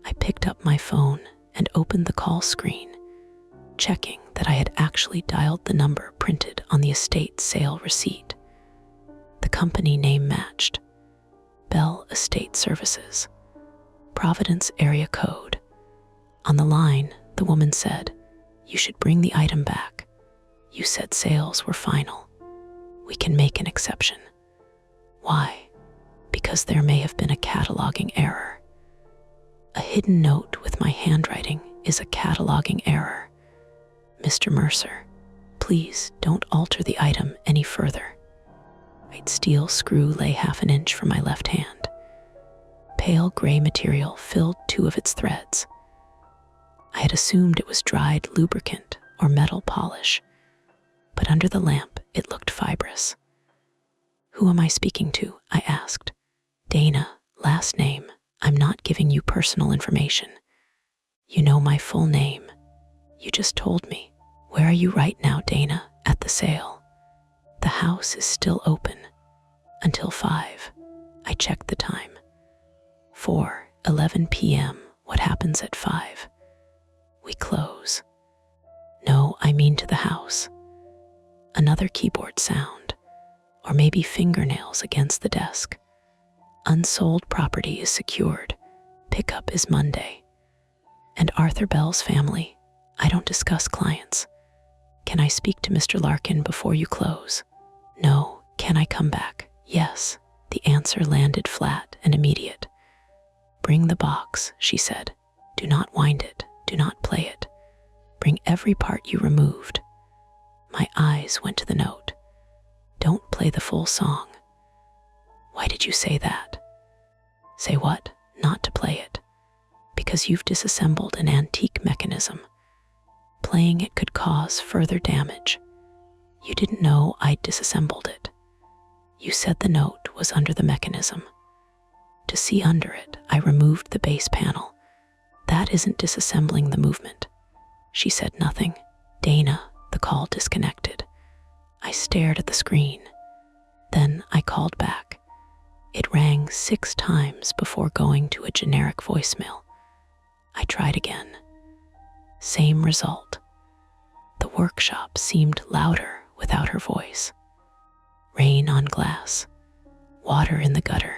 I picked up my phone and opened the call screen, checking that I had actually dialed the number printed on the estate sale receipt. The company name matched. Bell Estate Services. Providence area code. On the line, the woman said, "You should bring the item back. You said sales were final. We can make an exception." "Why?" "Because there may have been a cataloging error." A hidden note with my handwriting is a cataloging error. "Mr. Mercer, please don't alter the item any further." White steel screw lay half an inch from my left hand. Pale gray material filled 2 of its threads. I had assumed it was dried lubricant or metal polish, but under the lamp it looked fibrous. "Who am I speaking to?" I asked. "Dana, last name," I'm not giving you personal information. You know my full name. You just told me. Where are you right now, Dana? At the sale. The house is still open. Until 5. I checked the time. 4:11 p.m. What happens at 5? We close. No, I mean to the house. Another keyboard sound. Or maybe fingernails against the desk. Unsold property is secured. Pickup is Monday. And Arthur Bell's family. I don't discuss clients. Can I speak to Mr. Larkin before you close? No. Can I come back? Yes. The answer landed flat and immediate. Bring the box, she said. Do not wind it. Do not play it. Bring every part you removed. My eyes went to the note. Don't play the full song. Why did you say that? Say what? Not to play it. Because you've disassembled an antique mechanism. Playing it could cause further damage. You didn't know I'd disassembled it. You said the note was under the mechanism. To see under it, I removed the base panel. That isn't disassembling the movement. She said nothing. Dana, the call disconnected. I stared at the screen. Then I called back. It rang 6 times before going to a generic voicemail. I tried again. Same result. The workshop seemed louder without her voice. Rain on glass. Water in the gutter.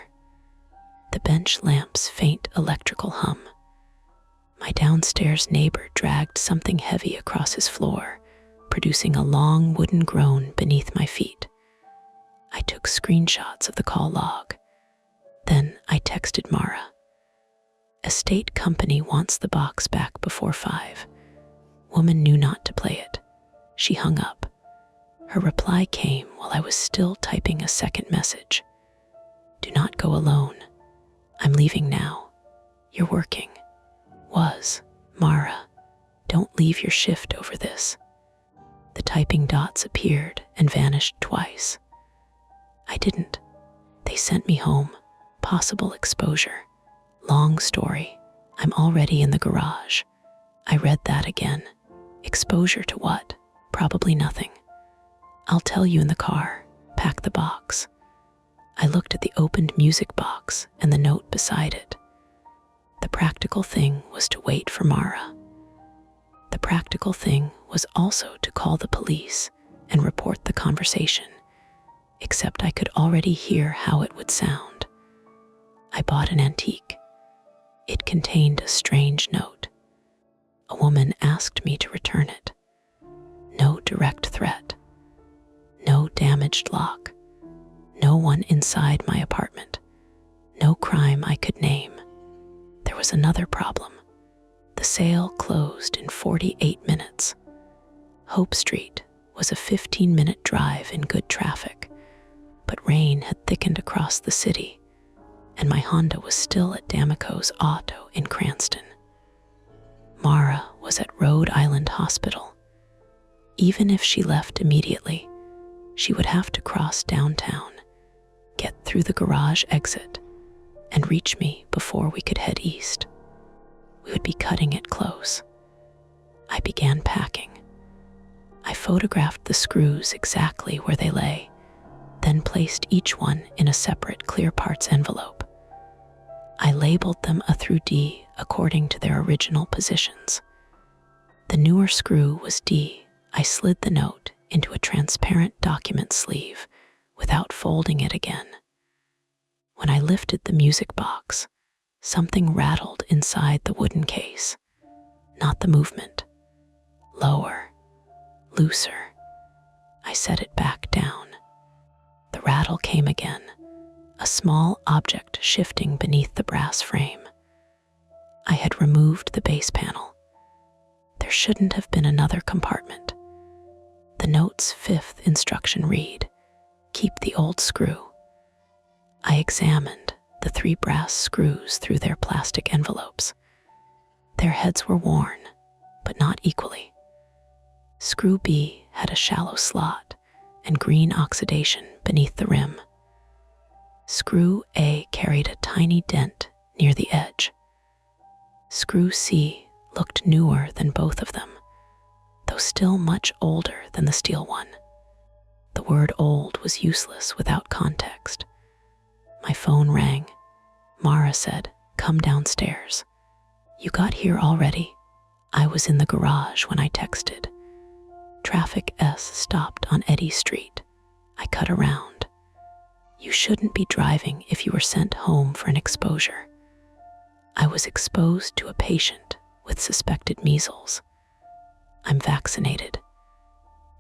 The bench lamp's faint electrical hum. My downstairs neighbor dragged something heavy across his floor, producing a long wooden groan beneath my feet. I took screenshots of the call log. Then I texted Mara. Estate company wants the box back before 5. Woman knew not to play it. She hung up. Her reply came while I was still typing a second message. Do not go alone. I'm leaving now. You're working. Was. Mara, don't leave your shift over this. The typing dots appeared and vanished twice. I didn't. They sent me home. Possible exposure. Long story. I'm already in the garage. I read that again. Exposure to what? Probably nothing. I'll tell you in the car. Pack the box. I looked at the opened music box and the note beside it. The practical thing was to wait for Mara. The practical thing was also to call the police and report the conversation, except I could already hear how it would sound. I bought an antique. It contained a strange note. A woman asked me to return it. No direct threat. No damaged lock. No one inside my apartment. No crime I could name. There was another problem. The sale closed in 48 minutes. Hope Street was a 15-minute drive in good traffic, but rain had thickened across the city, and my Honda was still at D'Amico's Auto in Cranston. Mara was at Rhode Island Hospital. Even if she left immediately, she would have to cross downtown, get through the garage exit, and reach me before we could head east. We would be cutting it close. I began packing. I photographed the screws exactly where they lay, then placed each one in a separate clear parts envelope. I labeled them A through D according to their original positions. The newer screw was D. I slid the note into a transparent document sleeve without folding it again. When I lifted the music box, something rattled inside the wooden case. Not the movement. Lower. Looser. I set it back down. The rattle came again, a small object shifting beneath the brass frame. I had removed the base panel. There shouldn't have been another compartment. The note's 5th instruction read, keep the old screw. I examined the 3 brass screws through their plastic envelopes. Their heads were worn, but not equally. Screw B had a shallow slot and green oxidation beneath the rim. Screw A carried a tiny dent near the edge. Screw C looked newer than both of them, though still much older than the steel one. The word old was useless without context. My phone rang. Mara said, "Come downstairs." "You got here already?" I was in the garage when I texted. Traffic S stopped on Eddy Street. I cut around. "You shouldn't be driving if you were sent home for an exposure." I was exposed to a patient with suspected measles. I'm vaccinated.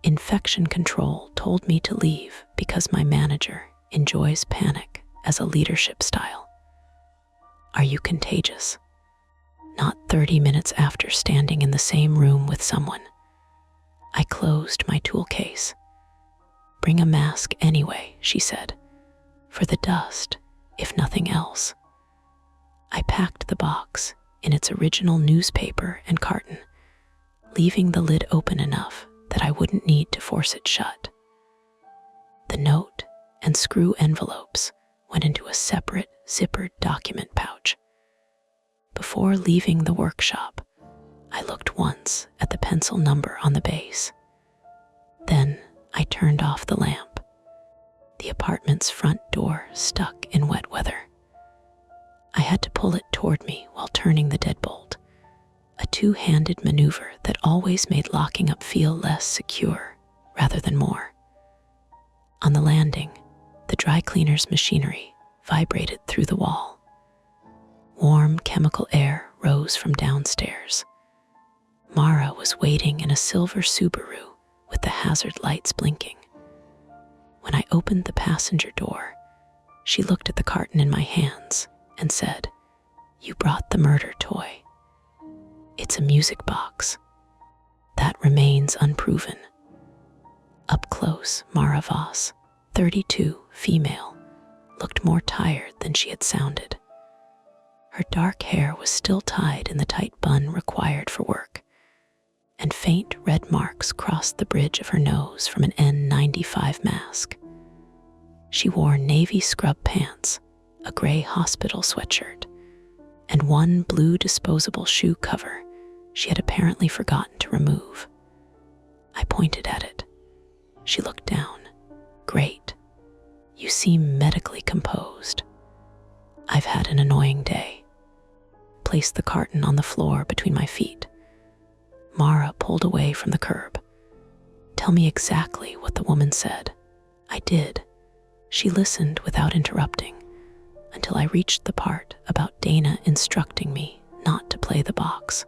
Infection control told me to leave because my manager enjoys panic as a leadership style. Are you contagious? Not 30 minutes after standing in the same room with someone. I closed my tool case. "Bring a mask anyway," she said, "for the dust, if nothing else." I packed the box in its original newspaper and carton, leaving the lid open enough that I wouldn't need to force it shut. The note and screw envelopes went into a separate zippered document pouch. Before leaving the workshop, I looked once at the pencil number on the base. Then I turned off the lamp. The apartment's front door stuck in wet weather. I had to pull it toward me while turning the deadbolt, a two-handed maneuver that always made locking up feel less secure rather than more. On the landing, the dry cleaner's machinery vibrated through the wall. Warm chemical air rose from downstairs. Mara was waiting in a silver Subaru with the hazard lights blinking. When I opened the passenger door, she looked at the carton in my hands and said, "You brought the murder toy." "It's a music box." That remains unproven. Up close, Mara Voss, 32, female, looked more tired than she had sounded. Her dark hair was still tied in the tight bun required for work, and faint red marks crossed the bridge of her nose from an N95 mask. She wore navy scrub pants, a gray hospital sweatshirt, and one blue disposable shoe cover she had apparently forgotten to remove. I pointed at it. She looked down. "Great. You seem medically composed." "I've had an annoying day." Placed the carton on the floor between my feet. Mara pulled away from the curb. "Tell me exactly what the woman said." I did. She listened without interrupting until I reached the part about Dana instructing me not to play the box.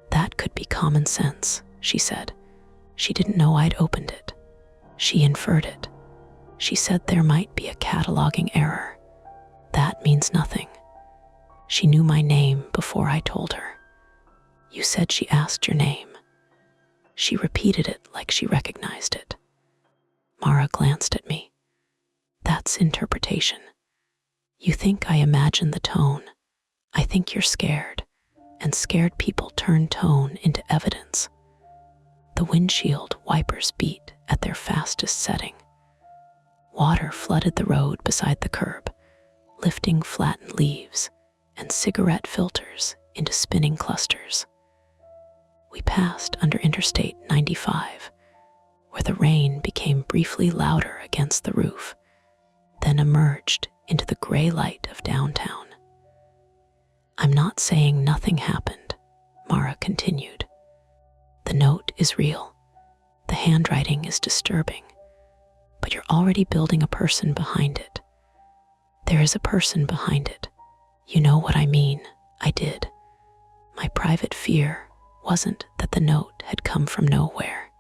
"That could be common sense," she said. "She didn't know I'd opened it. She inferred it. She said there might be a cataloging error. That means nothing. She knew my name before I told her." "You said she asked your name." She repeated it like she recognized it. Mara glanced at me. "That's interpretation. You think I imagine the tone. I think you're scared, and scared people turn tone into evidence." The windshield wipers beat at their fastest setting. Water flooded the road beside the curb, lifting flattened leaves and cigarette filters into spinning clusters. We passed under Interstate 95, where the rain became briefly louder against the roof, then emerged into the gray light of downtown. "I'm not saying nothing happened," Mara continued. "The note is real. The handwriting is disturbing, but you're already building a person behind it. There is a person behind it. You know what I mean." I did. My private fear wasn't that the note had come from nowhere.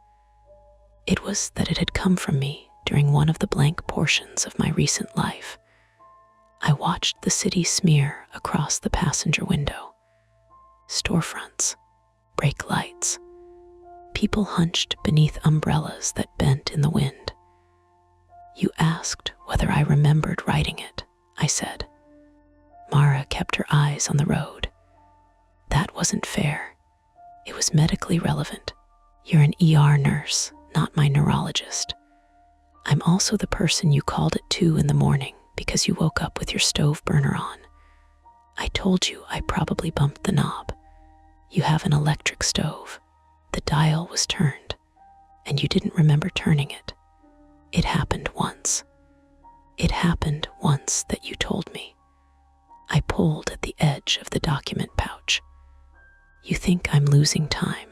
It was that it had come from me during one of the blank portions of my recent life. I watched the city smear across the passenger window. Storefronts, brake lights, people hunched beneath umbrellas that bent in the wind. "You asked whether I remembered writing it," I said. Mara kept her eyes on the road. "That wasn't fair. It was medically relevant. You're an ER nurse, not my neurologist. I'm also the person you called at 2 in the morning because you woke up with your stove burner on. I told you I probably bumped the knob. You have an electric stove. The dial was turned, and you didn't remember turning it. It happened once. It happened once that you told me. I pulled at the edge of the document pouch. You think I'm losing time.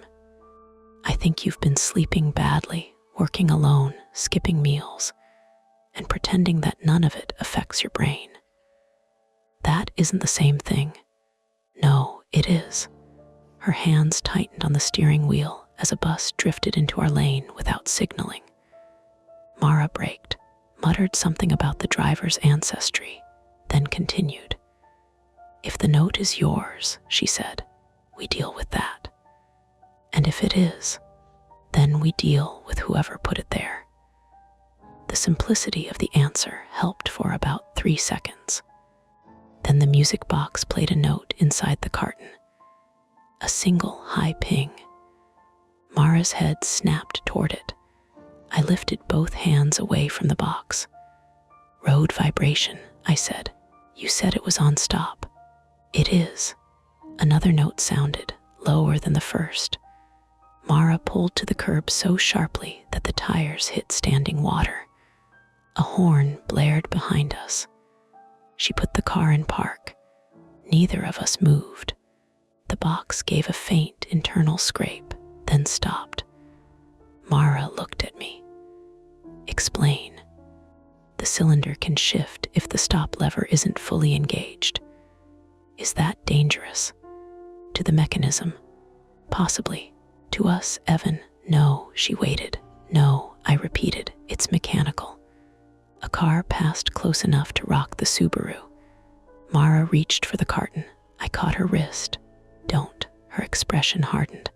I think you've been sleeping badly, working alone, skipping meals, and pretending that none of it affects your brain. That isn't the same thing. No, it is. Her hands tightened on the steering wheel as a bus drifted into our lane without signaling. Mara braked, muttered something about the driver's ancestry, then continued. If the note is yours, she said, we deal with that. And if it is, then we deal with whoever put it there. The simplicity of the answer helped for about 3 seconds. Then the music box played a note inside the carton. A single high ping. Mara's head snapped toward it. I lifted both hands away from the box. Road vibration, I said. You said it was on stop. It is. Another note sounded, lower than the first. Mara pulled to the curb so sharply that the tires hit standing water. A horn blared behind us. She put the car in park. Neither of us moved. The box gave a faint internal scrape, then stopped. Mara looked at me. Explain. The cylinder can shift if the stop lever isn't fully engaged. Is that dangerous? To the mechanism? Possibly. To us, Evan? No, she waited. No, I repeated, it's mechanical. A car passed close enough to rock the Subaru. Mara reached for the carton. I caught her wrist. Don't. Her expression hardened.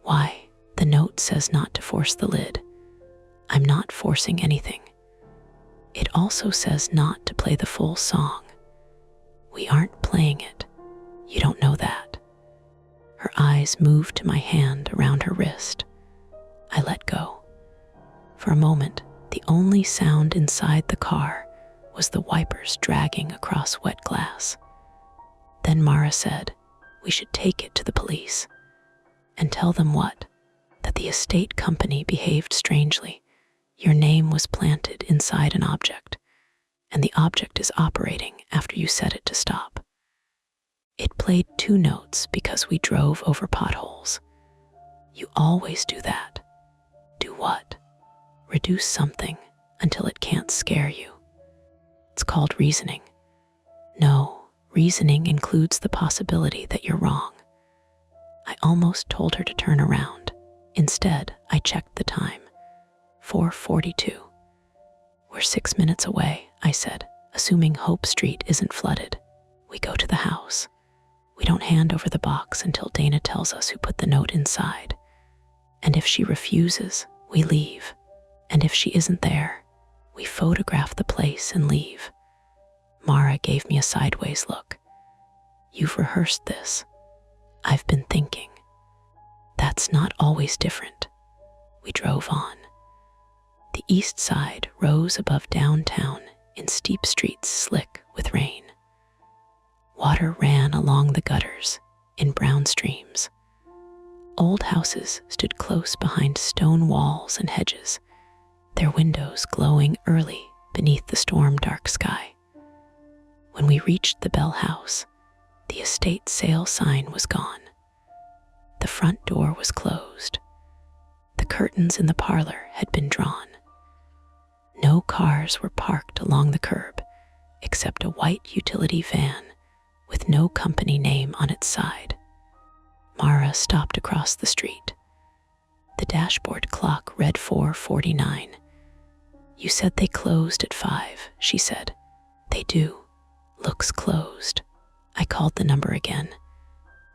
Why? The note says not to force the lid. I'm not forcing anything. It also says not to play the full song. We aren't playing it. You don't know that. Her eyes moved to my hand around her wrist. I let go. For a moment, the only sound inside the car was the wipers dragging across wet glass. Then Mara said, we should take it to the police. And tell them what? That the estate company behaved strangely. Your name was planted inside an object, and the object is operating after you set it to stop. It played 2 notes because we drove over potholes. You always do that. Do what? Reduce something until it can't scare you. It's called reasoning. No, reasoning includes the possibility that you're wrong. I almost told her to turn around. Instead, I checked the time. 4:42. We're 6 minutes away, I said, assuming Hope Street isn't flooded. We go to the house. We don't hand over the box until Dana tells us who put the note inside. And if she refuses, we leave. And if she isn't there, we photograph the place and leave. Mara gave me a sideways look. You've rehearsed this. I've been thinking. That's not always different. We drove on. The east side rose above downtown in steep streets slick with rain. Water ran along the gutters in brown streams. Old houses stood close behind stone walls and hedges, their windows glowing early beneath the storm-dark sky. When we reached the Bell House, the estate sale sign was gone. The front door was closed. The curtains in the parlor had been drawn. No cars were parked along the curb except a white utility van with no company name on its side. Mara stopped across the street. The dashboard clock read 4:49. You said they closed at 5, she said. They do. Looks closed. I called the number again.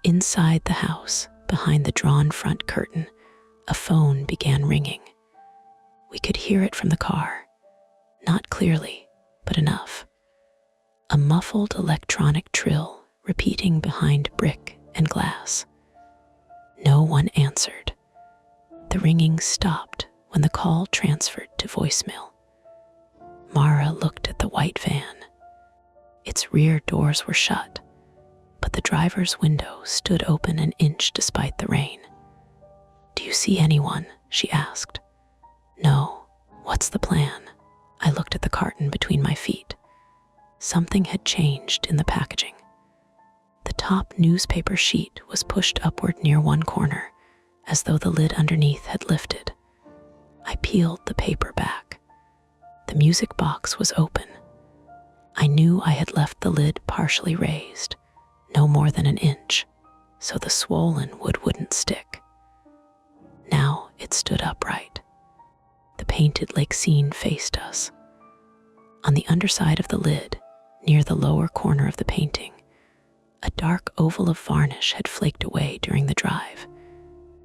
Inside the house, behind the drawn front curtain, a phone began ringing. We could hear it from the car. Not clearly, but enough. A muffled electronic trill repeating behind brick and glass. No one answered. The ringing stopped when the call transferred to voicemail. Mara looked at the white van. Its rear doors were shut, but the driver's window stood open an inch despite the rain. "Do you see anyone?" she asked. "No. What's the plan?" I looked at the carton between my feet. Something had changed in the packaging. The top newspaper sheet was pushed upward near one corner, as though the lid underneath had lifted. I peeled the paper back. The music box was open. I knew I had left the lid partially raised, no more than an inch, so the swollen wood wouldn't stick. Now it stood upright. The painted lake scene faced us. On the underside of the lid, near the lower corner of the painting, a dark oval of varnish had flaked away during the drive.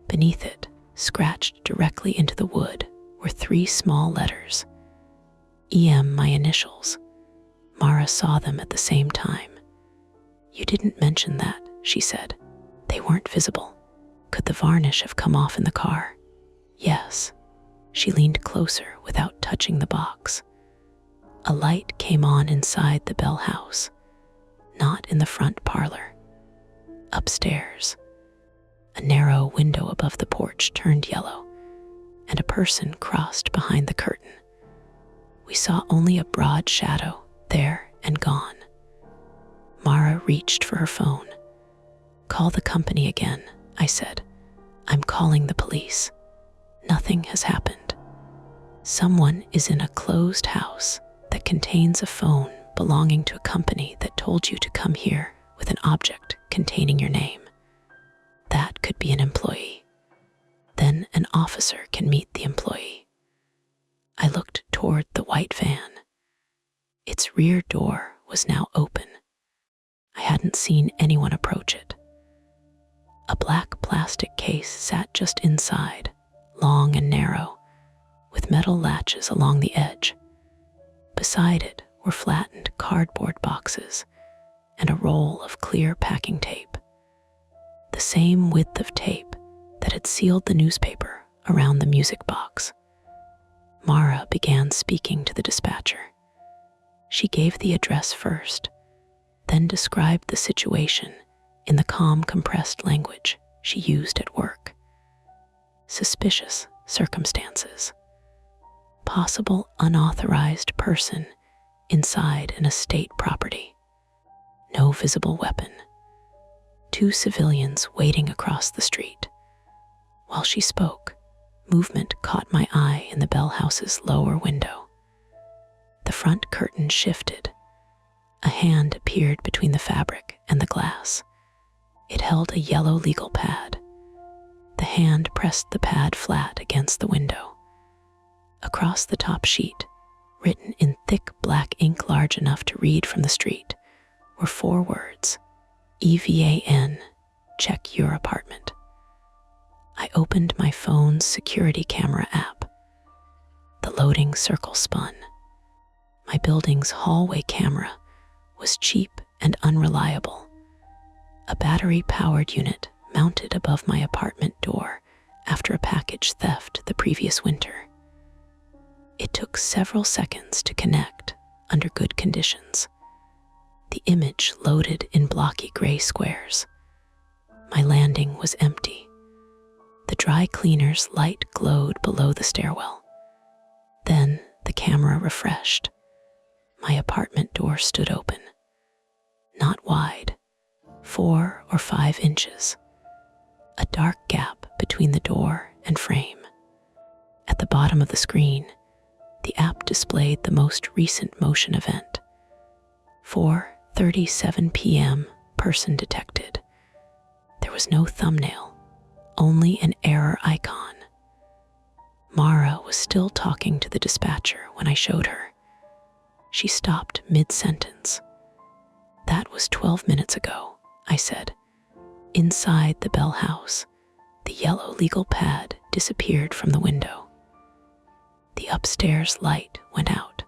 Beneath it, scratched directly into the wood, were 3 small letters. EM, my initials. Mara saw them at the same time. "You didn't mention that," she said. "They weren't visible. Could the varnish have come off in the car?" "Yes." She leaned closer without touching the box. A light came on inside the Bell house, not in the front parlor. Upstairs, a narrow window above the porch turned yellow, and a person crossed behind the curtain. We saw only a broad shadow, there and gone. Mara reached for her phone. "Call the company again," I said. "I'm calling the police. Nothing has happened. Someone is in a closed house that contains a phone belonging to a company that told you to come here with an object containing your name. That could be an employee. Then an officer can meet the employee." I looked toward the white van. Its rear door was now open. I hadn't seen anyone approach it. A black plastic case sat just inside, long and narrow, with metal latches along the edge. Beside it were flattened cardboard boxes and a roll of clear packing tape, the same width of tape that had sealed the newspaper around the music box. Mara began speaking to the dispatcher. She gave the address first, then described the situation in the calm, compressed language she used at work. Suspicious circumstances. Possible unauthorized person inside an estate property. No visible weapon. 2 civilians waiting across the street. While she spoke, movement caught my eye in the Bell house's lower window. The front curtain shifted. A hand appeared between the fabric and the glass. It held a yellow legal pad. The hand pressed the pad flat against the window. Across the top sheet, written in thick black ink large enough to read from the street, were 4 words: EVAN, check your apartment. I opened my phone's security camera app. The loading circle spun. My building's hallway camera was cheap and unreliable. A battery-powered unit mounted above my apartment door after a package theft the previous winter. It took several seconds to connect under good conditions. The image loaded in blocky gray squares. My landing was empty. The dry cleaner's light glowed below the stairwell. Then the camera refreshed. My apartment door stood open. Not wide, 4 or 5 inches. A dark gap between the door and frame. At the bottom of the screen, the app displayed the most recent motion event. 4:37 p.m., person detected. There was no thumbnail, only an error icon. Mara was still talking to the dispatcher when I showed her. She stopped mid-sentence. "That was 12 minutes ago," I said. Inside the Bell house, the yellow legal pad disappeared from the window. The upstairs light went out.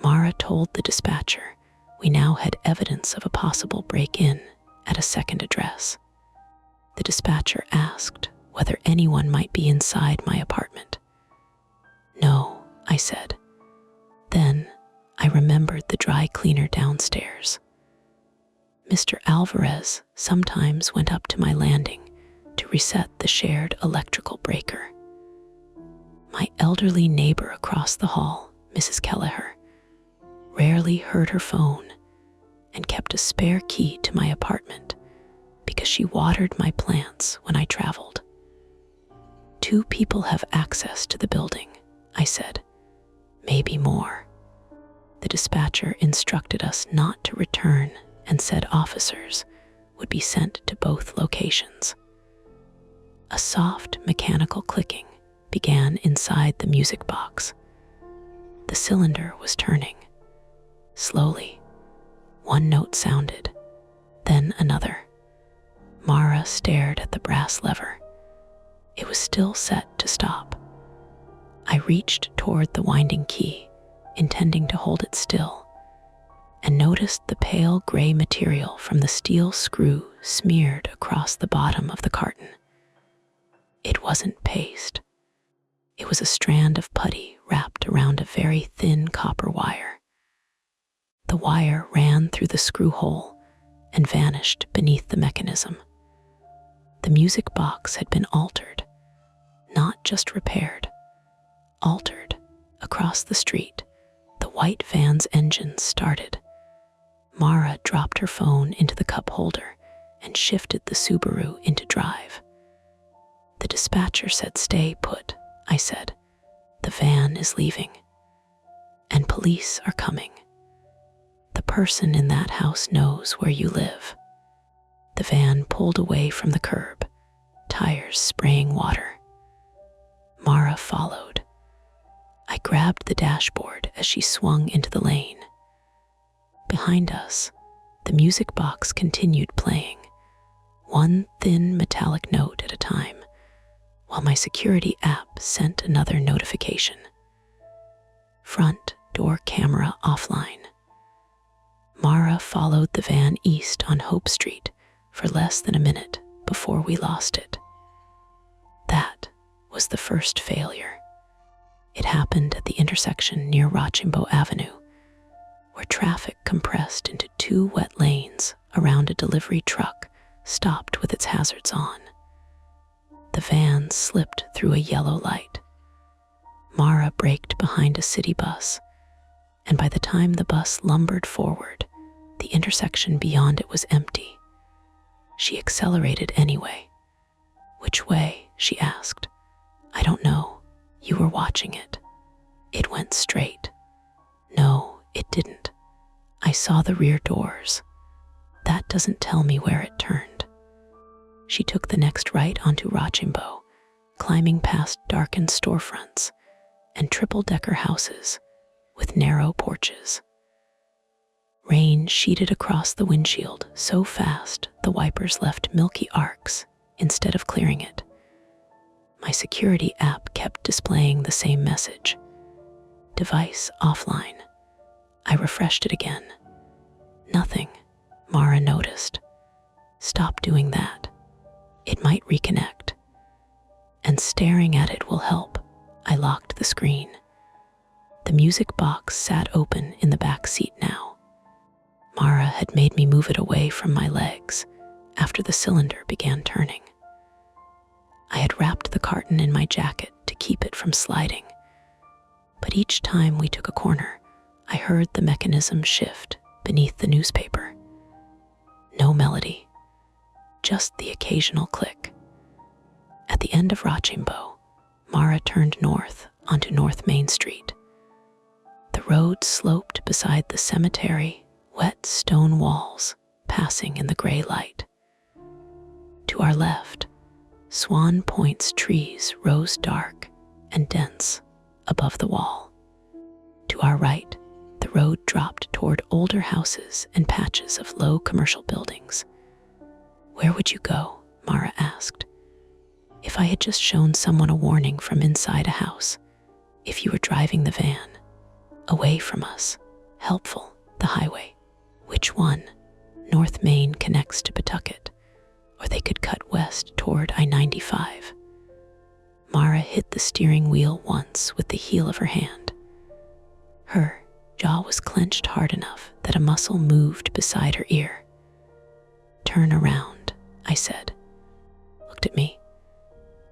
Mara told the dispatcher we now had evidence of a possible break-in at a second address. The dispatcher asked whether anyone might be inside my apartment. "No," I said. Then I remembered the dry cleaner downstairs. Mr. Alvarez sometimes went up to my landing to reset the shared electrical breaker. My elderly neighbor across the hall, Mrs. Kelleher, rarely heard her phone and kept a spare key to my apartment because she watered my plants when I traveled. 2 people have access to the building, I said. Maybe more. The dispatcher instructed us not to return and said officers would be sent to both locations. A soft mechanical clicking began inside the music box. The cylinder was turning. Slowly, one note sounded, then another. Mara stared at the brass lever. It was still set to stop. I reached toward the winding key, intending to hold it still, and noticed the pale gray material from the steel screw smeared across the bottom of the carton. It wasn't paste. It was a strand of putty wrapped around a very thin copper wire. The wire ran through the screw hole and vanished beneath the mechanism. The music box had been altered, not just repaired. Altered. Across the street, the white van's engine started. Mara dropped her phone into the cup holder and shifted the Subaru into drive. The dispatcher said, "Stay put," I said. "The van is leaving. And police are coming. The person in that house knows where you live." The van pulled away from the curb, tires spraying water. Mara followed. I grabbed the dashboard as she swung into the lane. Behind us, the music box continued playing, one thin metallic note at a time, while my security app sent another notification. Front door camera offline. Mara followed the van east on Hope Street for less than a minute before we lost it. That was the first failure. It happened at the intersection near Rochambeau Avenue, where traffic compressed into 2 wet lanes around a delivery truck stopped with its hazards on. The van slipped through a yellow light. Mara braked behind a city bus, and by the time the bus lumbered forward, the intersection beyond it was empty. She accelerated anyway. "Which way?" she asked. "I don't know. You were watching it." "It went straight." "No, it didn't. I saw the rear doors. That doesn't tell me where it turned." She took the next right onto Rochambeau, climbing past darkened storefronts and triple-decker houses with narrow porches. Rain sheeted across the windshield so fast the wipers left milky arcs instead of clearing it. My security app kept displaying the same message. "Device offline." I refreshed it again. "Nothing," Mara noticed. "Stop doing that. It might reconnect. And staring at it will help." I locked the screen. The music box sat open in the back seat now. Mara had made me move it away from my legs after the cylinder began turning. I had wrapped the carton in my jacket to keep it from sliding, but each time we took a corner, I heard the mechanism shift beneath the newspaper. No melody, just the occasional click. At the end of Rochambeau, Mara turned north onto North Main Street. The road sloped beside the cemetery, wet stone walls passing in the gray light. To our left, Swan Point's trees rose dark and dense above the wall. To our right, the road dropped toward older houses and patches of low commercial buildings. "Where would you go?" Mara asked. If I had just shown someone a warning from inside a house, if you were driving the van, away from us, helpful, the highway. Which one? North Main connects to Pawtucket, or they could cut west toward I-95. Mara hit the steering wheel once with the heel of her hand. Her jaw was clenched hard enough that a muscle moved beside her ear. Turn around, I said. Looked at me.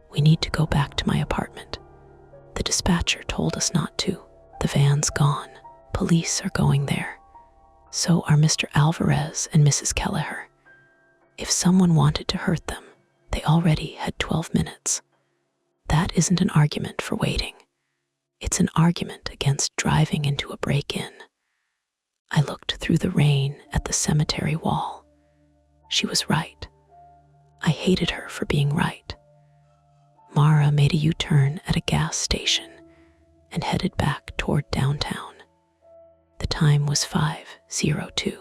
We need to go back to my apartment. The dispatcher told us not to. The van's gone. Police are going there. So are Mr. Alvarez and Mrs. Kelleher. If someone wanted to hurt them, they already had 12 minutes. That isn't an argument for waiting. It's an argument against driving into a break-in. I looked through the rain at the cemetery wall. She was right. I hated her for being right. Mara made a U-turn at a gas station and headed back toward downtown. The time was 5:02.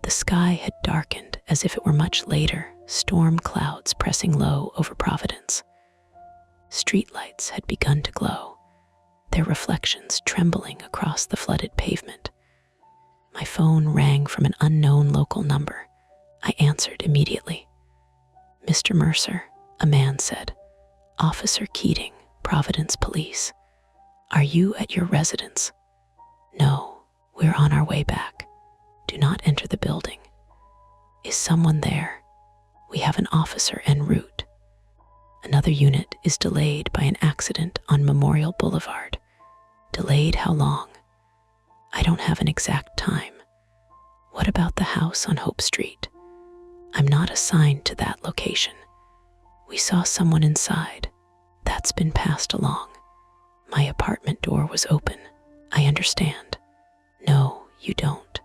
The sky had darkened as if it were much later, storm clouds pressing low over Providence. Streetlights had begun to glow, their reflections trembling across the flooded pavement. My phone rang from an unknown local number. I answered immediately. "Mr. Mercer," a man said. "Officer Keating, Providence Police. Are you at your residence?" "No, we're on our way back. Do not enter the building." "Is someone there? We have an officer en route. Another unit is delayed by an accident on Memorial Boulevard." "Delayed how long?" "I don't have an exact time." "What about the house on Hope Street?" "I'm not assigned to that location. We saw someone inside. That's been passed along." "My apartment door was open. I understand." "No, you don't.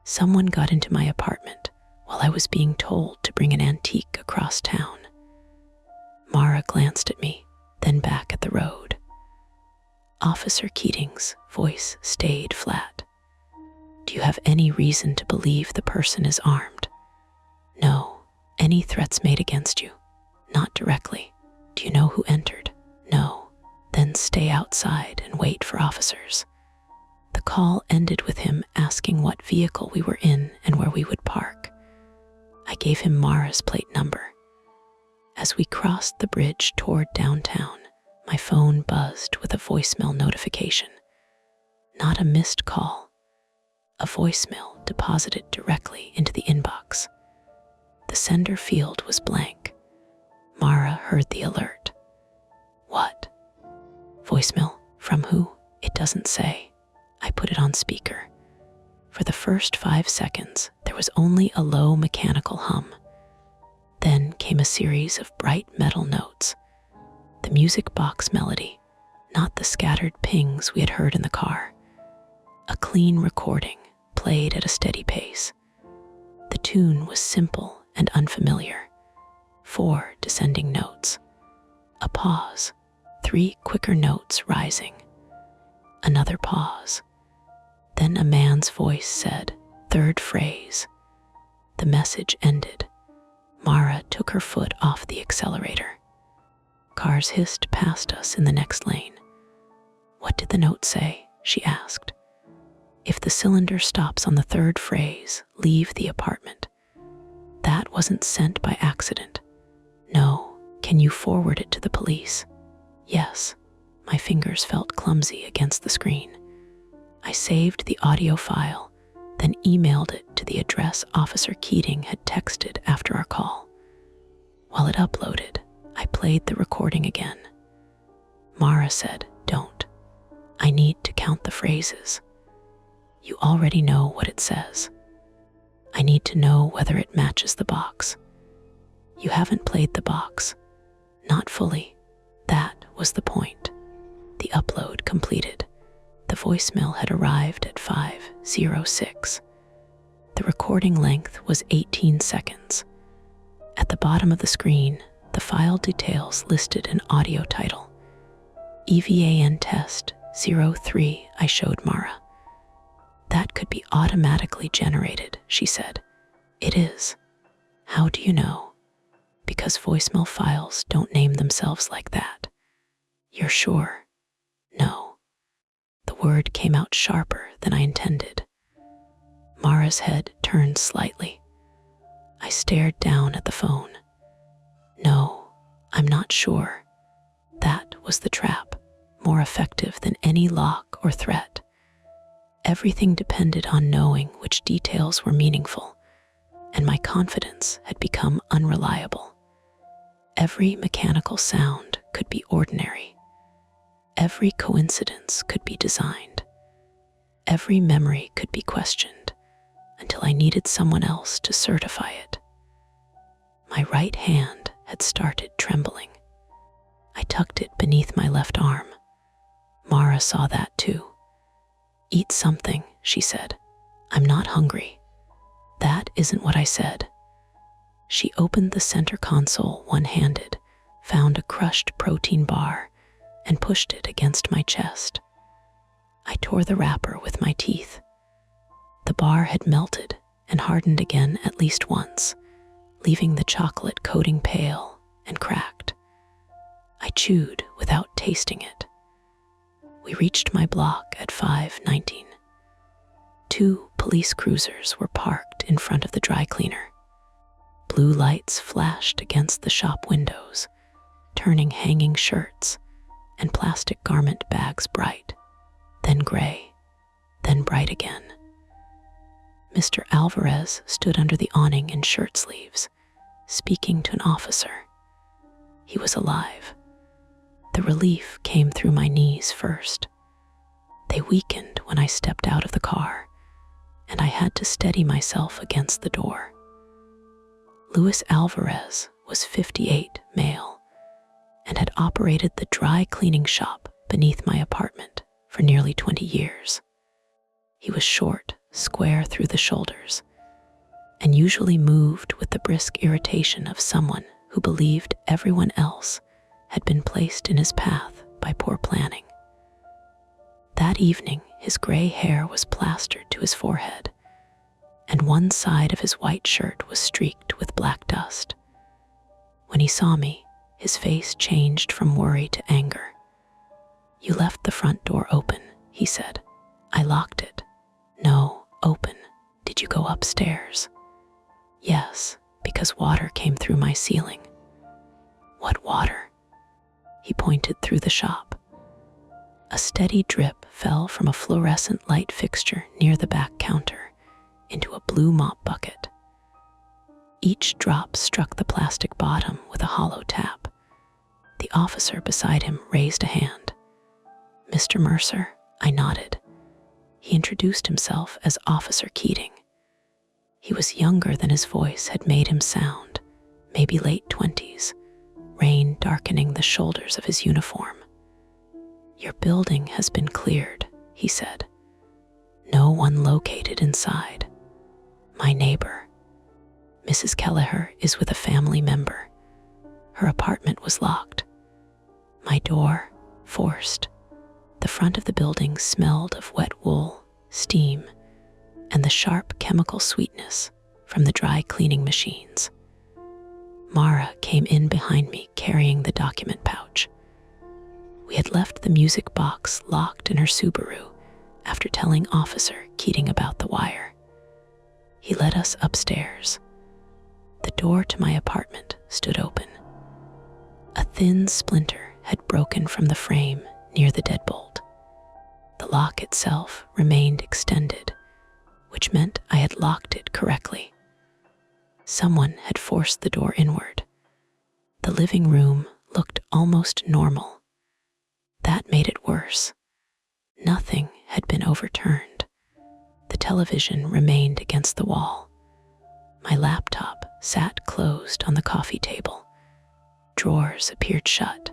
Someone got into my apartment while I was being told to bring an antique across town." Mara glanced at me, then back at the road. Officer Keating's voice stayed flat. "Do you have any reason to believe the person is armed?" "No. Any threats made against you?" "Not directly." "Do you know who entered?" "No." "Then stay outside and wait for officers." The call ended with him asking what vehicle we were in and where we would park. I gave him Mara's plate number. As we crossed the bridge toward downtown, my phone buzzed with a voicemail notification. Not a missed call, a voicemail deposited directly into the inbox. The sender field was blank. Mara heard the alert. "What?" "Voicemail. From who?" "It doesn't say." I put it on speaker. For the first 5 seconds, there was only a low mechanical hum. Then came a series of bright metal notes. The music box melody, not the scattered pings we had heard in the car. A clean recording, played at a steady pace. The tune was simple and unfamiliar. 4 descending notes. A pause, 3 quicker notes rising. Another pause. Then a man's voice said, "Third phrase." The message ended. Mara took her foot off the accelerator. Cars hissed past us in the next lane. "What did the note say?" she asked. "If the cylinder stops on the 3rd phrase, leave the apartment." "That wasn't sent by accident." "No. Can you forward it to the police?" "Yes." My fingers felt clumsy against the screen. I saved the audio file, then emailed it to the address Officer Keating had texted after our call. While it uploaded, I played the recording again. Mara said, "Don't. I need to count the phrases." "You already know what it says." "I need to know whether it matches the box." "You haven't played the box." "Not fully. That was the point." The upload completed. The voicemail had arrived at 5:06. The recording length was 18 seconds. At the bottom of the screen, the file details listed an audio title. "EVAN Test 03, I showed Mara. "That could be automatically generated," she said. "It is." "How do you know?" "Because voicemail files don't name themselves like that." "You're sure?" "No." The word came out sharper than I intended. Mara's head turned slightly. I stared down at the phone. "No, I'm not sure." That was the trap, more effective than any lock or threat. Everything depended on knowing which details were meaningful. and my confidence had become unreliable. Every mechanical sound could be ordinary. Every coincidence could be designed. Every memory could be questioned until I needed someone else to certify it. My right hand had started trembling. I tucked it beneath my left arm. Mara saw that too. "Eat something," she said. "I'm not hungry." "That isn't what I said." She opened the center console one-handed, found a crushed protein bar, and pushed it against my chest. I tore the wrapper with my teeth. The bar had melted and hardened again at least once, leaving the chocolate coating pale and cracked. I chewed without tasting it. We reached my block at 5:19. 2 police cruisers were parked in front of the dry cleaner. Blue lights flashed against the shop windows, turning hanging shirts and plastic garment bags bright, then gray, then bright again. Mr. Alvarez stood under the awning in shirt sleeves, speaking to an officer. He was alive. The relief came through my knees first. They weakened when I stepped out of the car, and I had to steady myself against the door. Luis Alvarez was 58, male, and had operated the dry cleaning shop beneath my apartment for nearly 20 years. He was short, square through the shoulders, and usually moved with the brisk irritation of someone who believed everyone else had been placed in his path by poor planning. That evening, his gray hair was plastered to his forehead, and one side of his white shirt was streaked with black dust. When he saw me, his face changed from worry to anger. "You left the front door open," he said. "I locked it." "No, open. Did you go upstairs?" "Yes, because water came through my ceiling." "What water?" He pointed through the shop. A steady drip fell from a fluorescent light fixture near the back counter into a blue mop bucket. Each drop struck the plastic bottom with a hollow tap. The officer beside him raised a hand. "Mr. Mercer," I nodded. He introduced himself as Officer Keating. He was younger than his voice had made him sound, maybe late 20s, rain darkening the shoulders of his uniform. "Your building has been cleared," he said. "No one located inside. My neighbor, Mrs. Kelleher, is with a family member. Her apartment was locked. My door forced. The front of the building smelled of wet wool, steam, and the sharp chemical sweetness from the dry cleaning machines. Mara came in behind me carrying the document pouch. We had left the music box locked in her Subaru after telling Officer Keating about the wire. He led us upstairs. The door to my apartment stood open. A thin splinter had broken from the frame near the deadbolt. The lock itself remained extended, which meant I had locked it correctly. Someone had forced the door inward. The living room looked almost normal. That made it worse. Nothing had been overturned. The television remained against the wall. My laptop sat closed on the coffee table. Drawers appeared shut.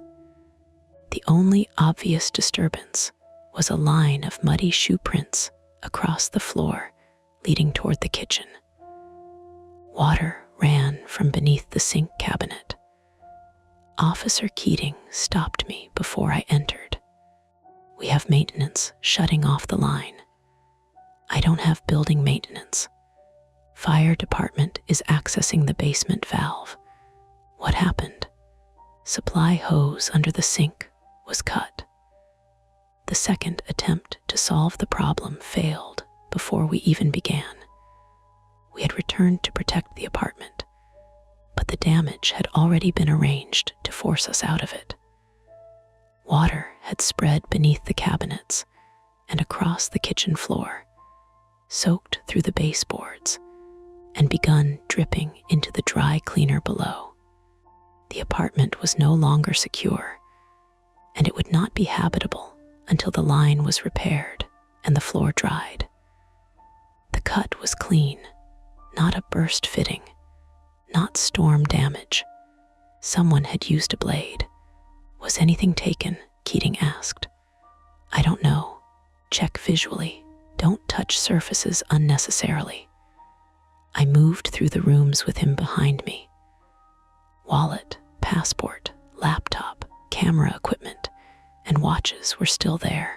The only obvious disturbance was a line of muddy shoe prints across the floor leading toward the kitchen. Water ran from beneath the sink cabinet. Officer Keating stopped me before I entered. "We have maintenance shutting off the line." "I don't have building maintenance. Fire department is accessing the basement valve." "What happened?" "Supply hose under the sink was cut." The second attempt to solve the problem failed before we even began. We had returned to protect the apartment, but the damage had already been arranged to force us out of it. Water had spread beneath the cabinets and across the kitchen floor, soaked through the baseboards, and begun dripping into the dry cleaner below. The apartment was no longer secure, and it would not be habitable until the line was repaired and the floor dried. The cut was clean, not a burst fitting, not storm damage. Someone had used a blade. Was anything taken? Keating asked. I don't know. Check visually. Don't touch surfaces unnecessarily. I moved through the rooms with him behind me. Wallet, passport, laptop, camera equipment, and watches were still there.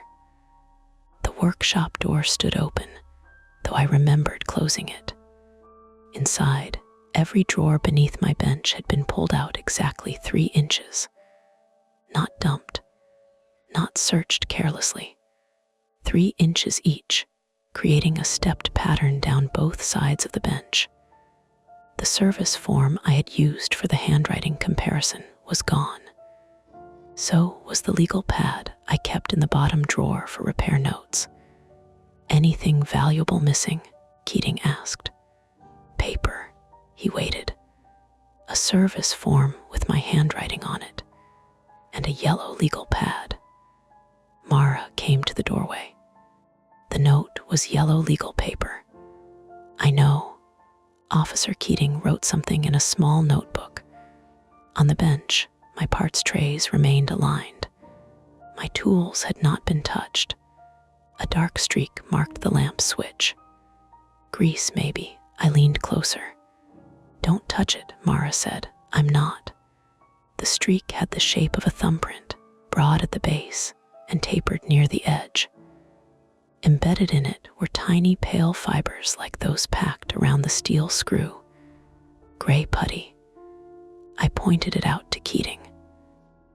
The workshop door stood open, though I remembered closing it. Inside, every drawer beneath my bench had been pulled out exactly 3 inches. Not dumped, not searched carelessly. 3 inches each, creating a stepped pattern down both sides of the bench. The service form I had used for the handwriting comparison was gone. So was the legal pad I kept in the bottom drawer for repair notes. Anything valuable missing? Keating asked. Paper. He waited. A service form with my handwriting on it, and a yellow legal pad. Mara came to the doorway. The note was yellow legal paper. I know. Officer Keating wrote something in a small notebook. On the bench, my parts trays remained aligned. My tools had not been touched. A dark streak marked the lamp switch. Grease, maybe. I leaned closer. Don't touch it, Mara said. I'm not. The streak had the shape of a thumbprint, broad at the base and tapered near the edge. Embedded in it were tiny pale fibers like those packed around the steel screw. Gray putty. I pointed it out to Keating.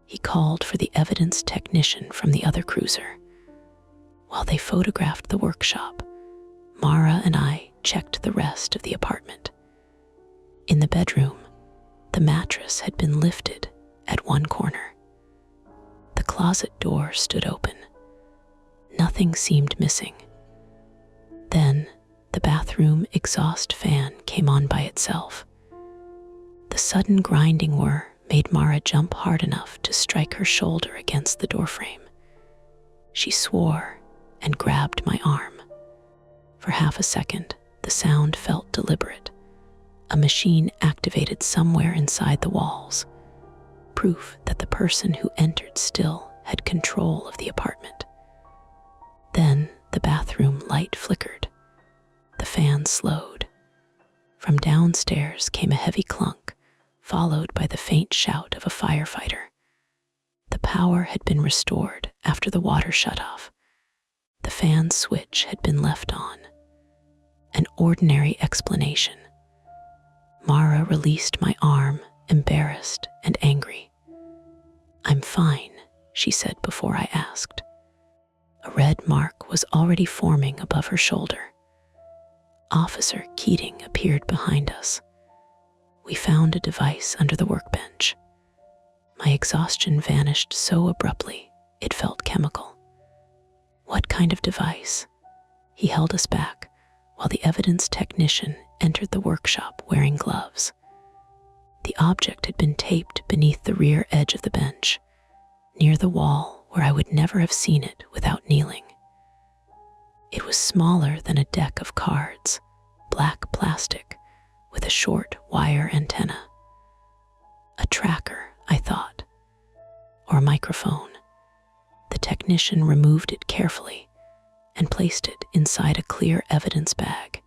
He called for the evidence technician from the other cruiser. While they photographed the workshop, Mara and I checked the rest of the apartment. In the bedroom, the mattress had been lifted at one corner. The closet door stood open. Nothing seemed missing. Then, the bathroom exhaust fan came on by itself. The sudden grinding whir made Mara jump hard enough to strike her shoulder against the doorframe. She swore and grabbed my arm. For half a second, the sound felt deliberate. A machine activated somewhere inside the walls. Proof that the person who entered still had control of the apartment. Then the bathroom light flickered. The fan slowed. From downstairs came a heavy clunk, followed by the faint shout of a firefighter. The power had been restored after the water shut off. The fan switch had been left on. An ordinary explanation. Mara released my arm, embarrassed and angry. I'm fine, she said before I asked. A red mark was already forming above her shoulder. Officer Keating appeared behind us. We found a device under the workbench. My exhaustion vanished so abruptly, it felt chemical. What kind of device? He held us back, while the evidence technician entered the workshop wearing gloves. The object had been taped beneath the rear edge of the bench, near the wall where I would never have seen it without kneeling. It was smaller than a deck of cards, black plastic, with a short wire antenna. A tracker, I thought, or a microphone. The technician removed it carefully and placed it inside a clear evidence bag.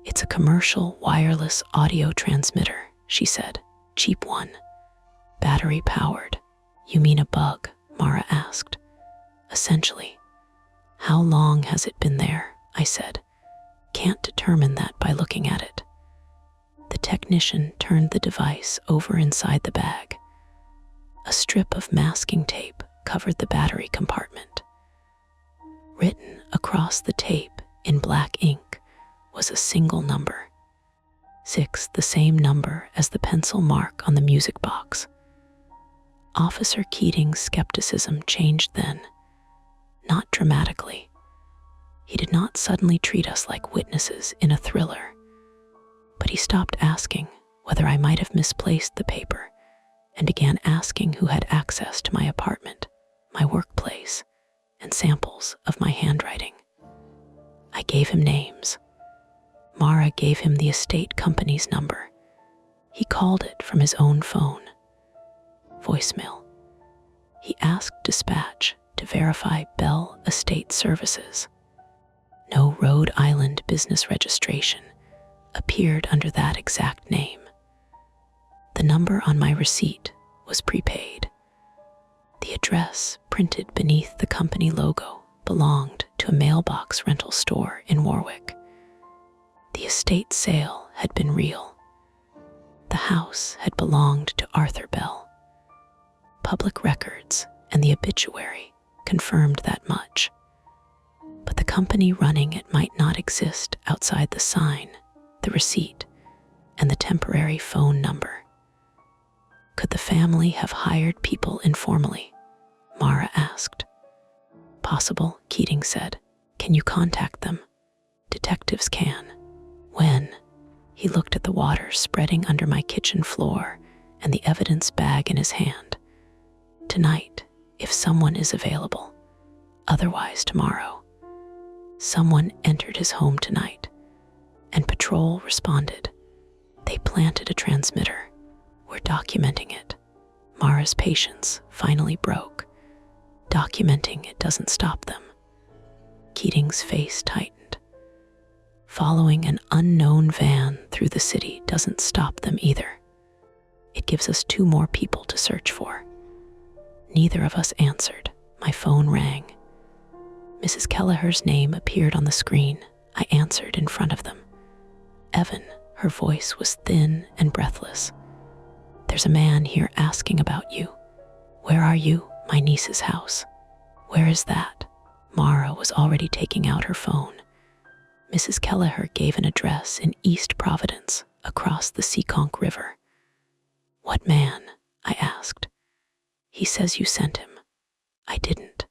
It's a commercial wireless audio transmitter, she said. Cheap one. Battery powered. You mean a bug? Mara asked. Essentially. How long has it been there? I said. Can't determine that by looking at it. The technician turned the device over inside the bag. A strip of masking tape covered the battery compartment. Written across the tape in black ink was a single number. 6, the same number as the pencil mark on the music box. Officer Keating's skepticism changed then, not dramatically. He did not suddenly treat us like witnesses in a thriller. But he stopped asking whether I might have misplaced the paper and began asking who had access to my apartment, my workplace, and samples of my handwriting. I gave him names. Mara gave him the estate company's number. He called it from his own phone. Voicemail. He asked dispatch to verify Bell Estate Services. No Rhode Island business registration appeared under that exact name. The number on my receipt was prepaid. The address printed beneath the company logo belonged to a mailbox rental store in Warwick. The estate sale had been real. The house had belonged to Arthur Bell. Public records and the obituary confirmed that much. But the company running it might not exist outside the sign, the receipt, and the temporary phone number. Could the family have hired people informally? Mara asked. Possible, Keating said. Can you contact them? Detectives can. When? He looked at the water spreading under my kitchen floor and the evidence bag in his hand. Tonight, if someone is available. Otherwise tomorrow. Someone entered his home tonight, and patrol responded. They planted a transmitter. We're documenting it. Mara's patience finally broke. Documenting it doesn't stop them. Keating's face tightened. Following an unknown van through the city doesn't stop them either. It gives us 2 more people to search for. Neither of us answered. My phone rang. Mrs. Kelleher's name appeared on the screen. I answered in front of them. Evan, her voice was thin and breathless. There's a man here asking about you. Where are you? My niece's house. Where is that? Mara was already taking out her phone. Mrs. Kelleher gave an address in East Providence, across the Seekonk River. What man? I asked. He says you sent him. I didn't.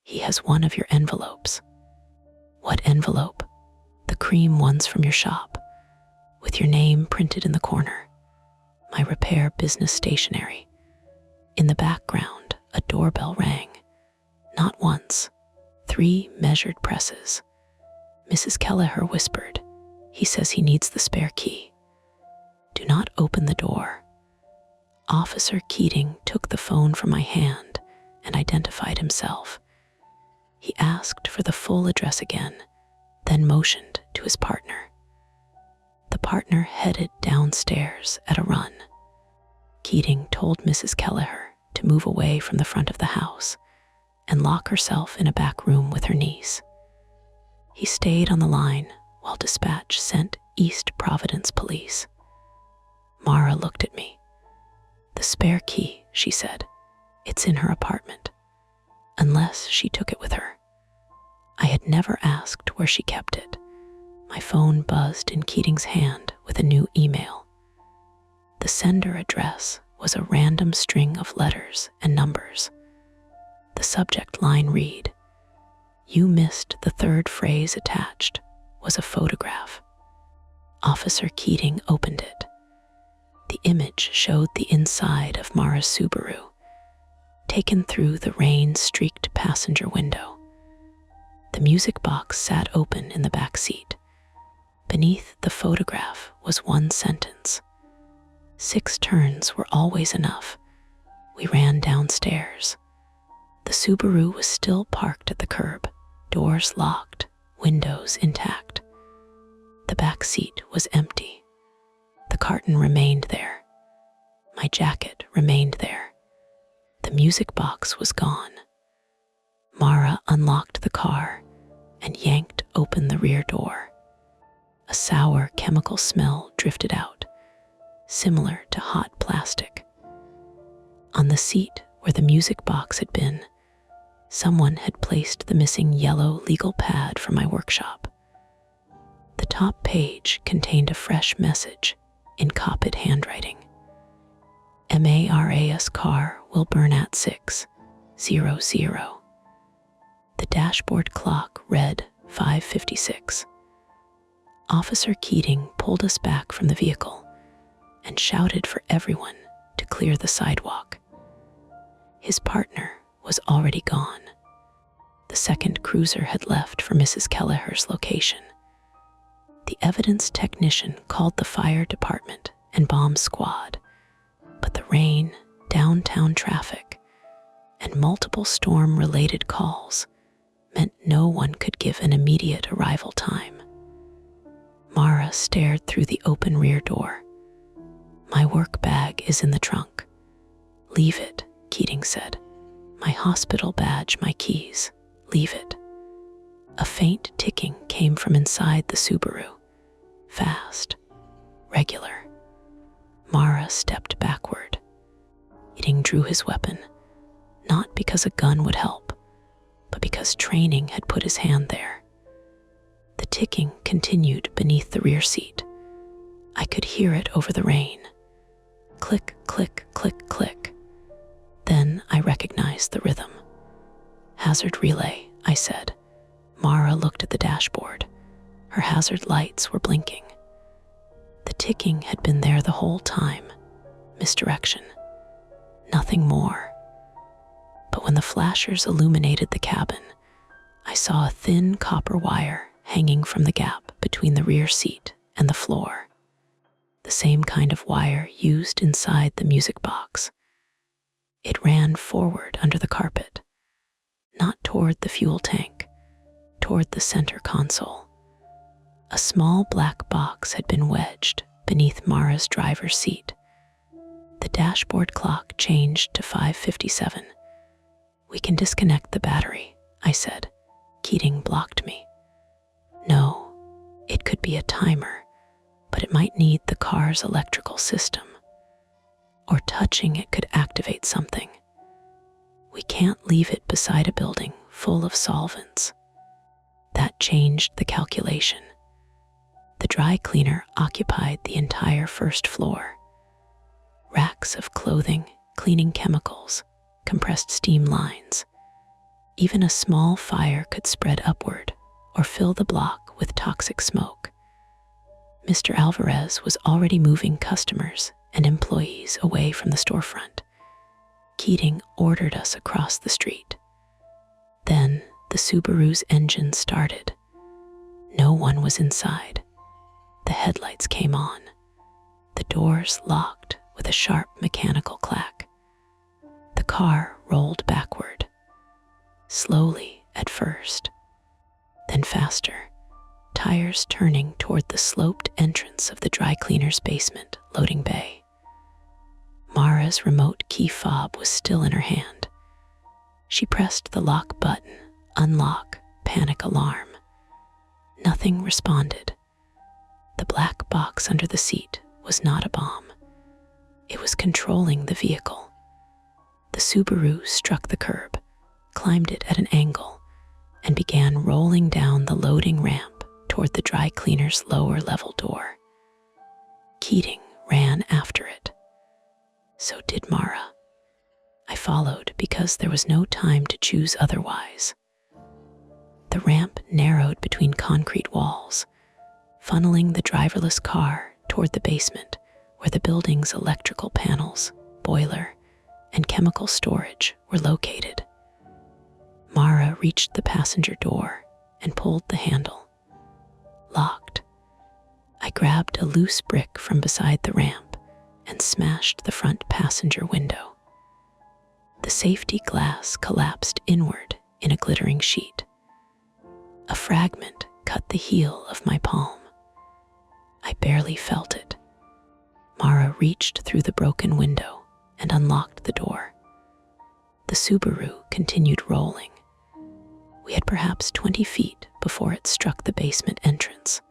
He has one of your envelopes. What envelope? The cream ones from your shop, with your name printed in the corner. My repair business stationery. In the background, a doorbell rang. Not once. 3 measured presses. Mrs. Kelleher whispered, he says he needs the spare key. Do not open the door. Officer Keating took the phone from my hand and identified himself. He asked for the full address again, then motioned to his partner. The partner headed downstairs at a run. Keating told Mrs. Kelleher to move away from the front of the house and lock herself in a back room with her niece. He stayed on the line while dispatch sent East Providence police. Mara looked at me. The spare key, she said. It's in her apartment. Unless she took it with her. I had never asked where she kept it. My phone buzzed in Keating's hand with a new email. The sender address was a random string of letters and numbers. The subject line read, "You missed the 3rd phrase attached was a photograph." Officer Keating opened it. The image showed the inside of Mara's Subaru, taken through the rain-streaked passenger window. The music box sat open in the back seat. Beneath the photograph was one sentence. 6 turns were always enough. We ran downstairs. The Subaru was still parked at the curb, doors locked, windows intact. The back seat was empty. The carton remained there. My jacket remained there. The music box was gone. Mara unlocked the car and yanked open the rear door. A sour chemical smell drifted out, similar to hot plastic. On the seat where the music box had been, someone had placed the missing yellow legal pad from my workshop. The top page contained a fresh message in copied handwriting. MARAS car will burn at 6:00. The dashboard clock read 5:56. Officer Keating pulled us back from the vehicle and shouted for everyone to clear the sidewalk. His partner was already gone. The second cruiser had left for Mrs. Kelleher's location. The evidence technician called the fire department and bomb squad, but the rain, downtown traffic, and multiple storm-related calls meant no one could give an immediate arrival time. Mara stared through the open rear door. "My work bag is in the trunk." "Leave it," Keating said. "My hospital badge, my keys. Leave it." A faint ticking came from inside the Subaru. Fast, regular. Mara stepped backward. Keating drew his weapon, not because a gun would help, but because training had put his hand there. The ticking continued beneath the rear seat. I could hear it over the rain. Click, click, click, click. Then I recognized the rhythm. "Hazard relay," I said. Mara looked at the dashboard. Her hazard lights were blinking. The ticking had been there the whole time. Misdirection. Nothing more. But when the flashers illuminated the cabin, I saw a thin copper wire hanging from the gap between the rear seat and the floor. The same kind of wire used inside the music box. It ran forward under the carpet, not toward the fuel tank, toward the center console. A small black box had been wedged beneath Mara's driver's seat. The dashboard clock changed to 5:57. "We can disconnect the battery," I said. Keating blocked me. "No, it could be a timer, but it might need the car's electrical system. Or touching it could activate something. We can't leave it beside a building full of solvents." That changed the calculation. The dry cleaner occupied the entire first floor. Racks of clothing, cleaning chemicals, compressed steam lines. Even a small fire could spread upward or fill the block with toxic smoke. Mr. Alvarez was already moving customers and employees away from the storefront. Keating ordered us across the street. Then the Subaru's engine started. No one was inside. The headlights came on. The doors locked with a sharp mechanical clack. The car rolled backward. Slowly at first, then faster, tires turning toward the sloped entrance of the dry cleaner's basement loading bay. Mara's remote key fob was still in her hand. She pressed the lock button, unlock, panic alarm. Nothing responded. The black box under the seat was not a bomb. It was controlling the vehicle. The Subaru struck the curb, climbed it at an angle, and began rolling down the loading ramp toward the dry cleaner's lower level door. Keating ran after it. So did Mara. I followed because there was no time to choose otherwise. The ramp narrowed between concrete walls, funneling the driverless car toward the basement where the building's electrical panels, boiler, and chemical storage were located. Mara reached the passenger door and pulled the handle. Locked. I grabbed a loose brick from beside the ramp and smashed the front passenger window. The safety glass collapsed inward in a glittering sheet. A fragment cut the heel of my palm. I barely felt it. Mara reached through the broken window and unlocked the door. The Subaru continued rolling. We had perhaps 20 feet before it struck the basement entrance.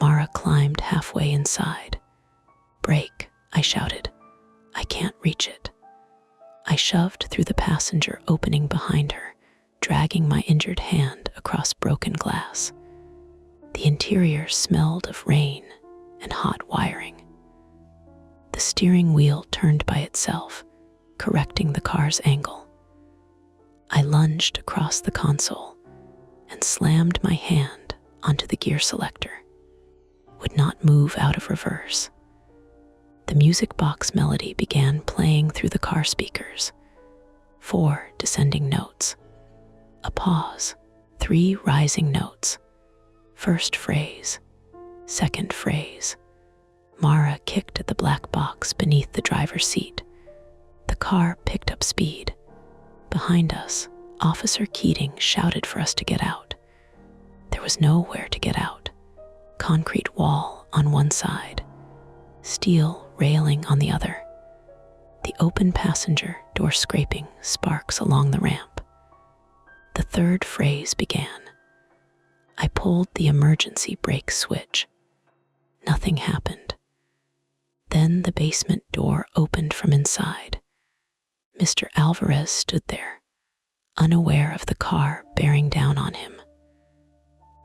Mara climbed halfway inside. "Brake," I shouted. "I can't reach it." I shoved through the passenger opening behind her, dragging my injured hand across broken glass. The interior smelled of rain and hot wiring. The steering wheel turned by itself, correcting the car's angle. I lunged across the console and slammed my hand onto the gear selector. would not move out of reverse. The music box melody began playing through the car speakers. 4 descending notes. A pause. 3 rising notes. First phrase. Second phrase. Mara kicked at the black box beneath the driver's seat. The car picked up speed. Behind us, Officer Keating shouted for us to get out. There was nowhere to get out. Concrete wall on one side, steel railing on the other. The open passenger door scraping sparks along the ramp. The third phrase began. I pulled the emergency brake switch. Nothing happened. Then the basement door opened from inside. Mr. Alvarez stood there, unaware of the car bearing down on him.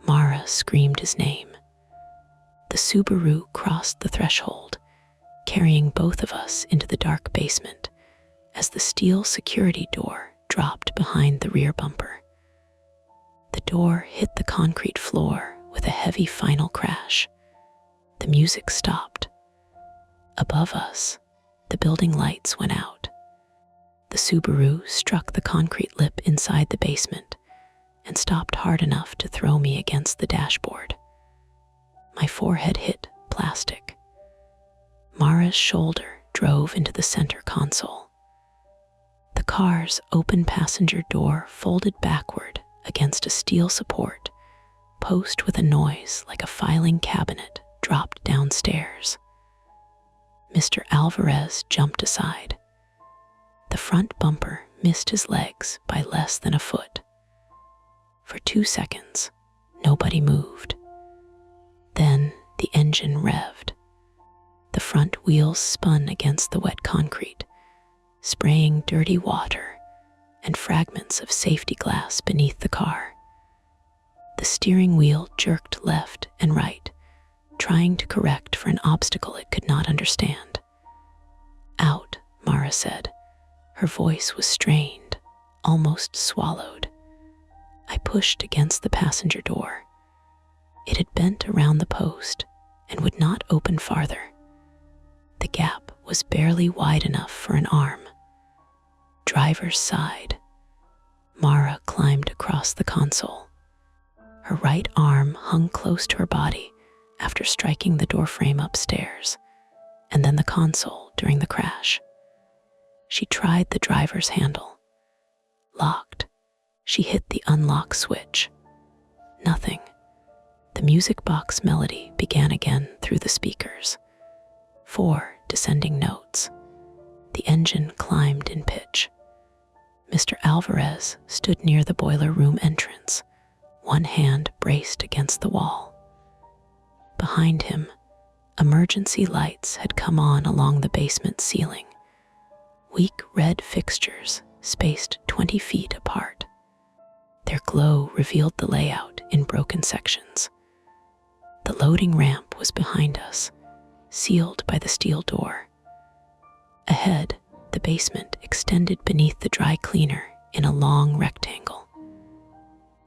Mara screamed his name. The Subaru crossed the threshold, carrying both of us into the dark basement as the steel security door dropped behind the rear bumper. The door hit the concrete floor with a heavy final crash. The music stopped. Above us, the building lights went out. The Subaru struck the concrete lip inside the basement and stopped hard enough to throw me against the dashboard. My forehead hit plastic. Mara's shoulder drove into the center console. The car's open passenger door folded backward against a steel support post with a noise like a filing cabinet dropped downstairs. Mr. Alvarez jumped aside. The front bumper missed his legs by less than a foot. For 2 seconds, nobody moved. Then the engine revved. The front wheels spun against the wet concrete, spraying dirty water and fragments of safety glass beneath the car. The steering wheel jerked left and right, trying to correct for an obstacle it could not understand. Out, Mara said. Her voice was strained, almost swallowed. I pushed against the passenger door. It had bent around the post and would not open farther. The gap was barely wide enough for an arm. Driver's side. Mara climbed across the console. Her right arm hung close to her body after striking the doorframe upstairs, and then the console during the crash. She tried the driver's handle. Locked. She hit the unlock switch. Nothing. The music box melody began again through the speakers. 4 descending notes. The engine climbed in pitch. Mr. Alvarez stood near the boiler room entrance, one hand braced against the wall. Behind him, emergency lights had come on along the basement ceiling. Weak red fixtures spaced 20 feet apart. Their glow revealed the layout in broken sections. The loading ramp was behind us, sealed by the steel door. Ahead, the basement extended beneath the dry cleaner in a long rectangle.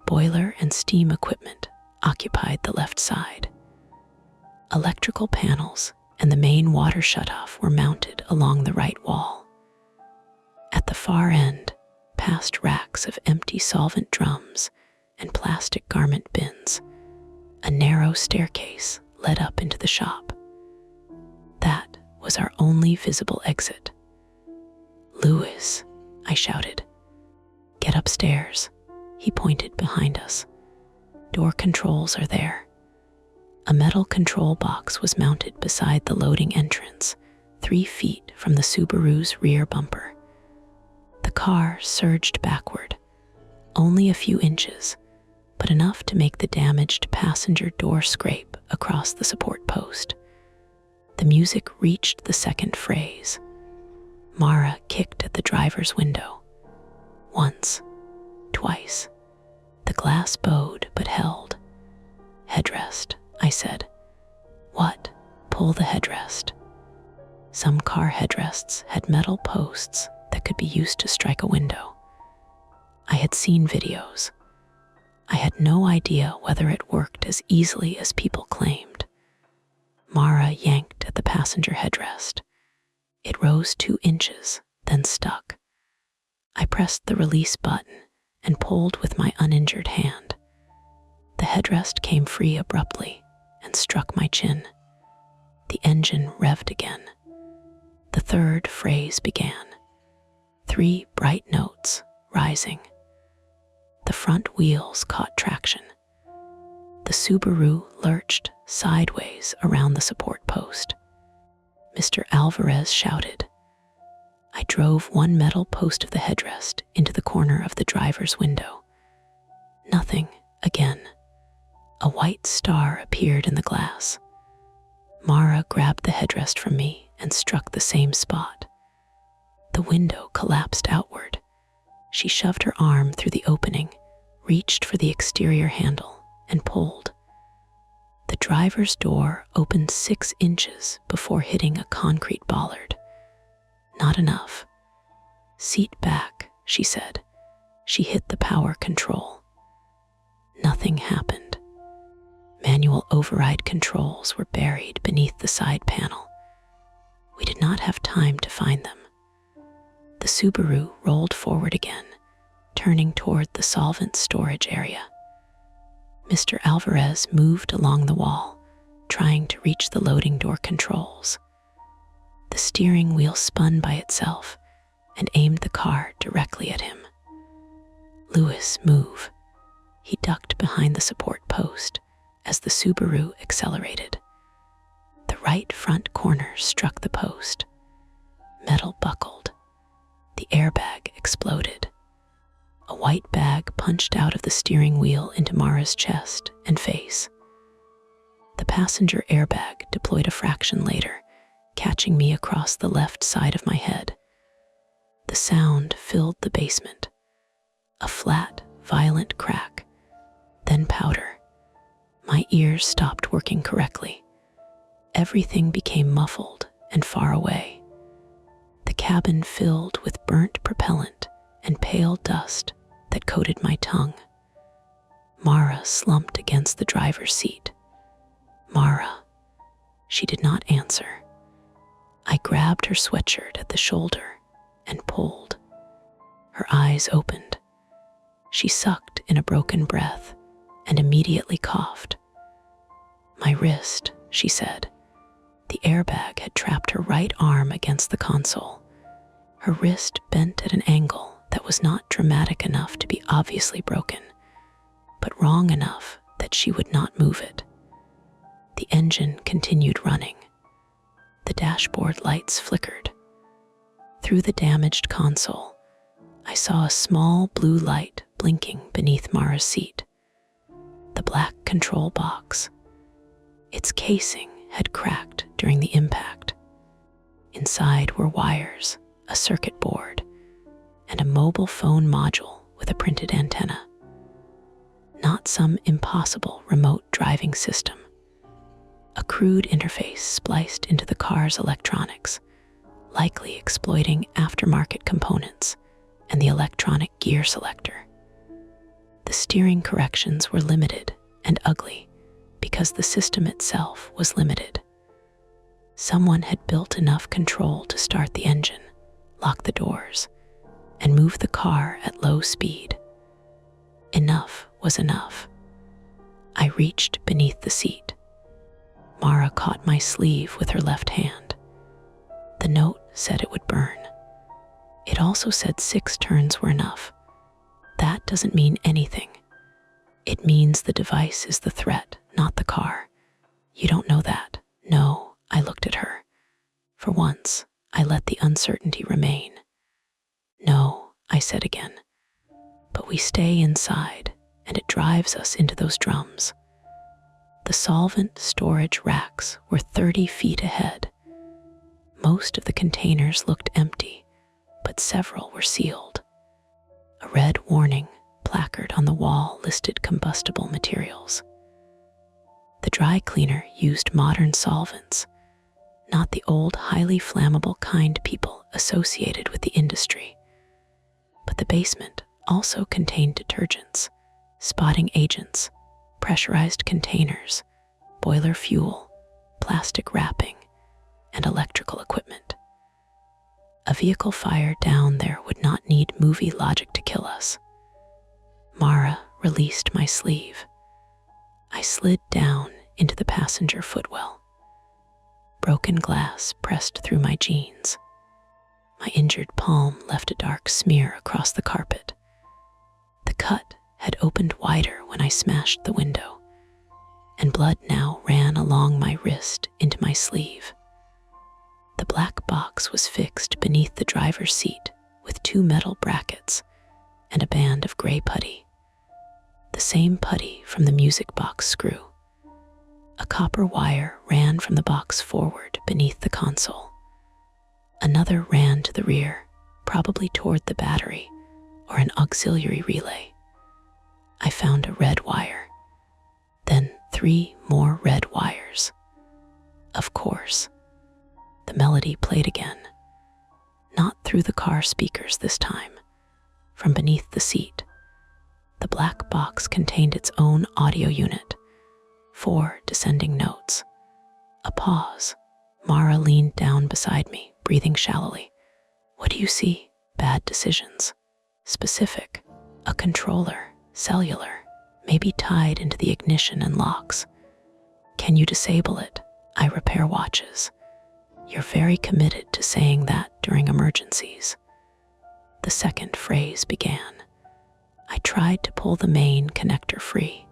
Boiler and steam equipment occupied the left side. Electrical panels and the main water shutoff were mounted along the right wall. At the far end, past racks of empty solvent drums and plastic garment bins, a narrow staircase led up into the shop. That was our only visible exit. "Lewis," I shouted. "Get upstairs." He pointed behind us. "Door controls are there." A metal control box was mounted beside the loading entrance, 3 feet from the Subaru's rear bumper. The car surged backward, only a few inches, but enough to make the damaged passenger door scrape across the support post. The music reached the second phrase. Mara kicked at the driver's window. Once, twice. The glass bowed but held. "Headrest," I said. "What?" "Pull the headrest." Some car headrests had metal posts that could be used to strike a window. I had seen videos. I had no idea whether it worked as easily as people claimed. Mara yanked at the passenger headrest. It rose 2 inches, then stuck. I pressed the release button and pulled with my uninjured hand. The headrest came free abruptly and struck my chin. The engine revved again. The third phrase began. 3 bright notes, rising. The front wheels caught traction. The Subaru lurched sideways around the support post. Mr. Alvarez shouted. I drove one metal post of the headrest into the corner of the driver's window. Nothing again. A white star appeared in the glass. Mara grabbed the headrest from me and struck the same spot. The window collapsed outward. She shoved her arm through the opening, reached for the exterior handle, and pulled. The driver's door opened 6 inches before hitting a concrete bollard. Not enough. Seat back, she said. She hit the power control. Nothing happened. Manual override controls were buried beneath the side panel. We did not have time to find them. The Subaru rolled forward again, turning toward the solvent storage area. Mr. Alvarez moved along the wall, trying to reach the loading door controls. The steering wheel spun by itself and aimed the car directly at him. Louis, move. He ducked behind the support post as the Subaru accelerated. The right front corner struck the post. Metal buckled. The airbag exploded. A white bag punched out of the steering wheel into Mara's chest and face. The passenger airbag deployed a fraction later, catching me across the left side of my head. The sound filled the basement. A flat, violent crack, then powder. My ears stopped working correctly. Everything became muffled and far away. The cabin filled with burnt propellant and pale dust that coated my tongue. Mara slumped against the driver's seat. Mara. She did not answer. I grabbed her sweatshirt at the shoulder and pulled. Her eyes opened. She sucked in a broken breath and immediately coughed. My wrist, she said. The airbag had trapped her right arm against the console. Her wrist bent at an angle that was not dramatic enough to be obviously broken, but wrong enough that she would not move it. The engine continued running. The dashboard lights flickered. Through the damaged console, I saw a small blue light blinking beneath Mara's seat. The black control box. Its casing had cracked during the impact. Inside were wires, a circuit board, and a mobile phone module with a printed antenna. Not some impossible remote driving system. A crude interface spliced into the car's electronics, likely exploiting aftermarket components and the electronic gear selector. The steering corrections were limited and ugly because the system itself was limited. Someone had built enough control to start the engine, lock the doors, and move the car at low speed. Enough was enough. I reached beneath the seat. Mara caught my sleeve with her left hand. The note said it would burn. It also said 6 turns were enough. That doesn't mean anything. It means the device is the threat, not the car. You don't know that. No, I looked at her. For once, I let the uncertainty remain. No, I said again. But we stay inside, and it drives us into those drums. The solvent storage racks were 30 feet ahead. Most of the containers looked empty, but several were sealed. A red warning placard on the wall listed combustible materials. The dry cleaner used modern solvents, not the old, highly flammable kind people associated with the industry. But the basement also contained detergents, spotting agents, pressurized containers, boiler fuel, plastic wrapping, and electrical equipment. A vehicle fire down there would not need movie logic to kill us. Mara released my sleeve. I slid down into the passenger footwell. Broken glass pressed through my jeans. My injured palm left a dark smear across the carpet. The cut had opened wider when I smashed the window, and blood now ran along my wrist into my sleeve. The black box was fixed beneath the driver's seat with 2 metal brackets and a band of gray putty. The same putty from the music box screw. A copper wire ran from the box forward beneath the console. Another ran to the rear, probably toward the battery or an auxiliary relay. I found a red wire, then 3 more red wires. Of course, the melody played again, not through the car speakers this time, from beneath the seat. The black box contained its own audio unit, 4 descending notes. A pause. Mara leaned down beside me, breathing shallowly. What do you see? Bad decisions. Specific. A controller, cellular, maybe tied into the ignition and locks. Can you disable it? I repair watches. You're very committed to saying that during emergencies. The second phrase began. I tried to pull the main connector free.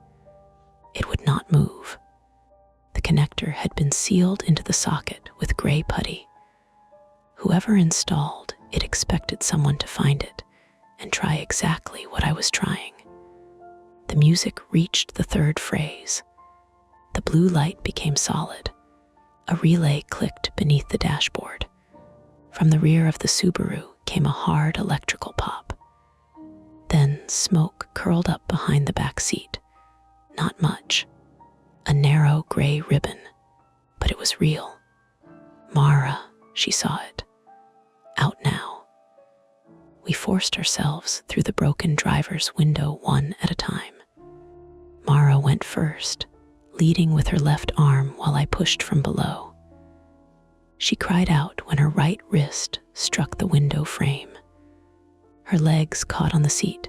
It would not move. The connector had been sealed into the socket with gray putty. Whoever installed it expected someone to find it and try exactly what I was trying. The music reached the third phrase. The blue light became solid. A relay clicked beneath the dashboard. From the rear of the Subaru came a hard electrical pop. Then smoke curled up behind the back seat. Not much. A narrow gray ribbon, but it was real. Mara, she saw it. Out now. We forced ourselves through the broken driver's window one at a time. Mara went first, leading with her left arm while I pushed from below. She cried out when her right wrist struck the window frame. Her legs caught on the seat,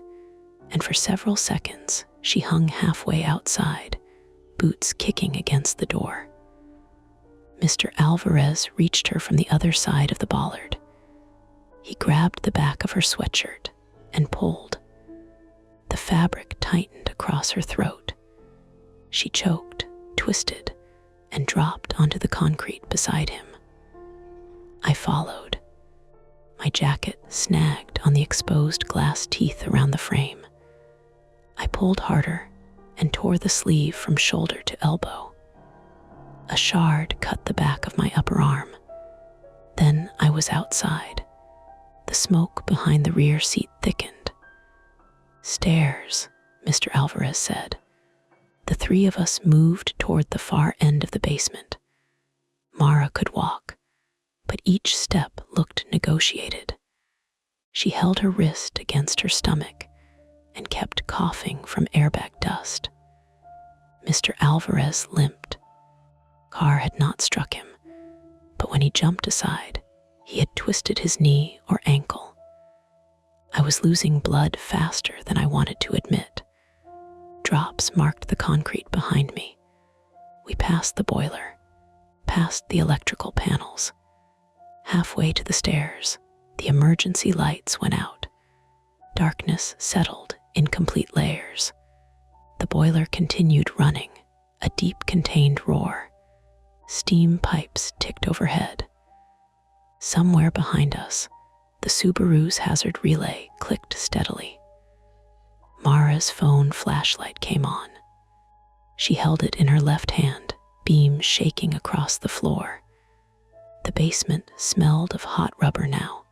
and for several seconds she hung halfway outside, boots kicking against the door. Mr. Alvarez reached her from the other side of the bollard. He grabbed the back of her sweatshirt and pulled. The fabric tightened across her throat. She choked, twisted, and dropped onto the concrete beside him. I followed. My jacket snagged on the exposed glass teeth around the frame. I pulled harder and tore the sleeve from shoulder to elbow. A shard cut the back of my upper arm. Then I was outside. The smoke behind the rear seat thickened. Stairs, Mr. Alvarez said. The 3 of us moved toward the far end of the basement. Mara could walk, but each step looked negotiated. She held her wrist against her stomach and kept coughing from airbag dust. Mr. Alvarez limped. Car had not struck him, but when he jumped aside, he had twisted his knee or ankle. I was losing blood faster than I wanted to admit. Drops marked the concrete behind me. We passed the boiler, past the electrical panels. Halfway to the stairs, the emergency lights went out. Darkness settled in complete layers. The boiler continued running, a deep contained roar. Steam pipes ticked overhead. Somewhere behind us, the Subaru's hazard relay clicked steadily. Mara's phone flashlight came on. She held it in her left hand, beam shaking across the floor. The basement smelled of hot rubber now.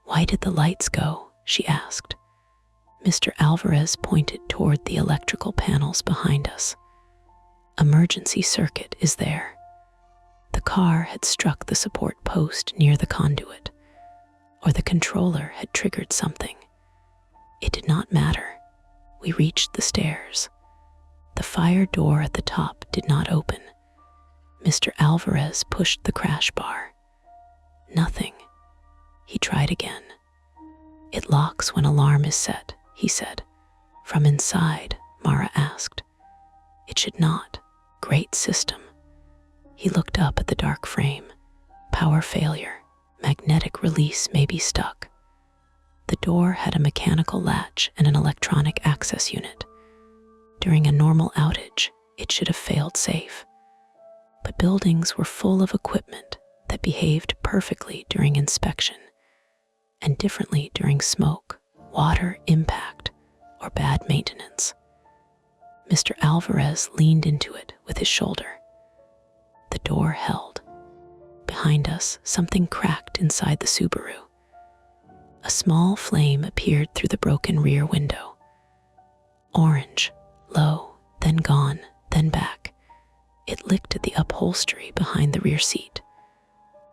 Why did the lights go? She asked. Mr. Alvarez pointed toward the electrical panels behind us. Emergency circuit is there. The car had struck the support post near the conduit, or the controller had triggered something. It did not matter. We reached the stairs. The fire door at the top did not open. Mr. Alvarez pushed the crash bar. Nothing. He tried again. It locks when alarm is set, he said. From inside, Mara asked. It should not. Great system. He looked up at the dark frame. Power failure. Magnetic release may be stuck. The door had a mechanical latch and an electronic access unit. During a normal outage, it should have failed safe. But buildings were full of equipment that behaved perfectly during inspection and differently during smoke, water impact, or bad maintenance. Mr. Alvarez leaned into it with his shoulder. The door held. Behind us, something cracked inside the Subaru. A small flame appeared through the broken rear window. Orange, low, then gone, then back. It licked at the upholstery behind the rear seat.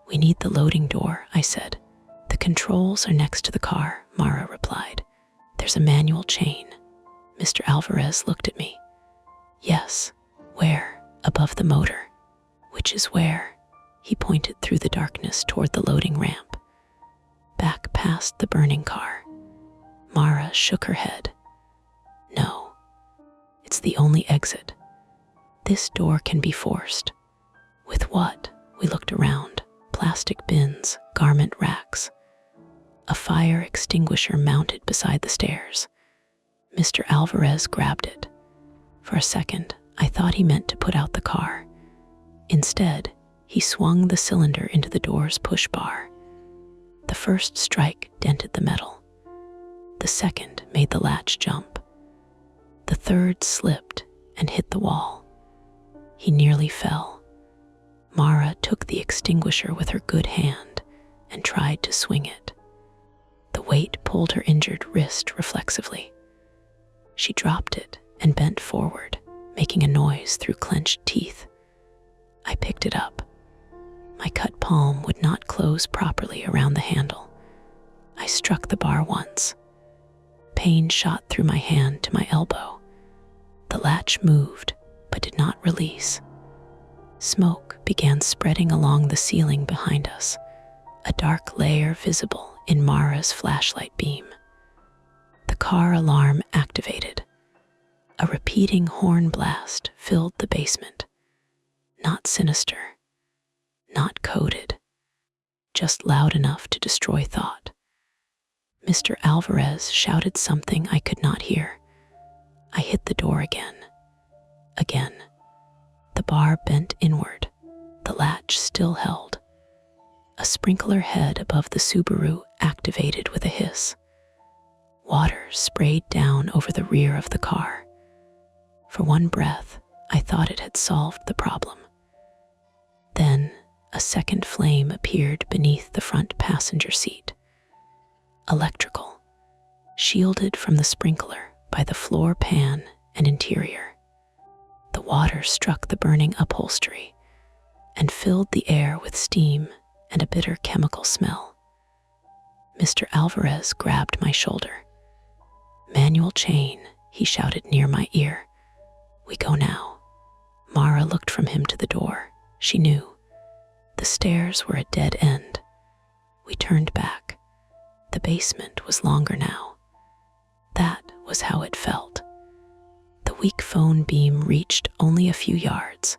We need the loading door, I said. The controls are next to the car, Mara replied. There's a manual chain. Mr. Alvarez looked at me. Yes. Where? Above the motor. Which is where? He pointed through the darkness toward the loading ramp. Back past the burning car. Mara shook her head. No. It's the only exit. This door can be forced. With what? We looked around. Plastic bins, garment racks. A fire extinguisher mounted beside the stairs. Mr. Alvarez grabbed it. For a second, I thought he meant to put out the car. Instead, he swung the cylinder into the door's push bar. The first strike dented the metal. The second made the latch jump. The third slipped and hit the wall. He nearly fell. Mara took the extinguisher with her good hand and tried to swing it. The weight pulled her injured wrist reflexively. She dropped it and bent forward, making a noise through clenched teeth. I picked it up. My cut palm would not close properly around the handle. I struck the bar once. Pain shot through my hand to my elbow. The latch moved, but did not release. Smoke began spreading along the ceiling behind us, a dark layer visible in Mara's flashlight beam. The car alarm activated. A repeating horn blast filled the basement. Not sinister, not coded, just loud enough to destroy thought. Mr. Alvarez shouted something I could not hear. I hit the door again. Again. The bar bent inward. The latch still held. A sprinkler head above the Subaru activated with a hiss. Water sprayed down over the rear of the car. For one breath, I thought it had solved the problem. Then, a second flame appeared beneath the front passenger seat. Electrical, shielded from the sprinkler by the floor pan and interior. The water struck the burning upholstery and filled the air with steam and a bitter chemical smell. Mr. Alvarez grabbed my shoulder. Manual chain, he shouted near my ear. We go now. Mara looked from him to the door. She knew. The stairs were a dead end. We turned back. The basement was longer now. That was how it felt. The weak phone beam reached only a few yards.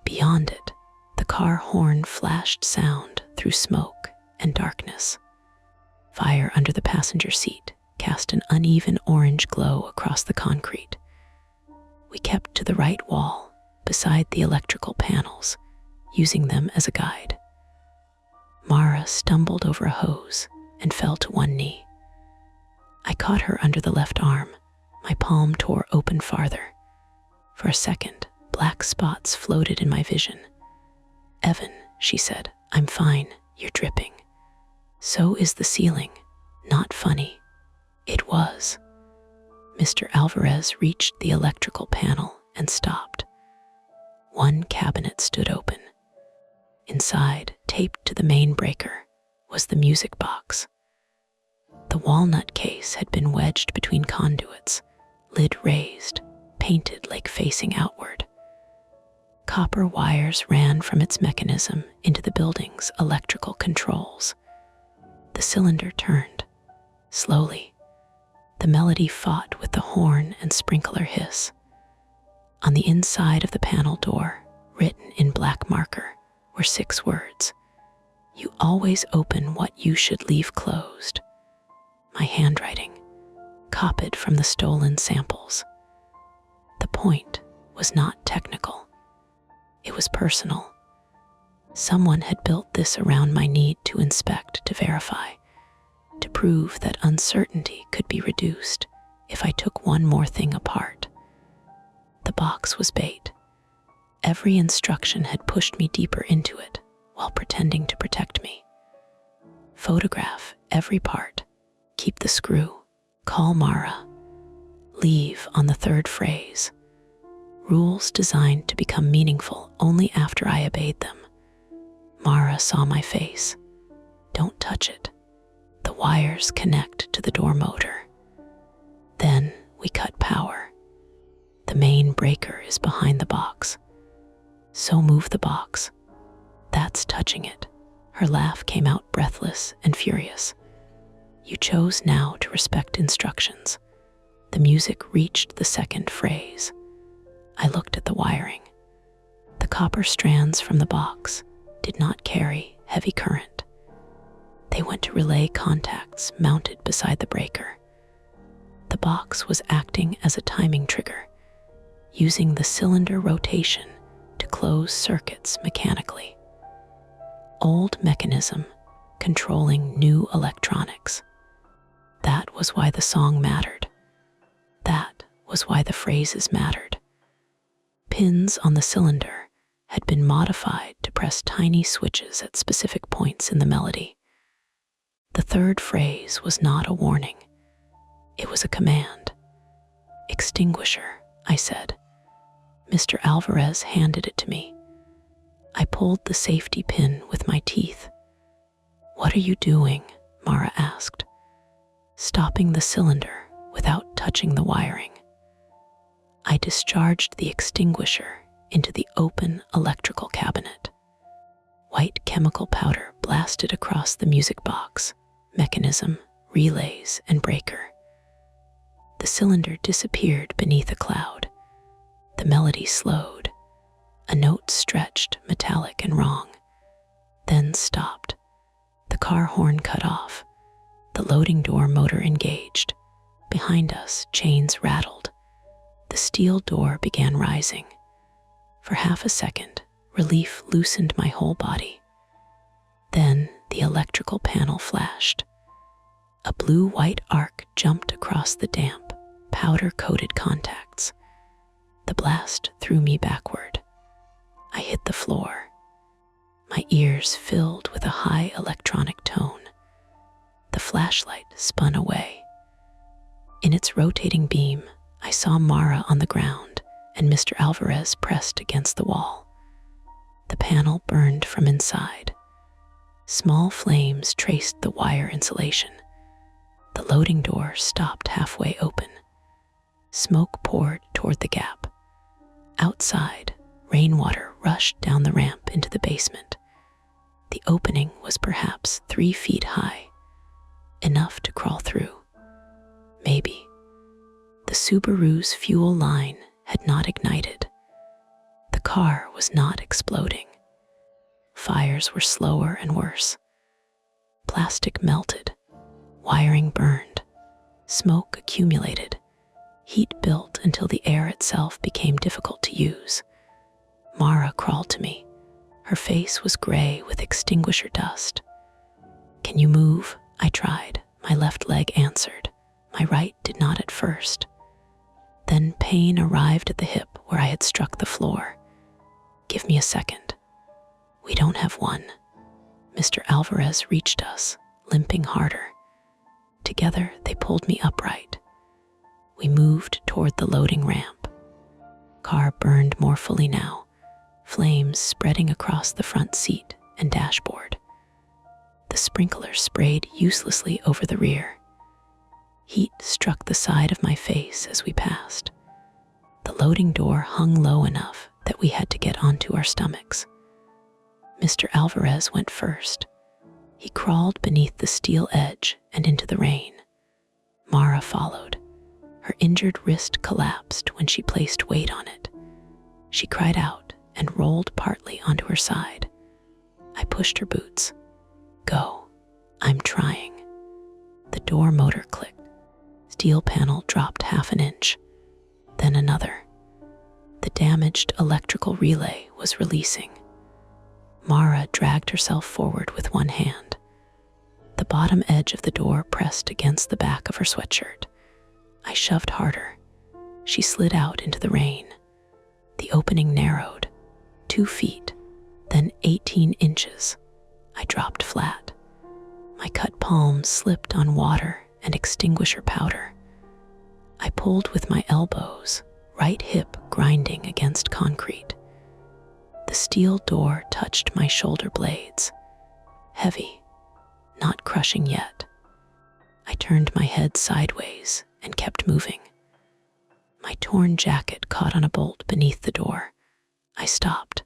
Beyond it, the car horn flashed sound through smoke and darkness. Fire under the passenger seat cast an uneven orange glow across the concrete. We kept to the right wall, beside the electrical panels, using them as a guide. Mara stumbled over a hose and fell to one knee. I caught her under the left arm. My palm tore open farther. For a second, black spots floated in my vision. Evan, she said, I'm fine, you're dripping. So is the ceiling. Not funny. It was. Mr. Alvarez reached the electrical panel and stopped. One cabinet stood open. Inside, taped to the main breaker, was the music box. The walnut case had been wedged between conduits, lid raised, painted like facing outward. Copper wires ran from its mechanism into the building's electrical controls. The cylinder turned. Slowly, the melody fought with the horn and sprinkler hiss. On the inside of the panel door, written in black marker, were 6 words. "You always open what you should leave closed." My handwriting, copied from the stolen samples. The point was not technical. It was personal. Someone had built this around my need to inspect, to verify, to prove that uncertainty could be reduced if I took one more thing apart. The box was bait. Every instruction had pushed me deeper into it while pretending to protect me. Photograph every part. Keep the screw. Call Mara. Leave on the 3rd phrase. Rules designed to become meaningful only after I obeyed them. Mara saw my face. "Don't touch it. The wires connect to the door motor." Then we cut power. "The main breaker is behind the box. So move the box. That's touching it." Her laugh came out breathless and furious. "You chose now to respect instructions." The music reached the 2nd phrase. I looked at the wiring. The copper strands from the box did not carry heavy current. They went to relay contacts mounted beside the breaker. The box was acting as a timing trigger, using the cylinder rotation to close circuits mechanically. Old mechanism controlling new electronics. That was why the song mattered. That was why the phrases mattered. Pins on the cylinder had been modified to press tiny switches at specific points in the melody. The 3rd phrase was not a warning. It was a command. "Extinguisher," I said. Mr. Alvarez handed it to me. I pulled the safety pin with my teeth. "What are you doing?" Mara asked. "Stopping the cylinder without touching the wiring." I discharged the extinguisher into the open electrical cabinet. White chemical powder blasted across the music box, mechanism, relays, and breaker. The cylinder disappeared beneath a cloud. The melody slowed. A note stretched, metallic and wrong, then stopped. The car horn cut off. The loading door motor engaged. Behind us, chains rattled. The steel door began rising. For half a second, relief loosened my whole body. Then the electrical panel flashed. A blue-white arc jumped across the damp, powder-coated contacts. The blast threw me backward. I hit the floor. My ears filled with a high electronic tone. The flashlight spun away. In its rotating beam, I saw Mara on the ground and Mr. Alvarez pressed against the wall. The panel burned from inside. Small flames traced the wire insulation. The loading door stopped halfway open. Smoke poured toward the gap. Outside, rainwater rushed down the ramp into the basement. The opening was perhaps 3 feet high, enough to crawl through. Maybe. The Subaru's fuel line had not ignited. The car was not exploding. Fires were slower and worse. Plastic melted. Wiring burned. Smoke accumulated. Heat built until the air itself became difficult to use. Mara crawled to me. Her face was gray with extinguisher dust. "Can you move?" I tried. My left leg answered. My right did not at first. Then pain arrived at the hip where I had struck the floor. "Give me a second." "We don't have one." Mr. Alvarez reached us, limping harder. Together, they pulled me upright. We moved toward the loading ramp. Car burned more fully now, flames spreading across the front seat and dashboard. The sprinkler sprayed uselessly over the rear. Heat struck the side of my face as we passed. The loading door hung low enough that we had to get onto our stomachs. Mr. Alvarez went first. He crawled beneath the steel edge and into the rain. Mara followed. Her injured wrist collapsed when she placed weight on it. She cried out and rolled partly onto her side. I pushed her boots. Go. I'm trying. The door motor clicked. Steel panel dropped half an inch, then another. The damaged electrical relay was releasing. Mara dragged herself forward with one hand. The bottom edge of the door pressed against the back of her sweatshirt. I shoved harder. She slid out into the rain. The opening narrowed, 2 feet, then 18 inches. I dropped flat. My cut palms slipped on water and extinguisher powder. I pulled with my elbows, right hip grinding against concrete. The steel door touched my shoulder blades. Heavy, not crushing yet. I turned my head sideways and kept moving. My torn jacket caught on a bolt beneath the door. I stopped.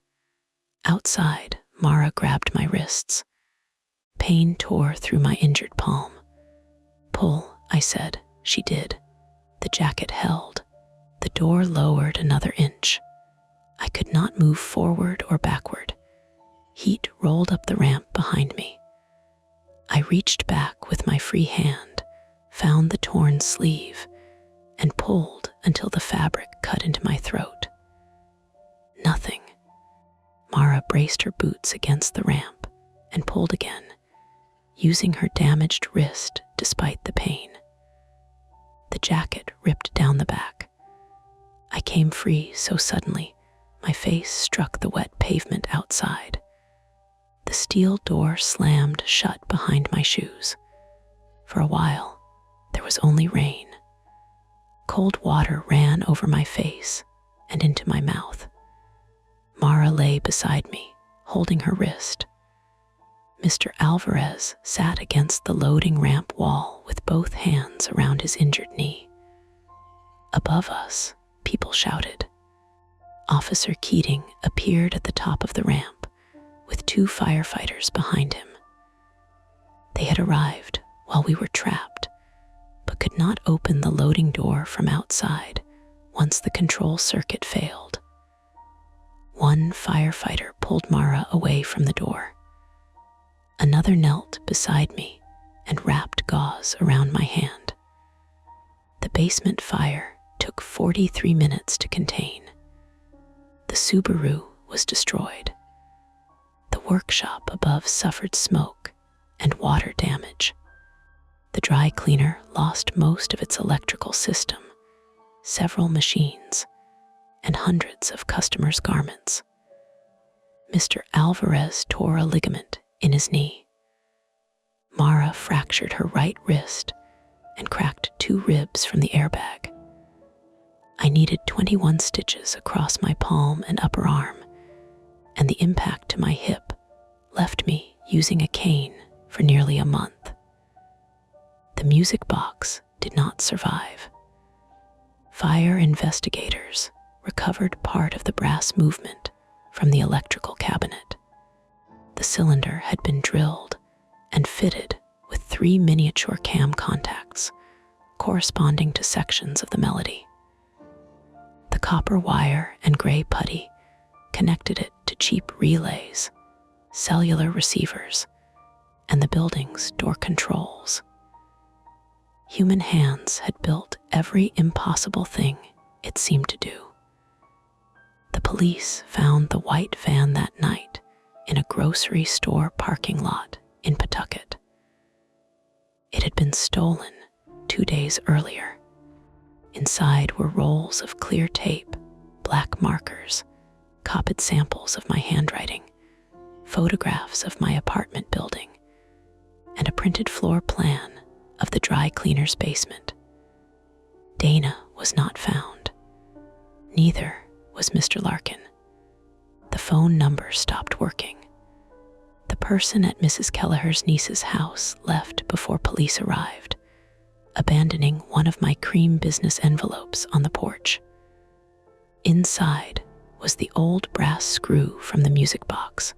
Outside, Mara grabbed my wrists. Pain tore through my injured palm. Pull, I said. She did. The jacket held. The door lowered another inch. I could not move forward or backward. Heat rolled up the ramp behind me. I reached back with my free hand, found the torn sleeve, and pulled until the fabric cut into my throat. Nothing. Mara braced her boots against the ramp and pulled again, using her damaged wrist despite the pain. The jacket ripped down the back. I came free so suddenly, my face struck the wet pavement outside. The steel door slammed shut behind my shoes. For a while, there was only rain. Cold water ran over my face and into my mouth. Mara lay beside me, holding her wrist. Mr. Alvarez sat against the loading ramp wall with both hands around his injured knee. Above us, people shouted. Officer Keating appeared at the top of the ramp, with 2 firefighters behind him. They had arrived while we were trapped, but could not open the loading door from outside once the control circuit failed. One firefighter pulled Mara away from the door. Another knelt beside me and wrapped gauze around my hand. The basement fire took 43 minutes to contain. The Subaru was destroyed. The workshop above suffered smoke and water damage. The dry cleaner lost most of its electrical system, several machines, and hundreds of customers' garments. Mr. Alvarez tore a ligament in his knee. Mara fractured her right wrist and cracked 2 ribs from the airbag. I needed 21 stitches across my palm and upper arm, and the impact to my hip left me using a cane for nearly a month. The music box did not survive. Fire investigators recovered part of the brass movement from the electrical cabinet. The cylinder had been drilled and fitted with 3 miniature cam contacts corresponding to sections of the melody. The copper wire and gray putty connected it to cheap relays, cellular receivers, and the building's door controls. Human hands had built every impossible thing it seemed to do. The police found the white van that night in a grocery store parking lot in Pawtucket. It had been stolen 2 days earlier. Inside were rolls of clear tape, black markers, copied samples of my handwriting, photographs of my apartment building, and a printed floor plan of the dry cleaner's basement. Dana was not found. Neither was Mr. Larkin. The phone number stopped working. The person at Mrs. Kelleher's niece's house left before police arrived, abandoning one of my cream business envelopes on the porch. Inside was the old brass screw from the music box.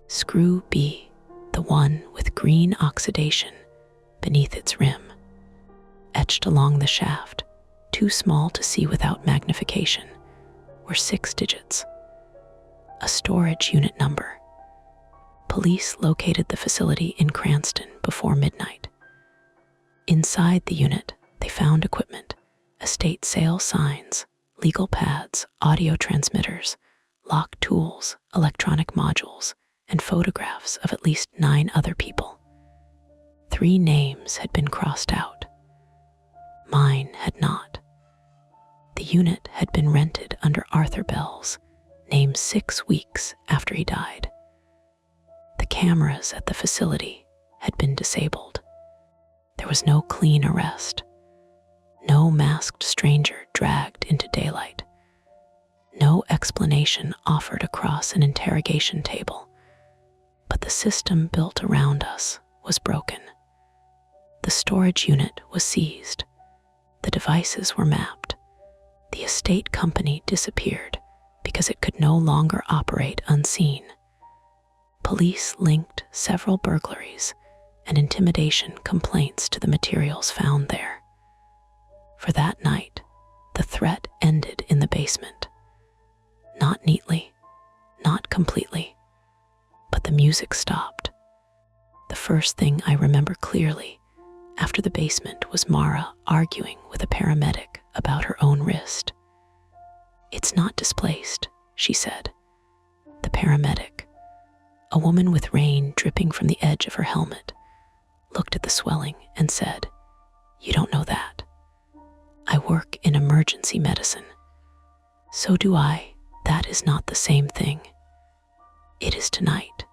Screw B, the one with green oxidation beneath its rim. Etched along the shaft, too small to see without magnification, were 6 digits. A storage unit number. Police located the facility in Cranston before midnight. Inside the unit, they found equipment, estate sale signs, legal pads, audio transmitters, lock tools, electronic modules, and photographs of at least 9 other people. 3 names had been crossed out. Mine had not. The unit had been rented under Arthur Bell's name 6 weeks after he died. The cameras at the facility had been disabled. There was no clean arrest. No masked stranger dragged into daylight. No explanation offered across an interrogation table. But the system built around us was broken. The storage unit was seized. The devices were mapped. The estate company disappeared because it could no longer operate unseen. Police linked several burglaries and intimidation complaints to the materials found there. For that night, the threat ended in the basement. Not neatly, not completely, but the music stopped. The first thing I remember clearly after the basement was Mara arguing with a paramedic about her own wrist. "It's not displaced," she said. The paramedic, a woman with rain dripping from the edge of her helmet, looked at the swelling and said, "You don't know that. I work in emergency medicine." "So do I. That is not the same thing." "It is tonight."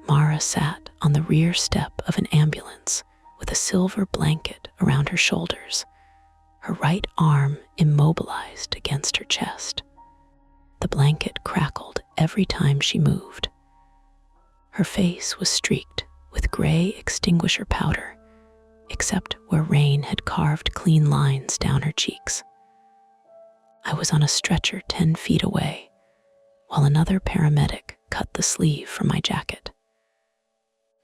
Mara sat on the rear step of an ambulance with a silver blanket around her shoulders, her right arm immobilized against her chest. The blanket crackled every time she moved. Her face was streaked with gray extinguisher powder, except where rain had carved clean lines down her cheeks. I was on a stretcher 10 feet away, while another paramedic cut the sleeve from my jacket.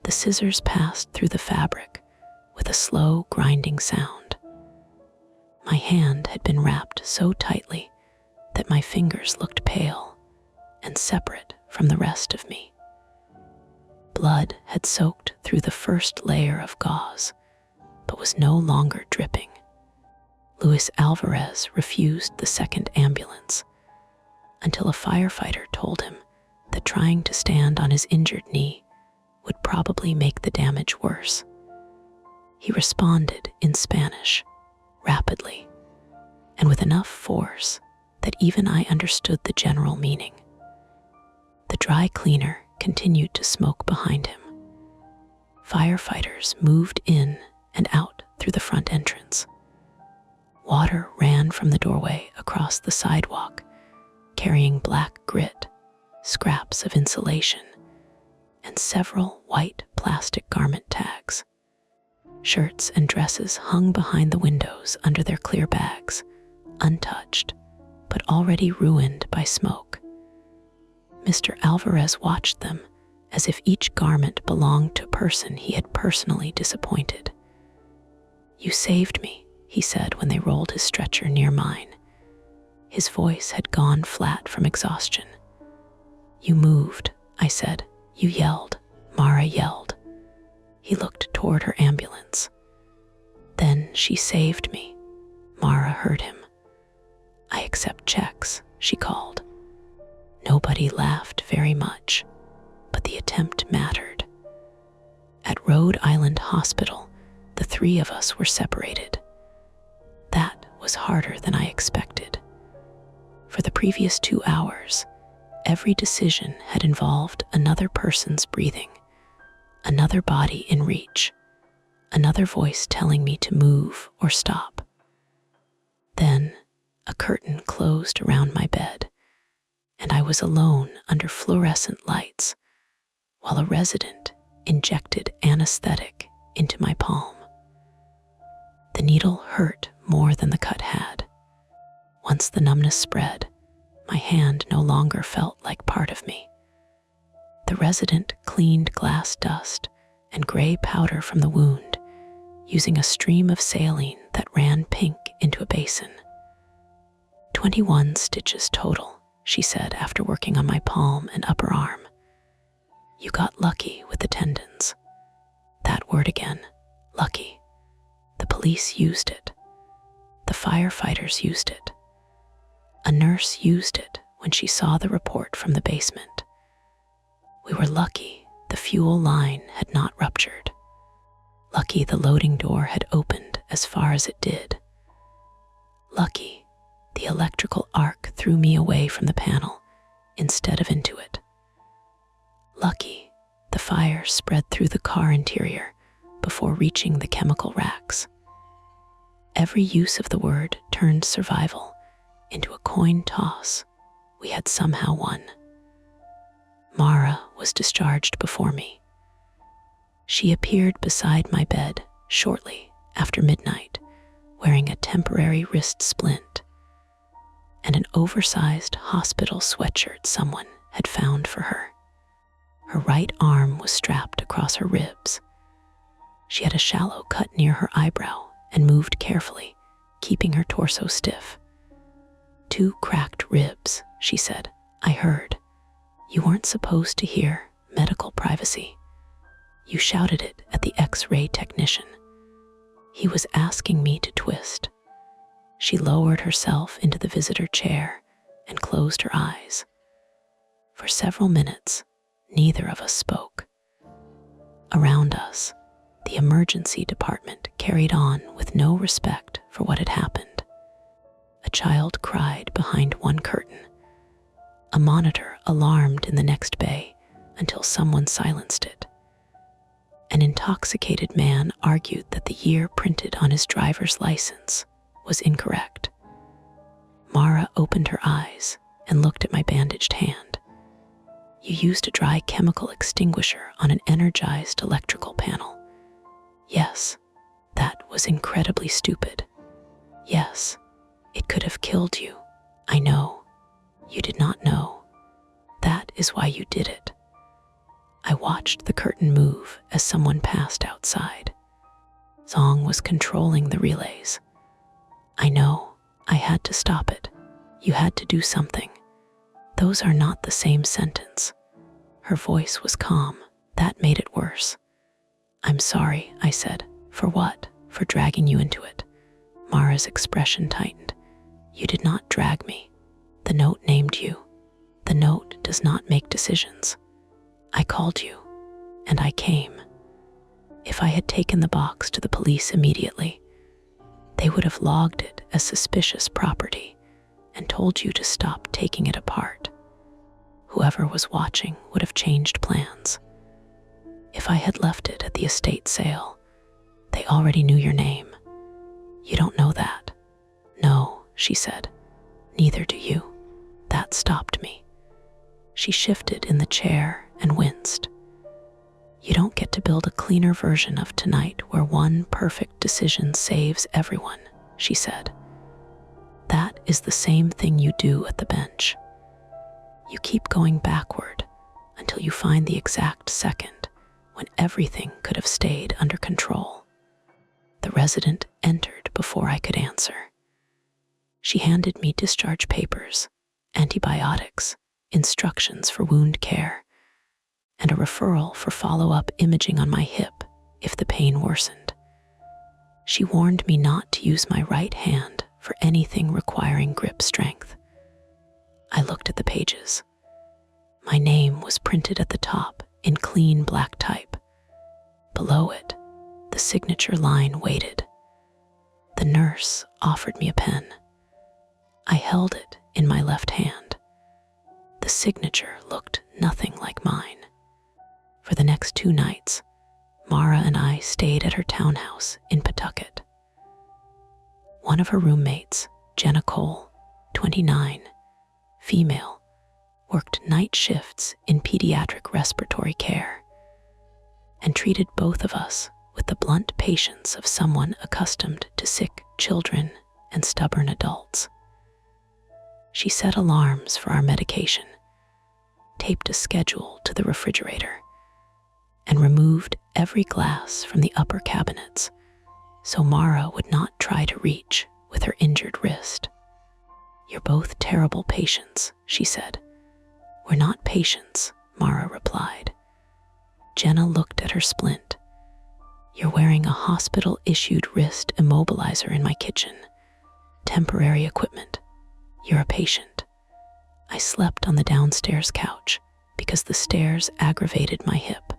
The scissors passed through the fabric with a slow, grinding sound. My hand had been wrapped so tightly that my fingers looked pale and separate from the rest of me. Blood had soaked through the first layer of gauze, but was no longer dripping. Luis Alvarez refused the second ambulance until a firefighter told him that trying to stand on his injured knee would probably make the damage worse. He responded in Spanish, rapidly, and with enough force that even I understood the general meaning. The dry cleaner continued to smoke behind him. Firefighters moved in and out through the front entrance. Water ran from the doorway across the sidewalk, carrying black grit, scraps of insulation, and several white plastic garment tags. Shirts and dresses hung behind the windows under their clear bags, untouched, but already ruined by smoke. Mr. Alvarez watched them as if each garment belonged to a person he had personally disappointed. "You saved me," he said when they rolled his stretcher near mine. His voice had gone flat from exhaustion. "You moved," I said. "You yelled." Mara yelled. He looked toward her ambulance. "Then she saved me." Mara heard him. "I accept checks," she called. Nobody laughed very much, but the attempt mattered. At Rhode Island Hospital, the 3 of us were separated. That was harder than I expected. For the previous 2 hours, every decision had involved another person's breathing, another body in reach, another voice telling me to move or stop. Then a curtain closed around my bed, and I was alone under fluorescent lights while a resident injected anesthetic into my palm. The needle hurt more than the cut had. Once the numbness spread, My hand no longer felt like part of me. The resident cleaned glass dust and gray powder from the wound, using a stream of saline that ran pink into a basin. 21 stitches total, she said after working on my palm and upper arm. You got lucky with the tendons. That word again, lucky. The police used it. The firefighters used it. A nurse used it when she saw the report from the basement. We were lucky the fuel line had not ruptured. Lucky the loading door had opened as far as it did. Lucky the electrical arc threw me away from the panel instead of into it. Lucky the fire spread through the car interior before reaching the chemical racks. Every use of the word turned survival into a coin toss we had somehow won. Mara was discharged before me. She appeared beside my bed shortly after midnight, wearing a temporary wrist splint and an oversized hospital sweatshirt someone had found for her. Her right arm was strapped across her ribs. She had a shallow cut near her eyebrow and moved carefully, keeping her torso stiff. 2 cracked ribs, she said. I heard. You weren't supposed to hear medical privacy. You shouted it at the X-ray technician. He was asking me to twist. She lowered herself into the visitor chair and closed her eyes. For several minutes, neither of us spoke. Around us, the emergency department carried on with no respect for what had happened. A child cried behind one curtain. A monitor alarmed in the next bay until someone silenced it. An intoxicated man argued that the year printed on his driver's license was incorrect. Mara opened her eyes and looked at my bandaged hand. You used a dry chemical extinguisher on an energized electrical panel. Yes, that was incredibly stupid. Yes, it could have killed you. I know. You did not know. That is why you did it. I watched the curtain move as someone passed outside. Zong was controlling the relays. I know. I had to stop it. You had to do something. Those are not the same sentence. Her voice was calm. That made it worse. I'm sorry, I said. For what? For dragging you into it. Mara's expression tightened. You did not drag me. The note named you. The note does not make decisions. I called you, and I came. If I had taken the box to the police immediately, they would have logged it as suspicious property and told you to stop taking it apart. Whoever was watching would have changed plans. If I had left it at the estate sale, they already knew your name. You don't know that. No, she said. Neither do you. That stopped me. She shifted in the chair and winced. You don't get to build a cleaner version of tonight where one perfect decision saves everyone, she said. That is the same thing you do at the bench. You keep going backward until you find the exact second when everything could have stayed under control. The resident entered before I could answer. She handed me discharge papers, antibiotics, instructions for wound care, and a referral for follow-up imaging on my hip if the pain worsened. She warned me not to use my right hand for anything requiring grip strength. I looked at the pages. My name was printed at the top in clean black type. Below it, the signature line waited. The nurse offered me a pen. I held it in my left hand. The signature looked nothing like mine. For the next 2 nights, Mara and I stayed at her townhouse in Pawtucket. One of her roommates, Jenna Cole, 29, female, worked night shifts in pediatric respiratory care and treated both of us with the blunt patience of someone accustomed to sick children and stubborn adults. She set alarms for our medication, taped a schedule to the refrigerator, and removed every glass from the upper cabinets so Mara would not try to reach with her injured wrist. "You're both terrible patients," she said. "We're not patients," Mara replied. Jenna looked at her splint. "You're wearing a hospital-issued wrist immobilizer in my kitchen. Temporary equipment. You're a patient." I slept on the downstairs couch because the stairs aggravated my hip.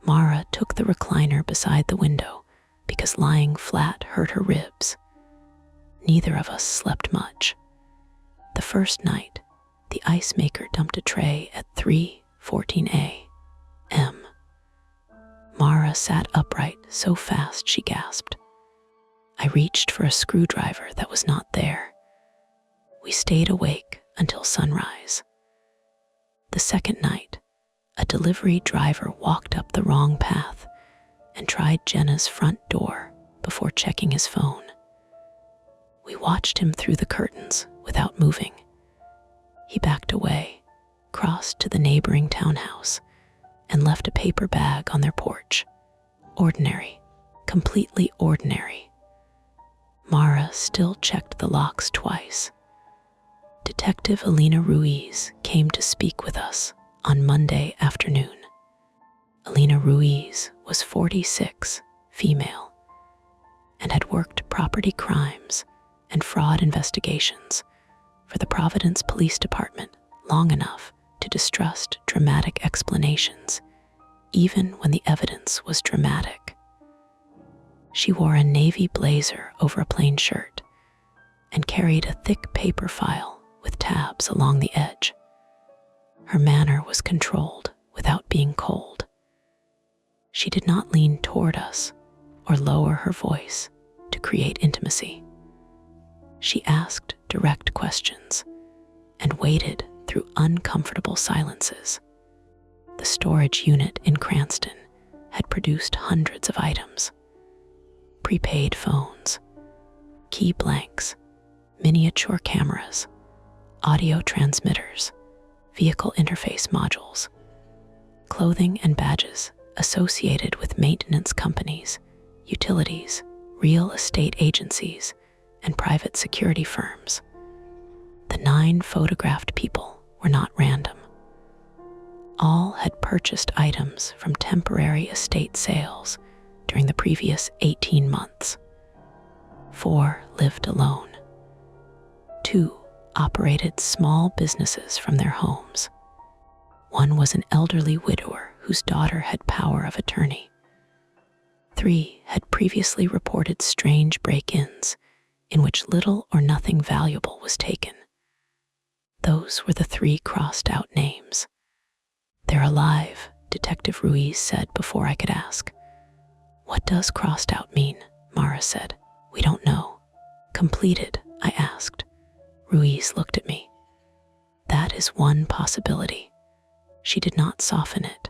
Mara took the recliner beside the window because lying flat hurt her ribs. Neither of us slept much. The first night, the ice maker dumped a tray at 3:14 a.m. Mara sat upright so fast she gasped. I reached for a screwdriver that was not there. We stayed awake until sunrise. The second night, a delivery driver walked up the wrong path and tried Jenna's front door before checking his phone. We watched him through the curtains without moving. He backed away, crossed to the neighboring townhouse, and left a paper bag on their porch. Ordinary, completely ordinary. Mara still checked the locks twice. Detective Alina Ruiz came to speak with us on Monday afternoon. Alina Ruiz was 46, female, and had worked property crimes and fraud investigations for the Providence Police Department long enough to distrust dramatic explanations, even when the evidence was dramatic. She wore a navy blazer over a plain shirt and carried a thick paper file with tabs along the edge. Her manner was controlled without being cold. She did not lean toward us or lower her voice to create intimacy. She asked direct questions and waited through uncomfortable silences. The storage unit in Cranston had produced hundreds of items: prepaid phones, key blanks, miniature cameras, audio transmitters, vehicle interface modules, clothing and badges associated with maintenance companies, utilities, real estate agencies, and private security firms. The 9 photographed people were not random. All had purchased items from temporary estate sales during the previous 18 months. 4 lived alone. 2 operated small businesses from their homes. 1 was an elderly widower whose daughter had power of attorney. 3 had previously reported strange break-ins in which little or nothing valuable was taken. Those were the 3 crossed-out names. "They're alive," Detective Ruiz said before I could ask. "What does crossed out mean?" Mara said. "We don't know." "Completed?" I asked. Ruiz looked at me. "That is one possibility." She did not soften it.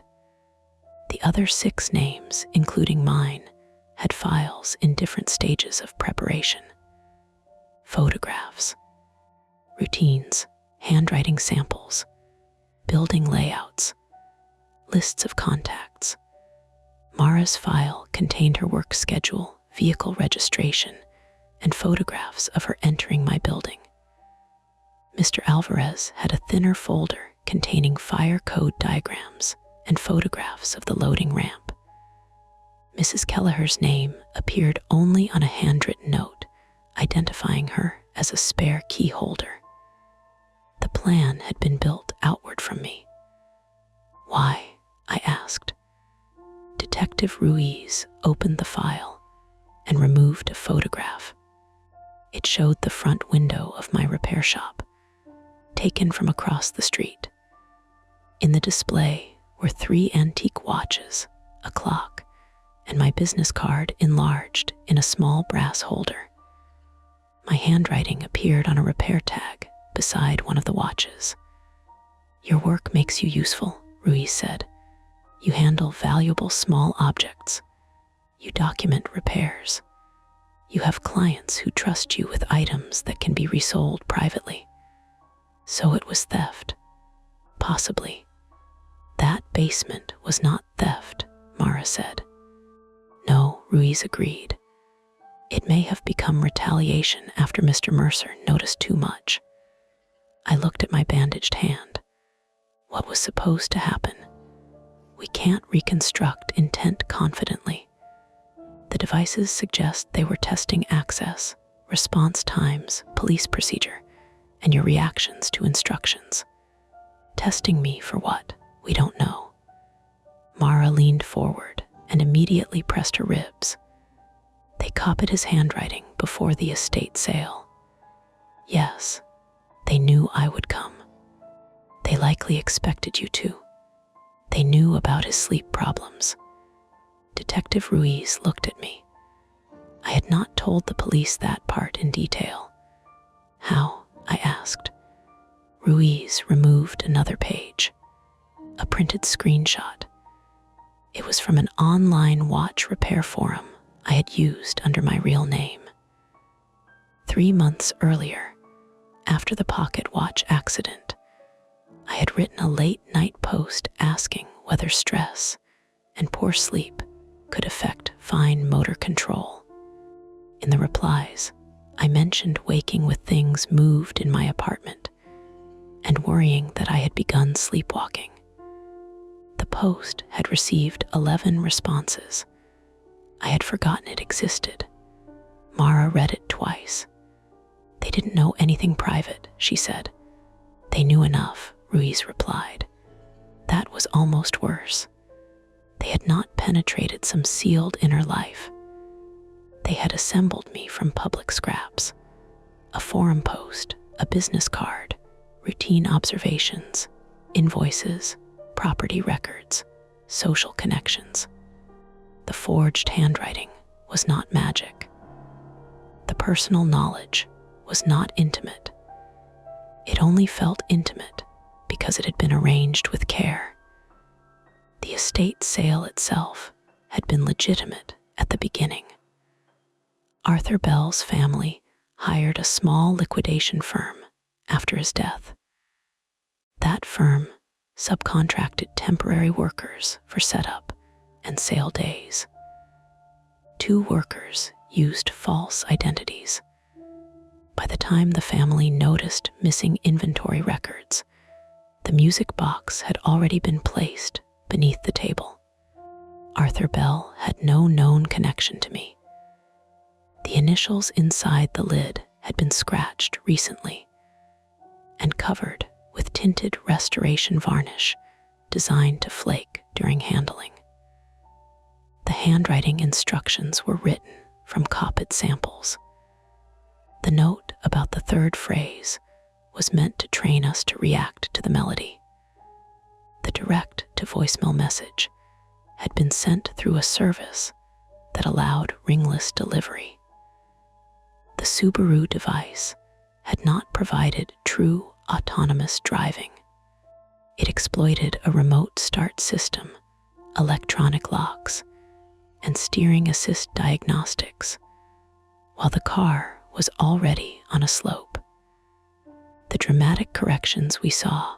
The other 6 names, including mine, had files in different stages of preparation. Photographs, routines, handwriting samples, building layouts, lists of contacts. Mara's file contained her work schedule, vehicle registration, and photographs of her entering my building. Mr. Alvarez had a thinner folder containing fire code diagrams and photographs of the loading ramp. Mrs. Kelleher's name appeared only on a handwritten note, identifying her as a spare key holder. The plan had been built outward from me. "Why?" I asked. Detective Ruiz opened the file and removed a photograph. It showed the front window of my repair shop, taken from across the street. In the display were 3 antique watches, a clock, and my business card enlarged in a small brass holder. My handwriting appeared on a repair tag beside one of the watches. "Your work makes you useful," Ruiz said. "You handle valuable small objects. You document repairs. You have clients who trust you with items that can be resold privately. So it was theft. Possibly. That basement was not theft, Mara said. No, Ruiz agreed. It may have become retaliation after Mr. Mercer noticed too much. I looked at my bandaged hand. What was supposed to happen? We can't reconstruct intent confidently. The devices suggest they were testing access, response times, police procedure, and your reactions to instructions. Testing me for what? We don't know. Mara leaned forward and immediately pressed her ribs. They copied his handwriting before the estate sale. Yes, they knew I would come. They likely expected you to. They knew about his sleep problems. Detective Ruiz looked at me. I had not told the police that part in detail. How? I asked. Ruiz removed another page. A printed screenshot. It was from an online watch repair forum I had used under my real name. 3 months earlier, after the pocket watch accident, I had written a late-night post asking whether stress and poor sleep could affect fine motor control. In the replies, I mentioned waking with things moved in my apartment and worrying that I had begun sleepwalking. The post had received 11 responses. I had forgotten it existed. Mara read it twice. They didn't know anything private, she said. They knew enough, Ruiz replied. That was almost worse. They had not penetrated some sealed inner life. They had assembled me from public scraps. A forum post, a business card, routine observations, invoices, property records, social connections. The forged handwriting was not magic. The personal knowledge was not intimate. It only felt intimate because it had been arranged with care. The estate sale itself had been legitimate at the beginning. Arthur Bell's family hired a small liquidation firm after his death. That firm subcontracted temporary workers for setup and sale days. 2 workers used false identities. By the time the family noticed missing inventory records, the music box had already been placed beneath the table. Arthur Bell had no known connection to me. The initials inside the lid had been scratched recently and covered with tinted restoration varnish designed to flake during handling. The handwriting instructions were written from copied samples. The note about the 3rd phrase was meant to train us to react to the melody. The direct-to-voicemail message had been sent through a service that allowed ringless delivery. The Subaru device had not provided true autonomous driving. It exploited a remote start system, electronic locks, and steering assist diagnostics, while the car was already on a slope. The dramatic corrections we saw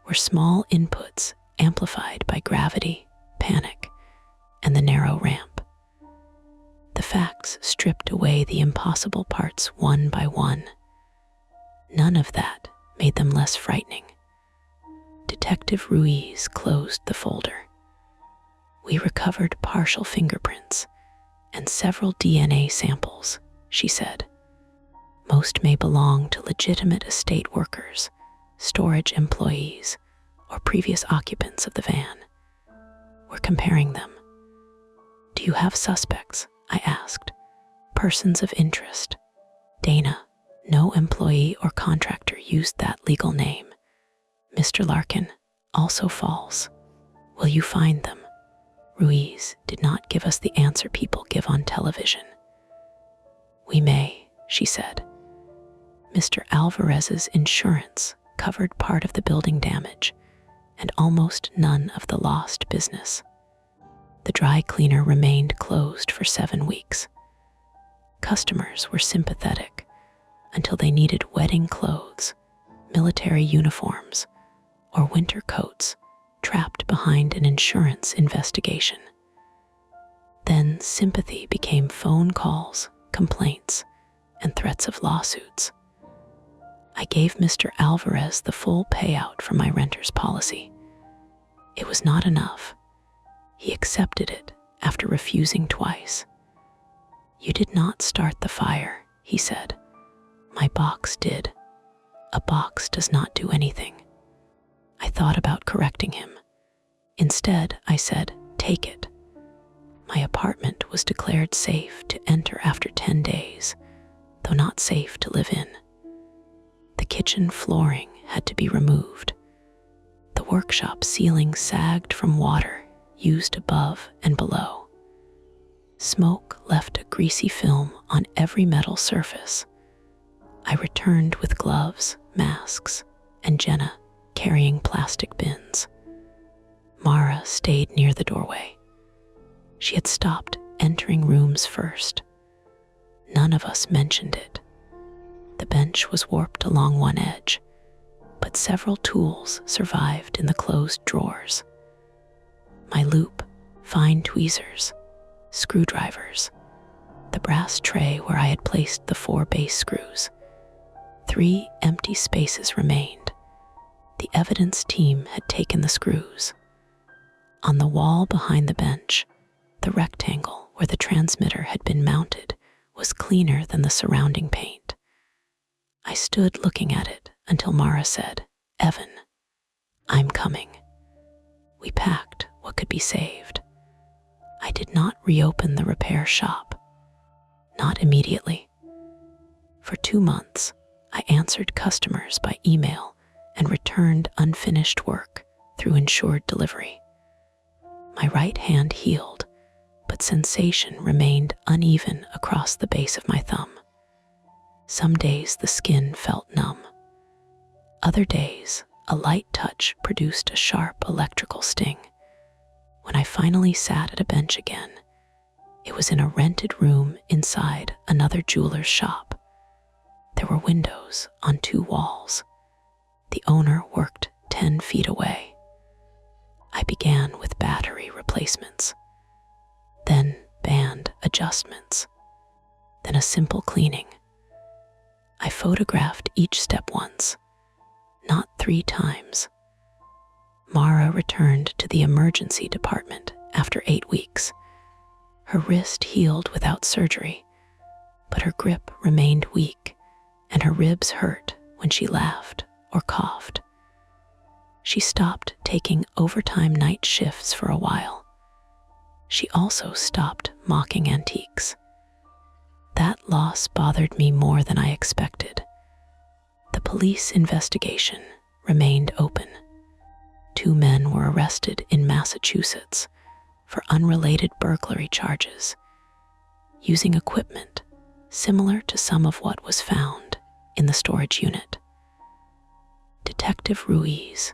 were small inputs amplified by gravity, panic, and the narrow ramp. The facts stripped away the impossible parts one by one. None of that made them less frightening. Detective Ruiz closed the folder. We recovered partial fingerprints and several DNA samples, she said. Most may belong to legitimate estate workers, storage employees, or previous occupants of the van. We're comparing them. Do you have suspects? I asked. Persons of interest. Dana, no employee or contractor used that legal name. Mr. Larkin, also false. Will you find them? Ruiz did not give us the answer people give on television. We may, she said. Mr. Alvarez's insurance covered part of the building damage and almost none of the lost business. The dry cleaner remained closed for 7 weeks. Customers were sympathetic until they needed wedding clothes, military uniforms, or winter coats trapped behind an insurance investigation. Then sympathy became phone calls, complaints, and threats of lawsuits. I gave Mr. Alvarez the full payout for my renter's policy. It was not enough. He accepted it after refusing twice. "You did not start the fire," he said. "My box did. A box does not do anything." I thought about correcting him. Instead, I said, "Take it." My apartment was declared safe to enter after 10 days, though not safe to live in. The kitchen flooring had to be removed. The workshop ceiling sagged from water used above and below. Smoke left a greasy film on every metal surface. I returned with gloves, masks, and Jenna carrying plastic bins. Mara stayed near the doorway. She had stopped entering rooms first. None of us mentioned it. The bench was warped along one edge, but several tools survived in the closed drawers. My loop, fine tweezers, screwdrivers, the brass tray where I had placed the 4 base screws. 3 empty spaces remained. The evidence team had taken the screws. On the wall behind the bench, the rectangle where the transmitter had been mounted was cleaner than the surrounding paint. I stood looking at it until Mara said, "Evan, I'm coming." We packed what could be saved. I did not reopen the repair shop. Not immediately. For 2 months, I answered customers by email and returned unfinished work through insured delivery. My right hand healed, but sensation remained uneven across the base of my thumb. Some days the skin felt numb. Other days, a light touch produced a sharp electrical sting. When I finally sat at a bench again, it was in a rented room inside another jeweler's shop. There were windows on 2 walls. The owner worked 10 feet away. I began with battery replacements, then band adjustments, then a simple cleaning. I photographed each step once, not 3 times. Mara returned to the emergency department after 8 weeks. Her wrist healed without surgery, but her grip remained weak and her ribs hurt when she laughed or coughed. She stopped taking overtime night shifts for a while. She also stopped mocking antiques. That loss bothered me more than I expected. The police investigation remained open. 2 men were arrested in Massachusetts for unrelated burglary charges, using equipment similar to some of what was found in the storage unit. Detective Ruiz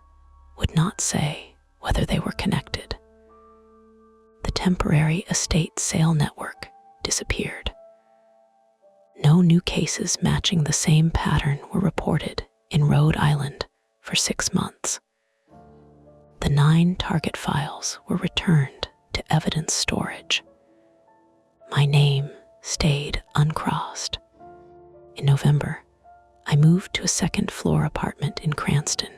would not say whether they were connected. The temporary estate sale network disappeared. No new cases matching the same pattern were reported in Rhode Island for 6 months. The 9 target files were returned to evidence storage. My name stayed uncrossed. In November, I moved to a 2nd-floor apartment in Cranston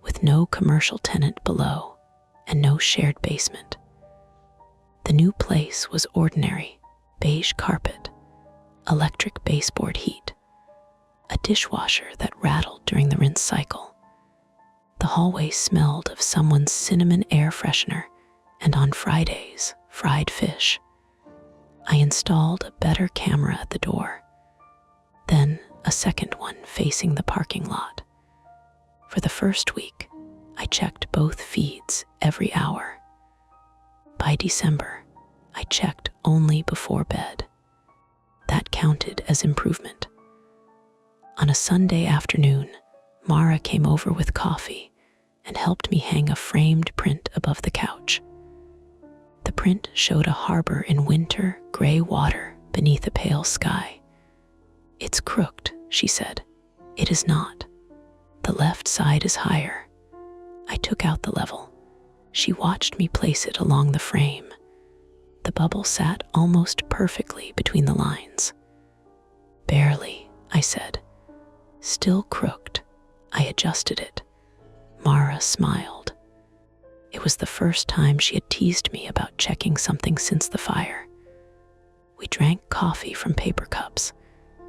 with no commercial tenant below and no shared basement. The new place was ordinary, beige carpet, electric baseboard heat, a dishwasher that rattled during the rinse cycle. The hallway smelled of someone's cinnamon air freshener, and on Fridays, fried fish. I installed a better camera at the door, then a second one facing the parking lot. For the first week, I checked both feeds every hour. By December, I checked only before bed. That counted as improvement. On a Sunday afternoon, Mara came over with coffee and helped me hang a framed print above the couch. The print showed a harbor in winter, gray water beneath a pale sky. "It's crooked," she said. "It is not." The left side is higher. I took out the level. She watched me place it along the frame. The bubble sat almost perfectly between the lines. Barely, I said. Still crooked. I adjusted it. Mara smiled. It was the first time she had teased me about checking something since the fire. We drank coffee from paper cups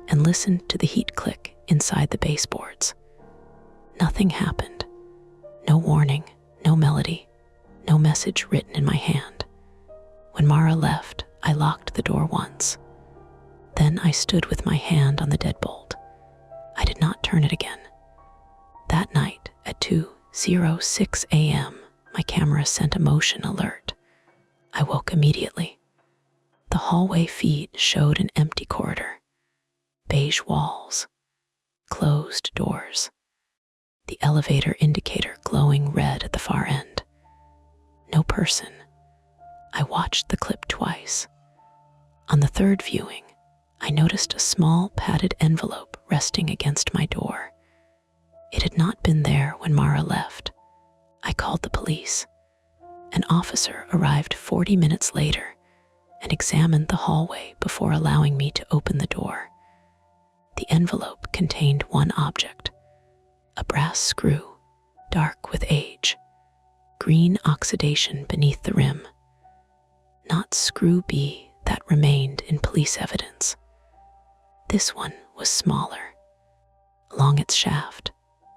and listened to the heat click inside the baseboards. Nothing happened. No warning, no melody, no message written in my hand. When Mara left, I locked the door once. Then I stood with my hand on the deadbolt. I did not turn it again. That night at 2:06 a.m., my camera sent a motion alert. I woke immediately. The hallway feed showed an empty corridor, beige walls, closed doors, the elevator indicator glowing red at the far end. No person. I watched the clip twice. On the third viewing, I noticed a small padded envelope resting against my door. It had not been there when Mara left. I called the police. An officer arrived 40 minutes later and examined the hallway before allowing me to open the door. The envelope contained one object, a brass screw, dark with age, green oxidation beneath the rim. Not screw B that remained in police evidence. This one was smaller. Along its shaft,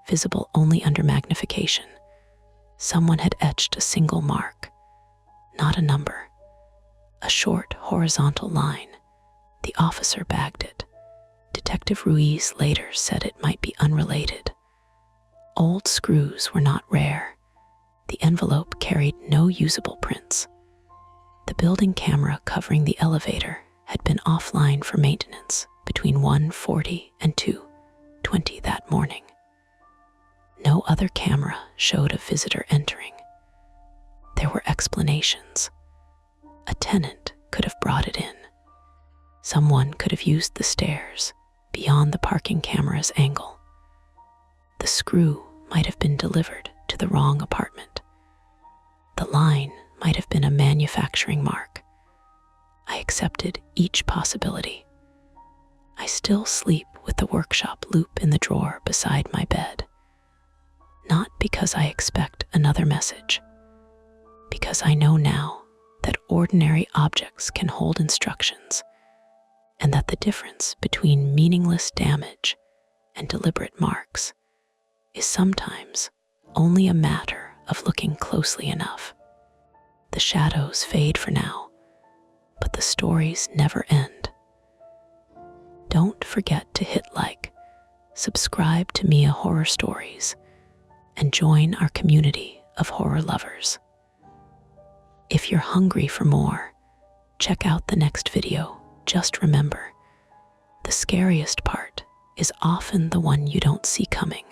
visible only under magnification, someone had etched a single mark, not a number, a short horizontal line. The officer bagged it. Detective Ruiz later said it might be unrelated. Old screws were not rare. The envelope carried no usable prints. The building camera covering the elevator had been offline for maintenance between 1:40 and 2:20 that morning. No other camera showed a visitor entering. There were explanations. A tenant could have brought it in. Someone could have used the stairs beyond the parking camera's angle. The screw might have been delivered to the wrong apartment. The line might have been a manufacturing mark. I accepted each possibility. I still sleep with the workshop loop in the drawer beside my bed. Not because I expect another message, because I know now that ordinary objects can hold instructions, and that the difference between meaningless damage and deliberate marks is sometimes only a matter of looking closely enough. The shadows fade for now, but the stories never end. Don't forget to hit like, subscribe to Mia Horror Stories, and join our community of horror lovers. If you're hungry for more, check out the next video. Just remember, the scariest part is often the one you don't see coming.